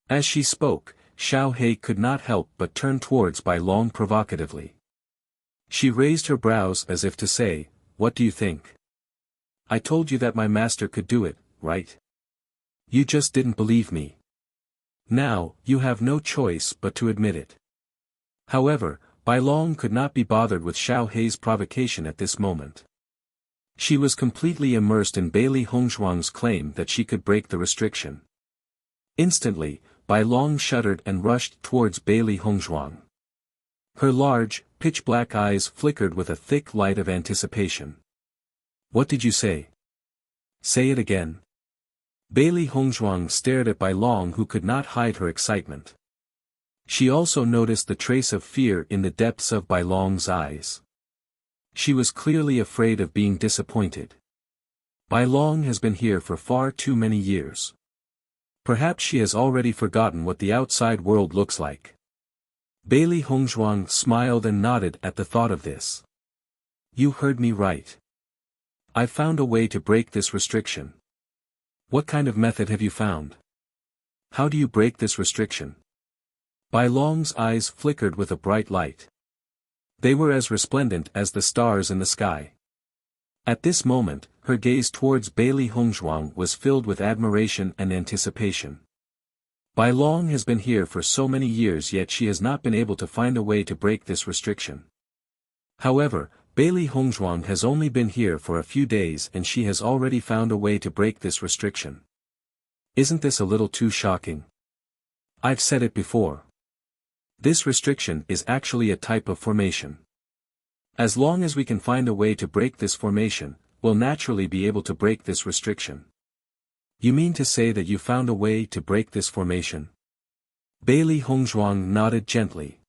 As she spoke, Xiao He could not help but turn towards Bai Long provocatively. She raised her brows as if to say, "What do you think? I told you that my master could do it, right? You just didn't believe me. Now, you have no choice but to admit it." However, Bai Long could not be bothered with Xiao He's provocation at this moment. She was completely immersed in Bailey Hongzhuang's claim that she could break the restriction. Instantly, Bai Long shuddered and rushed towards Bailey Hongzhuang. Her large, pitch-black eyes flickered with a thick light of anticipation. "What did you say? Say it again." Bailey Hongzhuang stared at Bai Long, who could not hide her excitement. She also noticed the trace of fear in the depths of Bai Long's eyes. She was clearly afraid of being disappointed. Bai Long has been here for far too many years. Perhaps she has already forgotten what the outside world looks like. Bailey Hongzhuang smiled and nodded at the thought of this. "You heard me right. I found a way to break this restriction." "What kind of method have you found? How do you break this restriction?" Bai Long's eyes flickered with a bright light. They were as resplendent as the stars in the sky. At this moment, her gaze towards Bailey Hongzhuang was filled with admiration and anticipation. Bai Long has been here for so many years, yet she has not been able to find a way to break this restriction. However, Bailey Hongzhuang has only been here for a few days and she has already found a way to break this restriction. Isn't this a little too shocking? I've said it before. This restriction is actually a type of formation. As long as we can find a way to break this formation, we'll naturally be able to break this restriction. You mean to say that you found a way to break this formation? Bailey Hongzhuang nodded gently.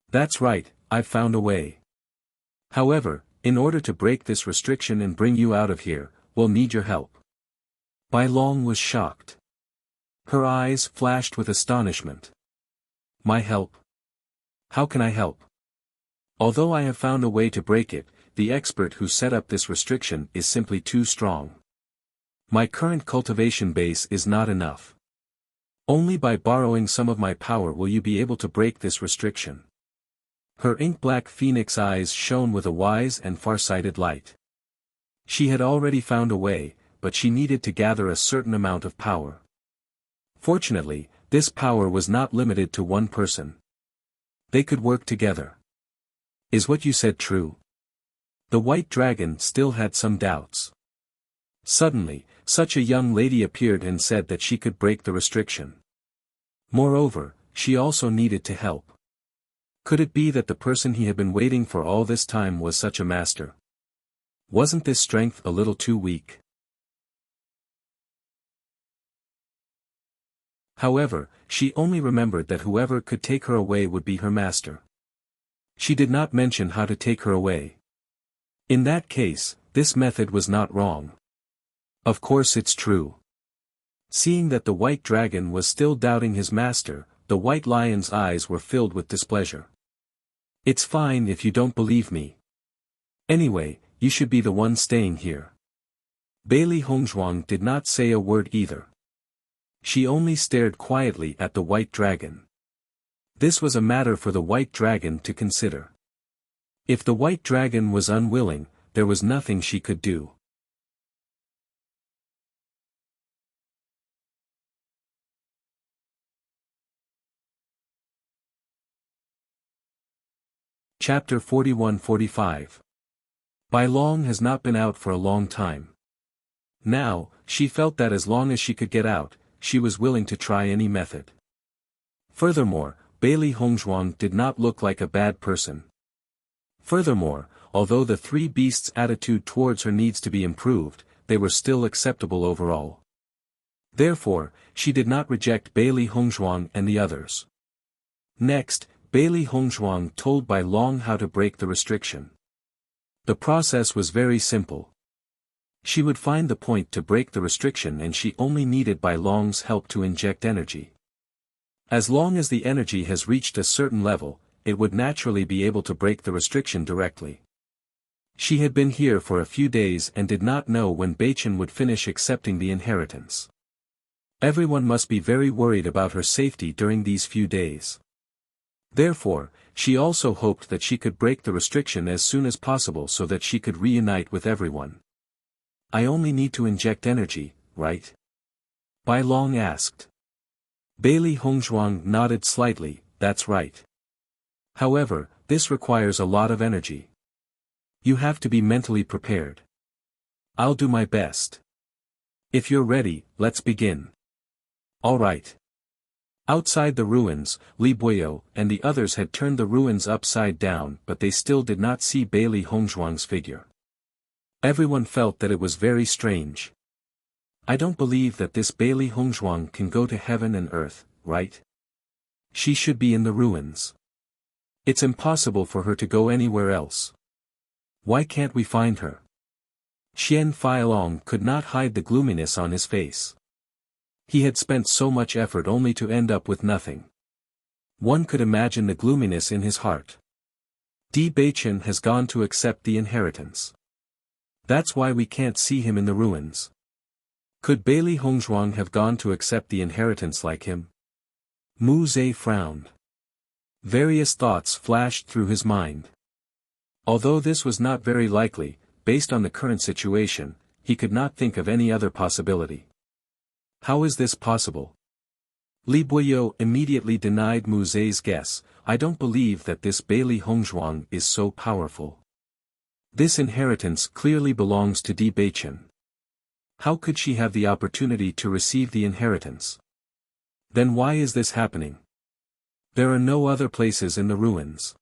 That's right, I've found a way. However, in order to break this restriction and bring you out of here, we'll need your help. Bai Long was shocked. Her eyes flashed with astonishment. My help? How can I help? Although I have found a way to break it, the expert who set up this restriction is simply too strong. My current cultivation base is not enough. Only by borrowing some of my power will you be able to break this restriction. Her ink-black phoenix eyes shone with a wise and far-sighted light. She had already found a way, but she needed to gather a certain amount of power. Fortunately, this power was not limited to one person. They could work together. Is what you said true? The white dragon still had some doubts. Suddenly, such a young lady appeared and said that she could break the restriction. Moreover, she also needed to help. Could it be that the person he had been waiting for all this time was such a master? Wasn't this strength a little too weak? However, she only remembered that whoever could take her away would be her master. She did not mention how to take her away. In that case, this method was not wrong. Of course it's true. Seeing that the white dragon was still doubting his master, the white lion's eyes were filled with displeasure. It's fine if you don't believe me. Anyway, you should be the one staying here. Bailey Hongzhuang did not say a word either. She only stared quietly at the white dragon. This was a matter for the white dragon to consider. If the white dragon was unwilling, there was nothing she could do. Chapter 41-45. Bai Long has not been out for a long time. Now, she felt that as long as she could get out, she was willing to try any method. Furthermore, Bailey Hongzhuang did not look like a bad person. Furthermore, although the three beasts' attitude towards her needs to be improved, they were still acceptable overall. Therefore, she did not reject Bailey Hongzhuang and the others. Next, Bailey Hongzhuang told Bai Long how to break the restriction. The process was very simple. She would find the point to break the restriction and she only needed Bai Long's help to inject energy. As long as the energy has reached a certain level, it would naturally be able to break the restriction directly. She had been here for a few days and did not know when Beichen would finish accepting the inheritance. Everyone must be very worried about her safety during these few days. Therefore, she also hoped that she could break the restriction as soon as possible so that she could reunite with everyone. I only need to inject energy, right? Bai Long asked. Bailey Hongzhuang nodded slightly, that's right. However, this requires a lot of energy. You have to be mentally prepared. I'll do my best. If you're ready, let's begin. All right. Outside the ruins, Li Buoyou and the others had turned the ruins upside down but they still did not see Bailey Hongzhuang's figure. Everyone felt that it was very strange. I don't believe that this Bailey Hongzhuang can go to heaven and earth, right? She should be in the ruins. It's impossible for her to go anywhere else. Why can't we find her? Qian Feilong could not hide the gloominess on his face. He had spent so much effort only to end up with nothing. One could imagine the gloominess in his heart. Di Beichen has gone to accept the inheritance. That's why we can't see him in the ruins. Could Bailey Hongzhuang have gone to accept the inheritance like him? Mu Zhe frowned. Various thoughts flashed through his mind. Although this was not very likely, based on the current situation, he could not think of any other possibility. How is this possible? Li Buoyou immediately denied Mu Zhe's guess. I don't believe that this Bailey Hongzhuang is so powerful. This inheritance clearly belongs to Di Beichen. How could she have the opportunity to receive the inheritance? Then why is this happening? There are no other places in the ruins.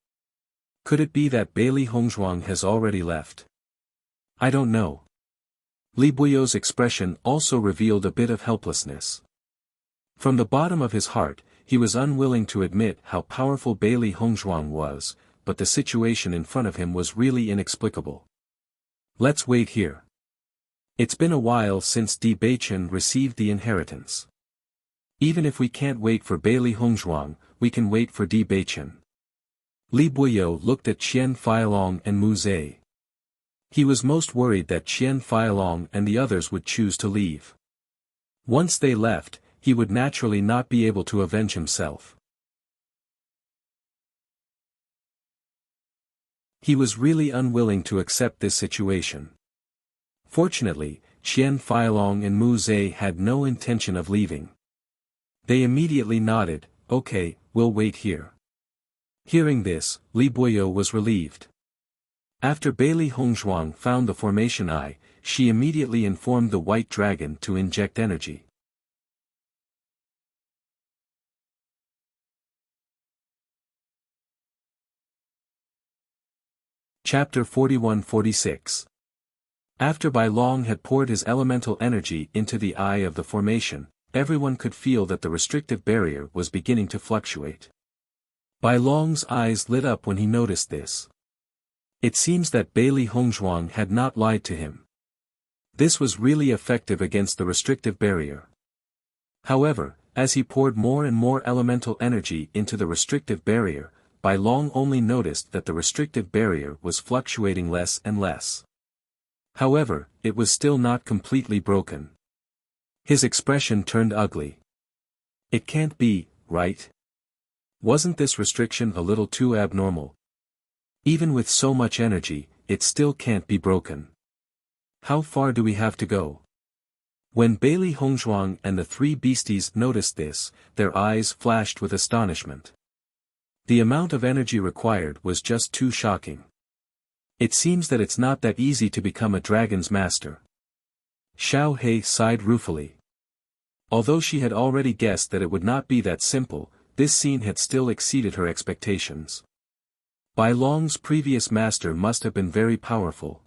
Could it be that Bailey Hongzhuang has already left? I don't know. Li Buoyou's expression also revealed a bit of helplessness. From the bottom of his heart, he was unwilling to admit how powerful Bailey Hongzhuang was, but the situation in front of him was really inexplicable. Let's wait here. It's been a while since Di Beichen received the inheritance. Even if we can't wait for Bailey Hongzhuang, we can wait for Di Beichen. Li Buoyou looked at Qian Feilong and Mu Zhe. He was most worried that Qian Feilong and the others would choose to leave. Once they left, he would naturally not be able to avenge himself. He was really unwilling to accept this situation. Fortunately, Qian Feilong and Mu Zhe had no intention of leaving. They immediately nodded, okay, we'll wait here. Hearing this, Li Buoyou was relieved. After Bailey Hongzhuang found the formation eye, she immediately informed the white dragon to inject energy. Chapter 41-46. After Bai Long had poured his elemental energy into the eye of the formation, everyone could feel that the restrictive barrier was beginning to fluctuate. Bai Long's eyes lit up when he noticed this. It seems that Bailey Hongzhuang had not lied to him. This was really effective against the restrictive barrier. However, as he poured more and more elemental energy into the restrictive barrier, Bai Long only noticed that the restrictive barrier was fluctuating less and less. However, it was still not completely broken. His expression turned ugly. It can't be, right? Wasn't this restriction a little too abnormal? Even with so much energy, it still can't be broken. How far do we have to go? When Bailey Hongzhuang and the three beasties noticed this, their eyes flashed with astonishment. The amount of energy required was just too shocking. It seems that it's not that easy to become a dragon's master. Xiao He sighed ruefully. Although she had already guessed that it would not be that simple, this scene had still exceeded her expectations. Bai Long's previous master must have been very powerful.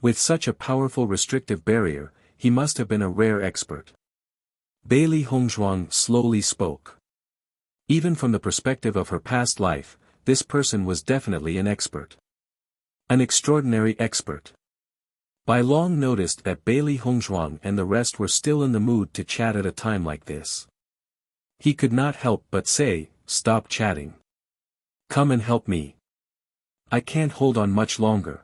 With such a powerful restrictive barrier, he must have been a rare expert. Bailey Hongzhuang slowly spoke. Even from the perspective of her past life, this person was definitely an expert. An extraordinary expert. Bai Long noticed that Bailey Hongzhuang and the rest were still in the mood to chat at a time like this. He could not help but say, "Stop chatting. Come and help me. I can't hold on much longer."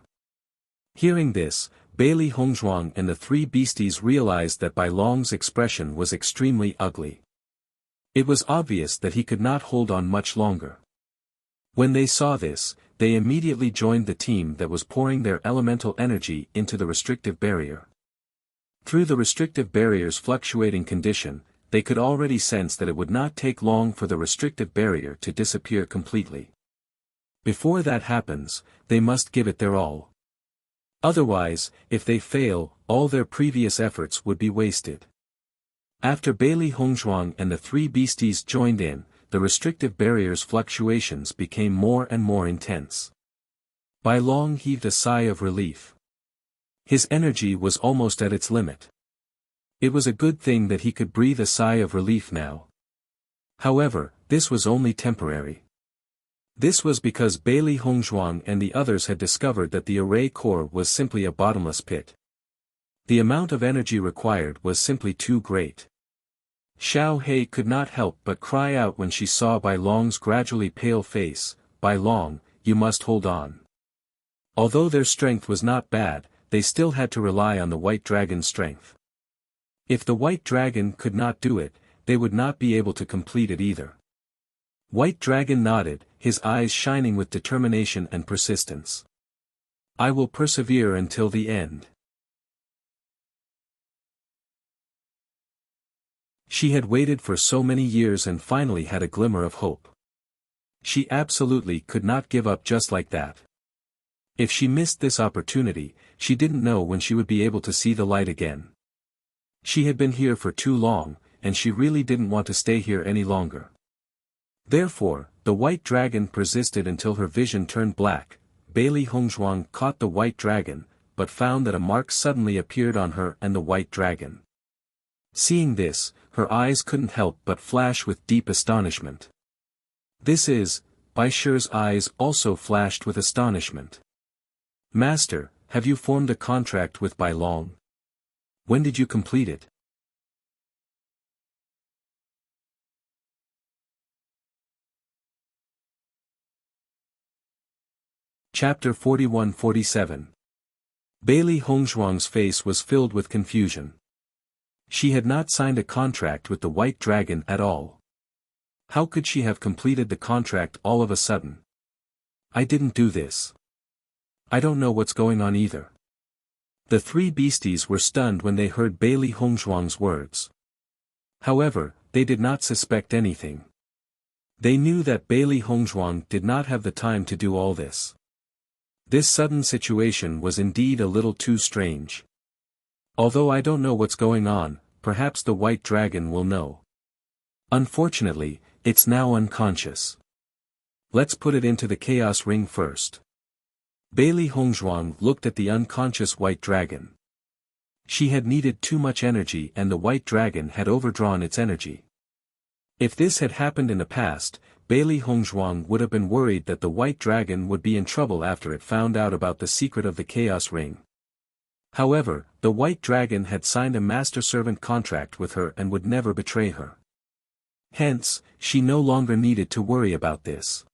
Hearing this, Bailey Hongzhuang and the three beasties realized that Bai Long's expression was extremely ugly. It was obvious that he could not hold on much longer. When they saw this, they immediately joined the team that was pouring their elemental energy into the restrictive barrier. Through the restrictive barrier's fluctuating condition, they could already sense that it would not take long for the restrictive barrier to disappear completely. Before that happens, they must give it their all. Otherwise, if they fail, all their previous efforts would be wasted. After Bailey Hongzhuang and the three beasties joined in, the restrictive barrier's fluctuations became more and more intense. Bai Long heaved a sigh of relief. His energy was almost at its limit. It was a good thing that he could breathe a sigh of relief now. However, this was only temporary. This was because Bailey Hongzhuang and the others had discovered that the array core was simply a bottomless pit. The amount of energy required was simply too great. Xiao He could not help but cry out when she saw Bai Long's gradually pale face. "Bai Long, you must hold on." Although their strength was not bad, they still had to rely on the white dragon's strength. If the white dragon could not do it, they would not be able to complete it either. White Dragon nodded, his eyes shining with determination and persistence. "I will persevere until the end." She had waited for so many years and finally had a glimmer of hope. She absolutely could not give up just like that. If she missed this opportunity, she didn't know when she would be able to see the light again. She had been here for too long, and she really didn't want to stay here any longer. Therefore, the white dragon persisted until her vision turned black. Bailey Hongzhuang caught the white dragon, but found that a mark suddenly appeared on her and the white dragon. Seeing this, her eyes couldn't help but flash with deep astonishment. "This is..." Bai Shi's eyes also flashed with astonishment. "Master, have you formed a contract with Bai Long? When did you complete it?" Chapter 41-47. Bailey Hongzhuang's face was filled with confusion. She had not signed a contract with the white dragon at all. How could she have completed the contract all of a sudden? "I didn't do this. I don't know what's going on either." The three beasties were stunned when they heard Bailey Hongzhuang's words. However, they did not suspect anything. They knew that Bailey Hongzhuang did not have the time to do all this. This sudden situation was indeed a little too strange. "Although I don't know what's going on, perhaps the white dragon will know. Unfortunately, it's now unconscious. Let's put it into the chaos ring first." Bailey Hongzhuang looked at the unconscious white dragon. She had needed too much energy and the white dragon had overdrawn its energy. If this had happened in the past, Bailey Hongzhuang would have been worried that the white dragon would be in trouble after it found out about the secret of the Chaos Ring. However, the white dragon had signed a master-servant contract with her and would never betray her. Hence, she no longer needed to worry about this.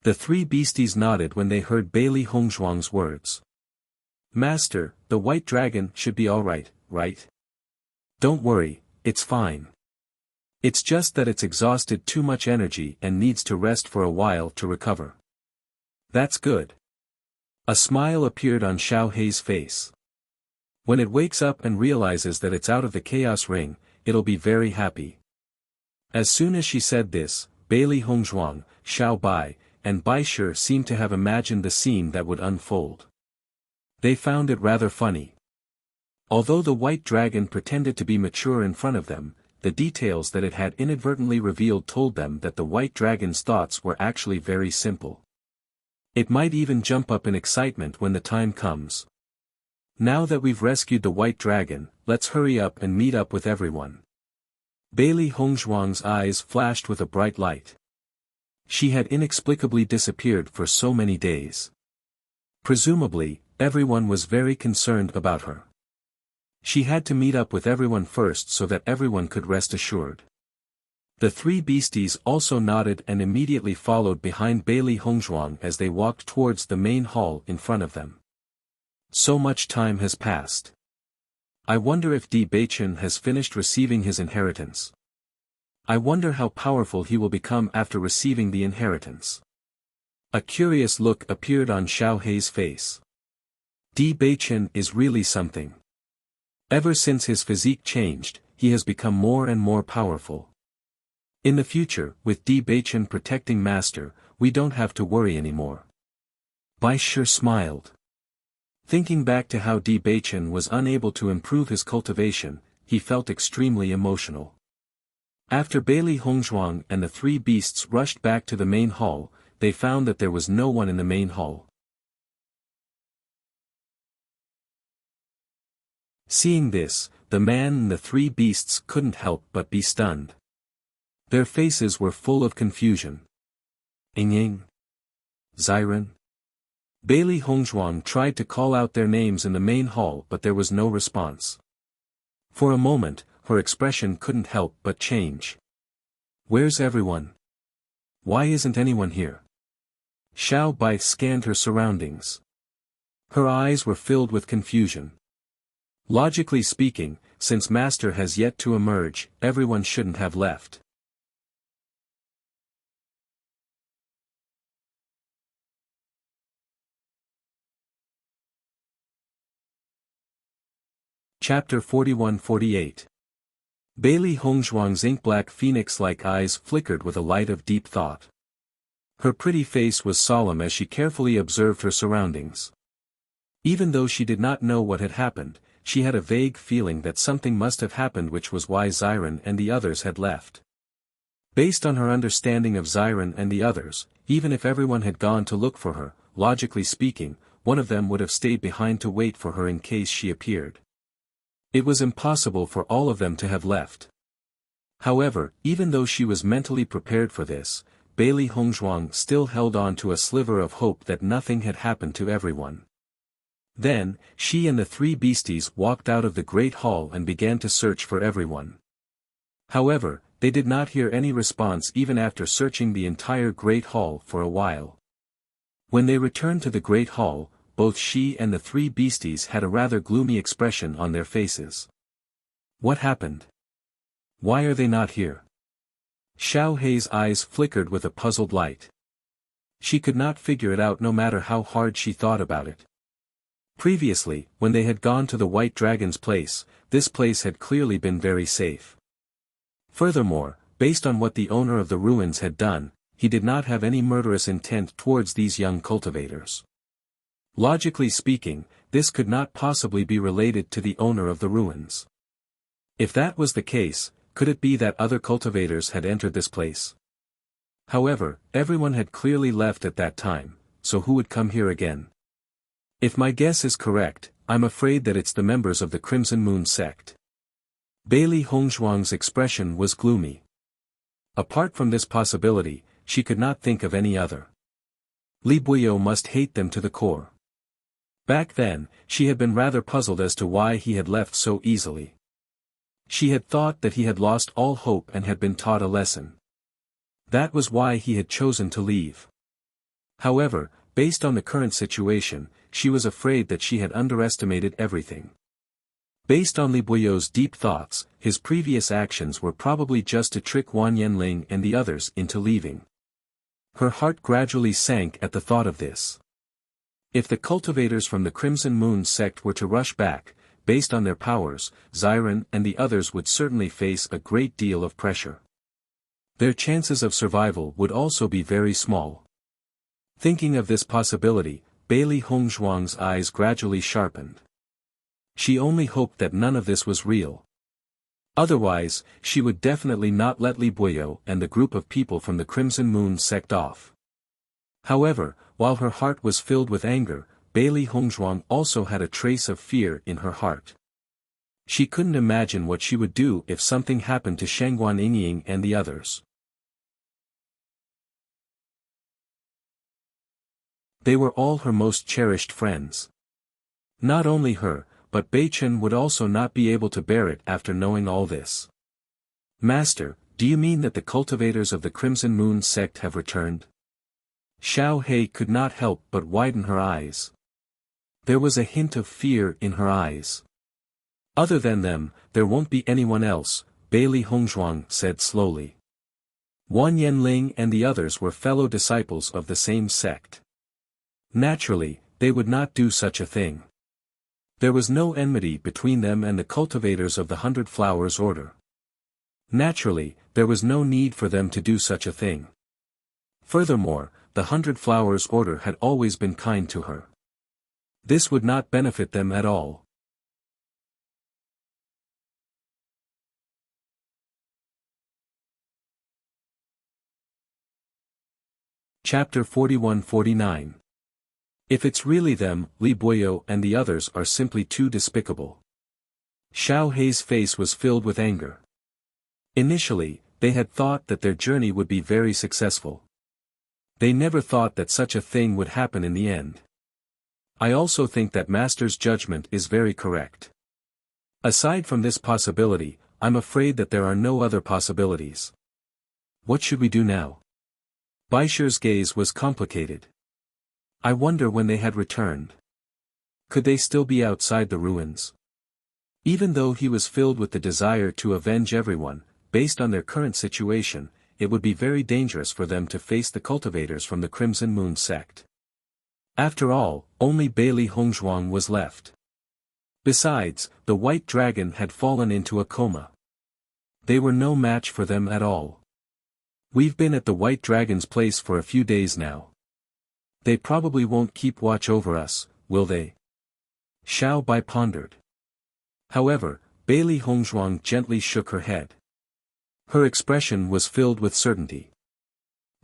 The three beasties nodded when they heard Bailey Hongzhuang's words. Master, the white dragon should be alright, right? Don't worry, it's fine. It's just that it's exhausted too much energy and needs to rest for a while to recover. That's good. A smile appeared on Xiao Hei's face. When it wakes up and realizes that it's out of the Chaos Ring, it'll be very happy. As soon as she said this, Bailey Hongzhuang, Xiao Bai, and Bai Shi seemed to have imagined the scene that would unfold. They found it rather funny. Although the white dragon pretended to be mature in front of them, the details that it had inadvertently revealed told them that the white dragon's thoughts were actually very simple. It might even jump up in excitement when the time comes. Now that we've rescued the white dragon, let's hurry up and meet up with everyone. Bailey Hongzhuang's eyes flashed with a bright light. She had inexplicably disappeared for so many days. Presumably, everyone was very concerned about her. She had to meet up with everyone first so that everyone could rest assured. The three beasties also nodded and immediately followed behind Bailey Hongzhuang as they walked towards the main hall in front of them. So much time has passed. I wonder if Di Beichen has finished receiving his inheritance. I wonder how powerful he will become after receiving the inheritance. A curious look appeared on Xiao Hei's face. Di Beichen is really something. Ever since his physique changed, he has become more and more powerful. In the future, with Di Beichen protecting Master, we don't have to worry anymore. Bai Shi smiled. Thinking back to how Di Beichen was unable to improve his cultivation, he felt extremely emotional. After Bailey Hongzhuang and the three beasts rushed back to the main hall, they found that there was no one in the main hall. Seeing this, the man and the three beasts couldn't help but be stunned. Their faces were full of confusion. Ying. Xiren. Bailey Hongzhuang tried to call out their names in the main hall but there was no response. For a moment, her expression couldn't help but change. Where's everyone? Why isn't anyone here? Xiao Bai scanned her surroundings. Her eyes were filled with confusion. Logically speaking, since Master has yet to emerge, everyone shouldn't have left. Chapter 41-48. Bailey Hongzhuang's ink-black phoenix-like eyes flickered with a light of deep thought. Her pretty face was solemn as she carefully observed her surroundings. Even though she did not know what had happened, she had a vague feeling that something must have happened, which was why Xiren and the others had left. Based on her understanding of Xiren and the others, even if everyone had gone to look for her, logically speaking, one of them would have stayed behind to wait for her in case she appeared. It was impossible for all of them to have left. However, even though she was mentally prepared for this, Bailey Hongzhuang still held on to a sliver of hope that nothing had happened to everyone. Then, she and the three beasties walked out of the great hall and began to search for everyone. However, they did not hear any response even after searching the entire great hall for a while. When they returned to the great hall, both she and the three beasties had a rather gloomy expression on their faces. What happened? Why are they not here? Xiao Hei's eyes flickered with a puzzled light. She could not figure it out no matter how hard she thought about it. Previously, when they had gone to the White Dragon's place, this place had clearly been very safe. Furthermore, based on what the owner of the ruins had done, he did not have any murderous intent towards these young cultivators. Logically speaking, this could not possibly be related to the owner of the ruins. If that was the case, could it be that other cultivators had entered this place? However, everyone had clearly left at that time, so who would come here again? If my guess is correct, I'm afraid that it's the members of the Crimson Moon sect. Bailey Hongzhuang's expression was gloomy. Apart from this possibility, she could not think of any other. Li Buyo must hate them to the core. Back then, she had been rather puzzled as to why he had left so easily. She had thought that he had lost all hope and had been taught a lesson. That was why he had chosen to leave. However, based on the current situation, she was afraid that she had underestimated everything. Based on Li Buyo's deep thoughts, his previous actions were probably just to trick Wan Yanling and the others into leaving. Her heart gradually sank at the thought of this. If the cultivators from the Crimson Moon sect were to rush back, based on their powers, Xiren and the others would certainly face a great deal of pressure. Their chances of survival would also be very small. Thinking of this possibility, Bailey Hongzhuang's eyes gradually sharpened. She only hoped that none of this was real. Otherwise, she would definitely not let Li Buyo and the group of people from the Crimson Moon sect off. However, while her heart was filled with anger, Bailey Hongzhuang also had a trace of fear in her heart. She couldn't imagine what she would do if something happened to Shangguan Yingying and the others. They were all her most cherished friends. Not only her, but Bei Chen would also not be able to bear it after knowing all this. Master, do you mean that the cultivators of the Crimson Moon sect have returned? Xiao He could not help but widen her eyes. There was a hint of fear in her eyes. Other than them, there won't be anyone else, Bailey Hongzhuang said slowly. Wan Yanling and the others were fellow disciples of the same sect. Naturally, they would not do such a thing. There was no enmity between them and the cultivators of the 100 Flowers Order. Naturally, there was no need for them to do such a thing. Furthermore, the 100 Flowers Order had always been kind to her. This would not benefit them at all. Chapter 41-49. If it's really them, Li Buyo and the others are simply too despicable. Xiao He's face was filled with anger. Initially, they had thought that their journey would be very successful. They never thought that such a thing would happen in the end. I also think that Master's judgment is very correct. Aside from this possibility, I'm afraid that there are no other possibilities. What should we do now? Baisher's gaze was complicated. I wonder when they had returned. Could they still be outside the ruins? Even though he was filled with the desire to avenge everyone, based on their current situation, it would be very dangerous for them to face the cultivators from the Crimson Moon sect. After all, only Bailey Hongzhuang was left. Besides, the White Dragon had fallen into a coma. They were no match for them at all. We've been at the White Dragon's place for a few days now. They probably won't keep watch over us, will they? Xiao Bai pondered. However, Bailey Hongzhuang gently shook her head. Her expression was filled with certainty.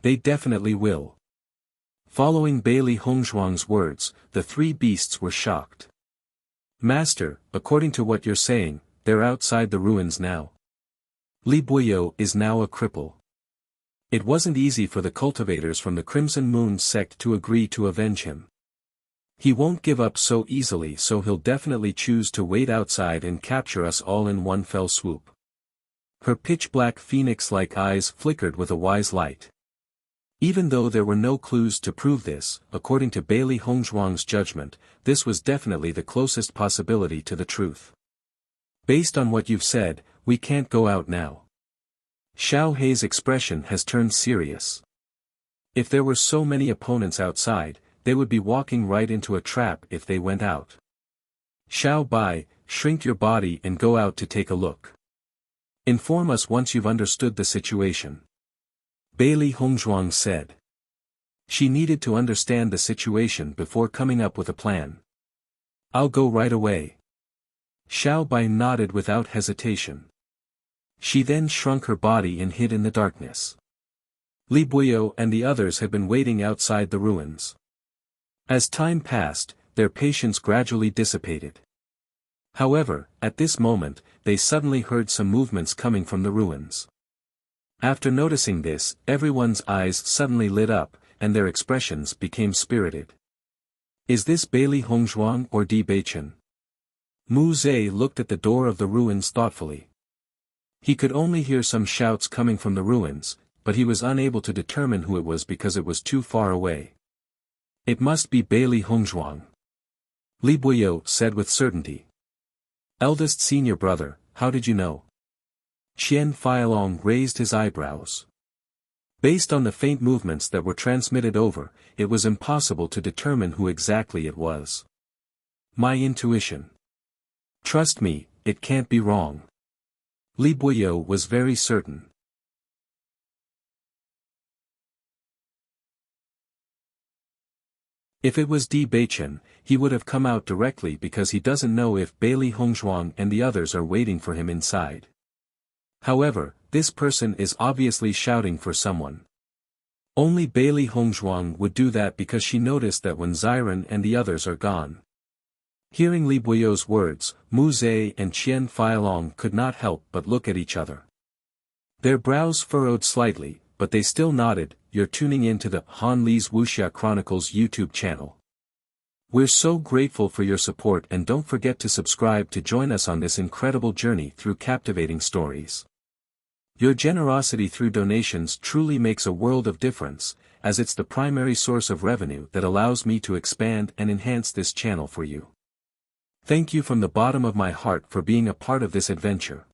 They definitely will. Following Bailey Hongzhuang's words, the three beasts were shocked. Master, according to what you're saying, they're outside the ruins now. Li Buyo is now a cripple. It wasn't easy for the cultivators from the Crimson Moon sect to agree to avenge him. He won't give up so easily, so he'll definitely choose to wait outside and capture us all in one fell swoop. Her pitch-black phoenix-like eyes flickered with a wise light. Even though there were no clues to prove this, according to Bailey Hongzhuang's judgment, this was definitely the closest possibility to the truth. Based on what you've said, we can't go out now. Xiao He's expression has turned serious. If there were so many opponents outside, they would be walking right into a trap if they went out. Xiao Bai, shrink your body and go out to take a look. Inform us once you've understood the situation. Bailey Hongzhuang said. She needed to understand the situation before coming up with a plan. I'll go right away. Xiao Bai nodded without hesitation. She then shrunk her body and hid in the darkness. Li Buyo and the others had been waiting outside the ruins. As time passed, their patience gradually dissipated. However, at this moment, they suddenly heard some movements coming from the ruins. After noticing this, everyone's eyes suddenly lit up, and their expressions became spirited. Is this Bailey Hongzhuang or Di Beichen? Mu Zhe looked at the door of the ruins thoughtfully. He could only hear some shouts coming from the ruins, but he was unable to determine who it was because it was too far away. It must be Bailey Hongzhuang. Li Buyo said with certainty. Eldest senior brother, how did you know? Qian Feilong raised his eyebrows. Based on the faint movements that were transmitted over, it was impossible to determine who exactly it was. My intuition. Trust me, it can't be wrong. Li Buyo was very certain. If it was Di Beichen, he would have come out directly because he doesn't know if Bailey Hongzhuang and the others are waiting for him inside. However, this person is obviously shouting for someone. Only Bailey Hongzhuang would do that because she noticed that when Ziren and the others are gone. Hearing Li Buyo's words, Mu Zhe and Qian Feilong could not help but look at each other. Their brows furrowed slightly, but they still nodded. You're tuning in to the Han Li's Wuxia Chronicles YouTube channel. We're so grateful for your support, and don't forget to subscribe to join us on this incredible journey through captivating stories. Your generosity through donations truly makes a world of difference, as it's the primary source of revenue that allows me to expand and enhance this channel for you. Thank you from the bottom of my heart for being a part of this adventure.